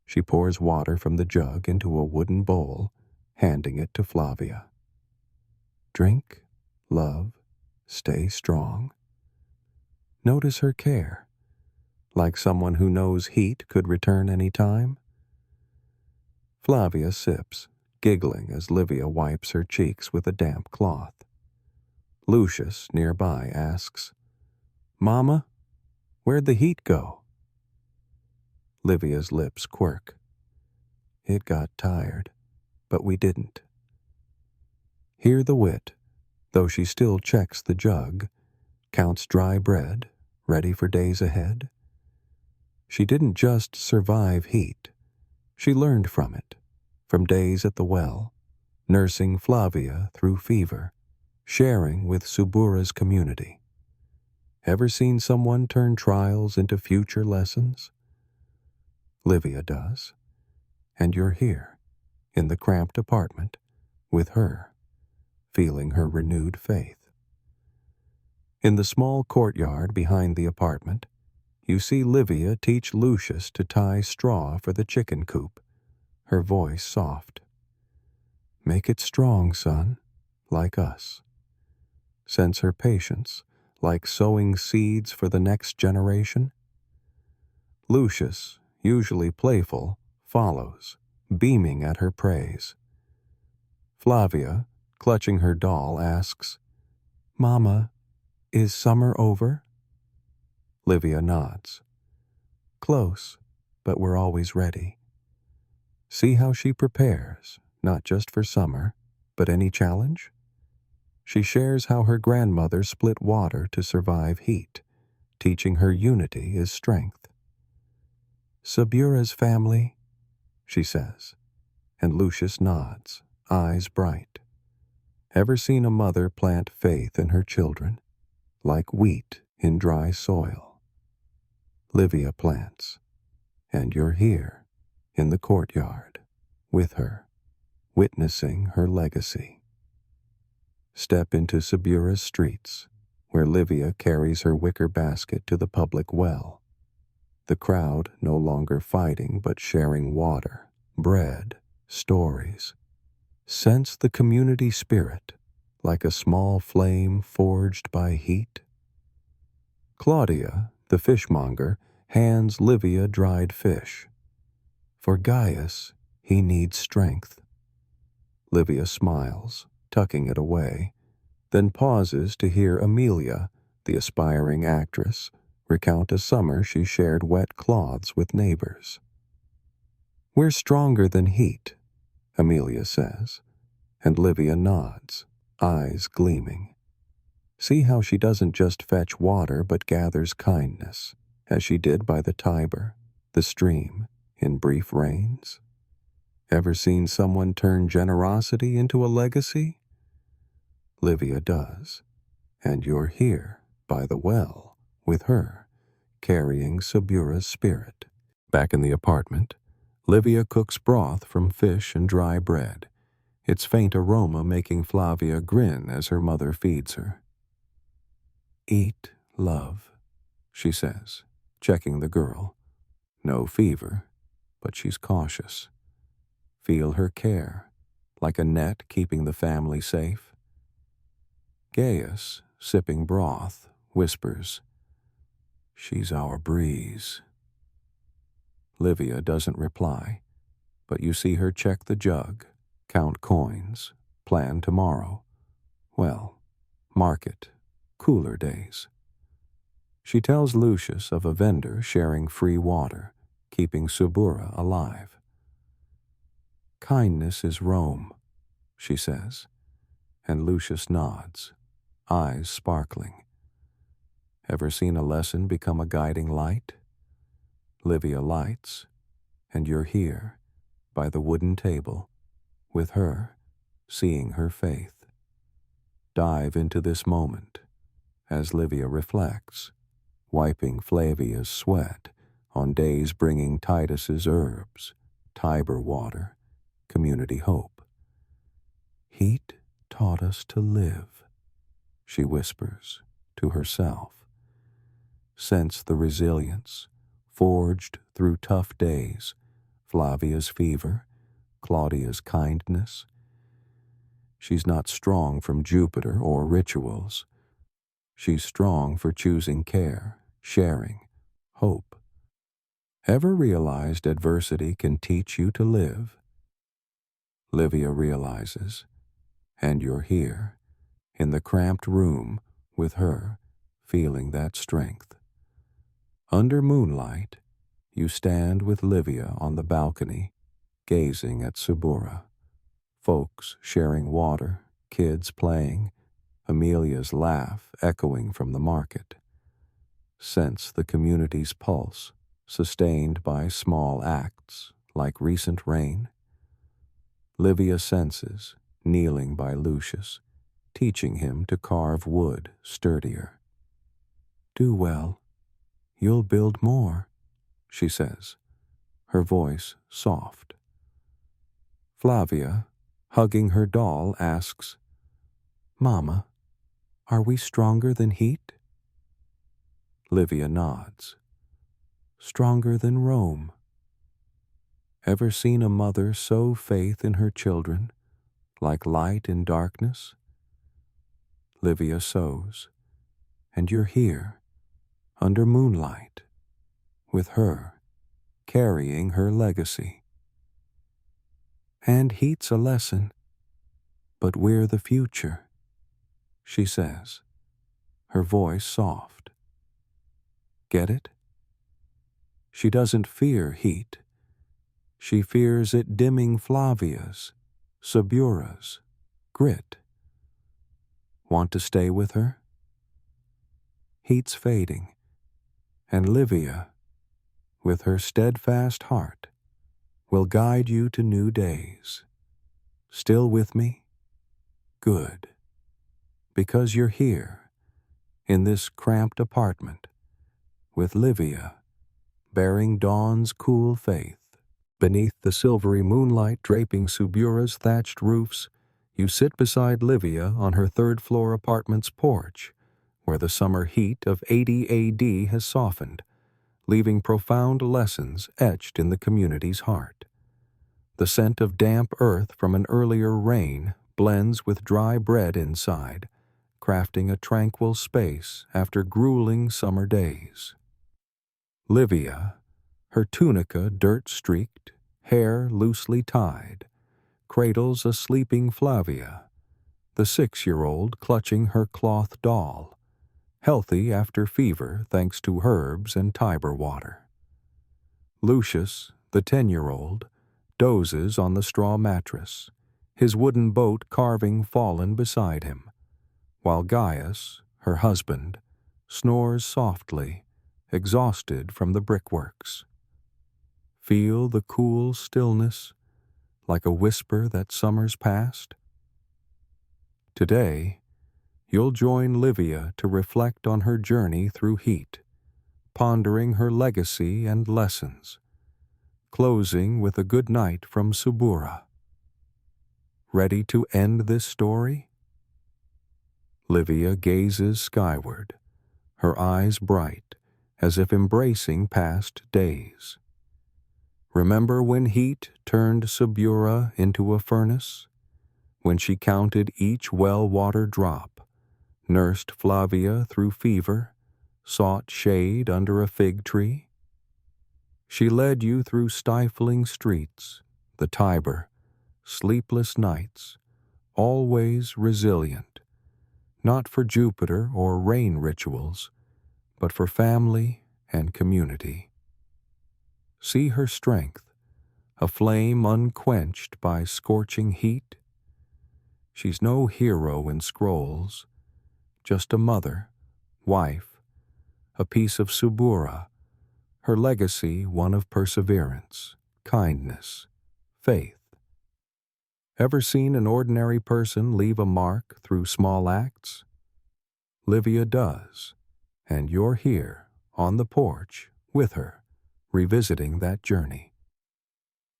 She pours water from the jug into a wooden bowl, handing it to Flavia. Drink, love, stay strong. Notice her care, like someone who knows heat could return any time. Flavia sips, giggling as Livia wipes her cheeks with a damp cloth. Lucius, nearby, asks, "Mama, where'd the heat go?" Livia's lips quirk. It got tired, but we didn't. Hear the wit, though she still checks the jug, counts dry bread, ready for days ahead. She didn't just survive heat. She learned from it, from days at the well, nursing Flavia through fever, sharing with Subura's community. Ever seen someone turn trials into future lessons? Livia does. And you're here, in the cramped apartment, with her, feeling her renewed faith. In the small courtyard behind the apartment, you see Livia teach Lucius to tie straw for the chicken coop, her voice soft. Make it strong, son, like us. Sense her patience, like sowing seeds for the next generation. Lucius, usually playful, follows, beaming at her praise. Flavia, clutching her doll, asks, "Mama, is summer over?" Livia nods. Close, but we're always ready. See how she prepares, not just for summer, but any challenge? She shares how her grandmother split water to survive heat, teaching her unity is strength. "Subura's family," she says, and Lucius nods, eyes bright. Ever seen a mother plant faith in her children, like wheat in dry soil? Livia plants, and you're here, in the courtyard, with her, witnessing her legacy. Step into Subura's streets, where Livia carries her wicker basket to the public well. The crowd no longer fighting but sharing water, bread, stories. Sense the community spirit, like a small flame forged by heat. Claudia, the fishmonger, hands Livia dried fish. For Gaius, he needs strength. Livia smiles, tucking it away, then pauses to hear Amelia, the aspiring actress, recount a summer she shared wet cloths with neighbors. "We're stronger than heat," Amelia says, and Livia nods, eyes gleaming. See how she doesn't just fetch water but gathers kindness, as she did by the Tiber, the stream, in brief rains? Ever seen someone turn generosity into a legacy? Livia does, and you're here, by the well, with her, carrying Subura's spirit. Back in the apartment, Livia cooks broth from fish and dry bread, its faint aroma making Flavia grin as her mother feeds her. "Eat, love," she says, checking the girl. No fever, but she's cautious. Feel her care, like a net keeping the family safe. Gaius, sipping broth, whispers, "She's our breeze." Livia doesn't reply, but you see her check the jug, count coins, plan tomorrow. Well, market, cooler days. She tells Lucius of a vendor sharing free water, keeping Subura alive. "Kindness is Rome," she says, and Lucius nods, eyes sparkling. Ever seen a lesson become a guiding light? Livia lights, and you're here, by the wooden table, with her, seeing her faith. Dive into this moment as Livia reflects, wiping Flavia's sweat on days bringing Titus's herbs, Tiber water, community hope. Heat taught us to live, she whispers to herself. Sense the resilience, forged through tough days, Flavia's fever, Claudia's kindness. She's not strong from Jupiter or rituals. She's strong for choosing care, sharing, hope. Ever realized adversity can teach you to live? Livia realizes, and you're here, in the cramped room with her, feeling that strength. Under moonlight, you stand with Livia on the balcony, gazing at Subura. Folks sharing water, kids playing, Amelia's laugh echoing from the market. Sense the community's pulse, sustained by small acts like recent rain. Livia senses, kneeling by Lucius, teaching him to carve wood sturdier. Do well. You'll build more, she says, her voice soft. Flavia, hugging her doll, asks, Mama, are we stronger than heat? Livia nods. Stronger than Rome. Ever seen a mother sow faith in her children, like light in darkness? Livia sows, and you're here, under moonlight, with her, carrying her legacy. And heat's a lesson, but we're the future, she says, her voice soft. Get it? She doesn't fear heat. She fears it dimming Flavia's, Subura's, grit. Want to stay with her? Heat's fading, and Livia, with her steadfast heart, will guide you to new days. Still with me? Good. Because you're here, in this cramped apartment, with Livia, bearing dawn's cool faith. Beneath the silvery moonlight draping Subura's thatched roofs, you sit beside Livia on her third-floor apartment's porch, where the summer heat of 80 AD has softened, leaving profound lessons etched in the community's heart. The scent of damp earth from an earlier rain blends with dry bread inside, crafting a tranquil space after grueling summer days. Livia, her tunica dirt-streaked, hair loosely tied, cradles a sleeping Flavia, the 6-year-old clutching her cloth doll, healthy after fever thanks to herbs and Tiber water. Lucius, the 10-year-old, dozes on the straw mattress, his wooden boat carving fallen beside him, while Gaius, her husband, snores softly, exhausted from the brickworks. Feel the cool stillness, like a whisper that summer's past? Today, you'll join Livia to reflect on her journey through heat, pondering her legacy and lessons, closing with a good night from Subura. Ready to end this story? Livia gazes skyward, her eyes bright, as if embracing past days. Remember when heat turned Subura into a furnace? When she counted each well-water drop, nursed Flavia through fever, sought shade under a fig tree? She led you through stifling streets, the Tiber, sleepless nights, always resilient, not for Jupiter or rain rituals, but for family and community. See her strength, a flame unquenched by scorching heat? She's no hero in scrolls, just a mother, wife, a piece of Subura, her legacy one of perseverance, kindness, faith. Ever seen an ordinary person leave a mark through small acts? Livia does, and you're here, on the porch, with her, revisiting that journey.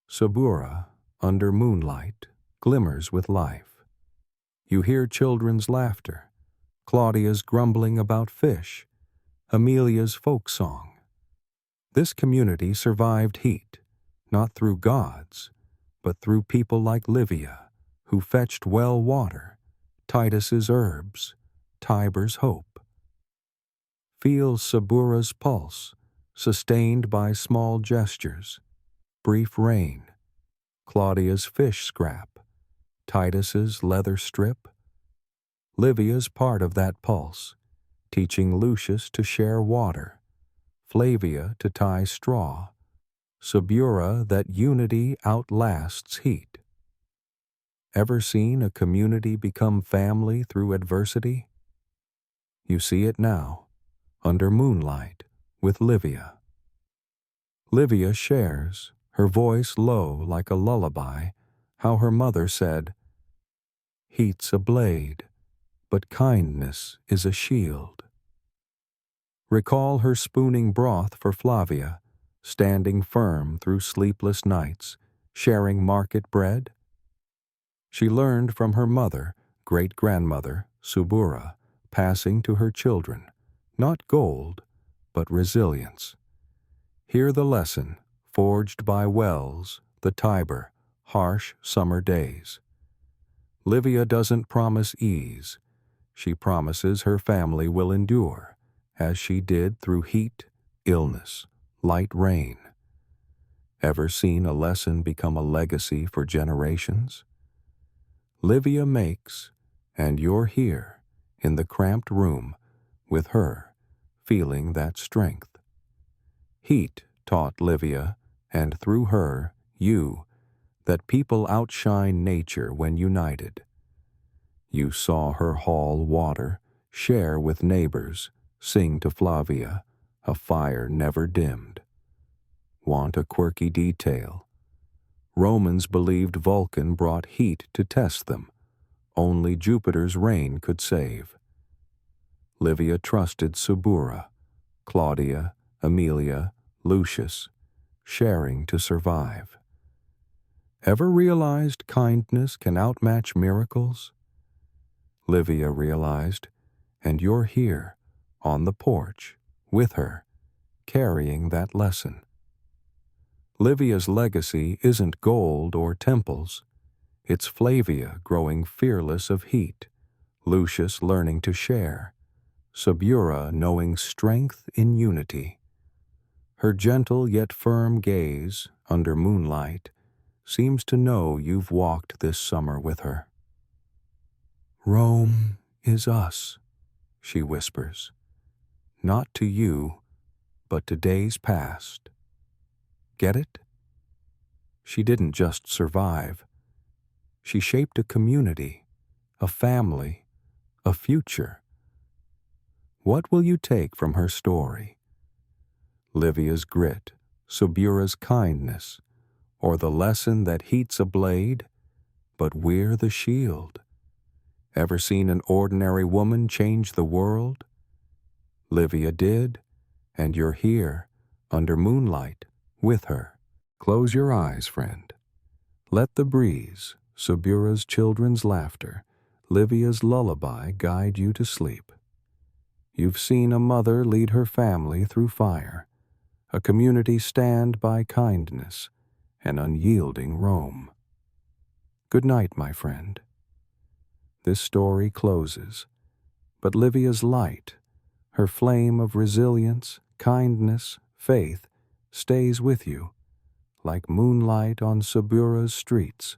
Subura, under moonlight, glimmers with life. You hear children's laughter, Claudia's grumbling about fish, Amelia's folk song. This community survived heat, not through gods, but through people like Livia, who fetched well water, Titus's herbs, Tiber's hope. Feel Subura's pulse, sustained by small gestures, brief rain, Claudia's fish scrap, Titus's leather strip. Livia's part of that pulse, teaching Lucius to share water, Flavia to tie straw, Subura that unity outlasts heat. Ever seen a community become family through adversity? You see it now, under moonlight, with Livia. Livia shares, her voice low like a lullaby, how her mother said, "Heat's a blade, but kindness is a shield." Recall her spooning broth for Flavia, standing firm through sleepless nights, sharing market bread? She learned from her mother, great-grandmother, Subura, passing to her children, not gold, but resilience. Hear the lesson, forged by wells, the Tiber, harsh summer days. Livia doesn't promise ease. She promises her family will endure, as she did through heat, illness, light rain. Ever seen a lesson become a legacy for generations? Livia makes, and you're here, in the cramped room, with her, feeling that strength. Heat taught Livia, and through her, you, that people outshine nature when united. You saw her haul water, share with neighbors, sing to Flavia, a fire never dimmed. Want a quirky detail? Romans believed Vulcan brought heat to test them. Only Jupiter's rain could save. Livia trusted Subura, Claudia, Amelia, Lucius, sharing to survive. Ever realized kindness can outmatch miracles? Livia realized, and you're here, on the porch, with her, carrying that lesson. Livia's legacy isn't gold or temples. It's Flavia growing fearless of heat, Lucius learning to share, Subura knowing strength in unity. Her gentle yet firm gaze, under moonlight, seems to know you've walked this summer with her. "Rome is us," she whispers, "not to you, but to days past." Get it? She didn't just survive. She shaped a community, a family, a future. What will you take from her story? Livia's grit, Subura's kindness, or the lesson that heat's a blade, but we're the shield? Ever seen an ordinary woman change the world? Livia did, and you're here, under moonlight, with her. Close your eyes, friend. Let the breeze, Subura's children's laughter, Livia's lullaby guide you to sleep. You've seen a mother lead her family through fire, a community stand by kindness, an unyielding Rome. Good night, my friend. This story closes, but Livia's light, her flame of resilience, kindness, faith, stays with you, like moonlight on Subura's streets.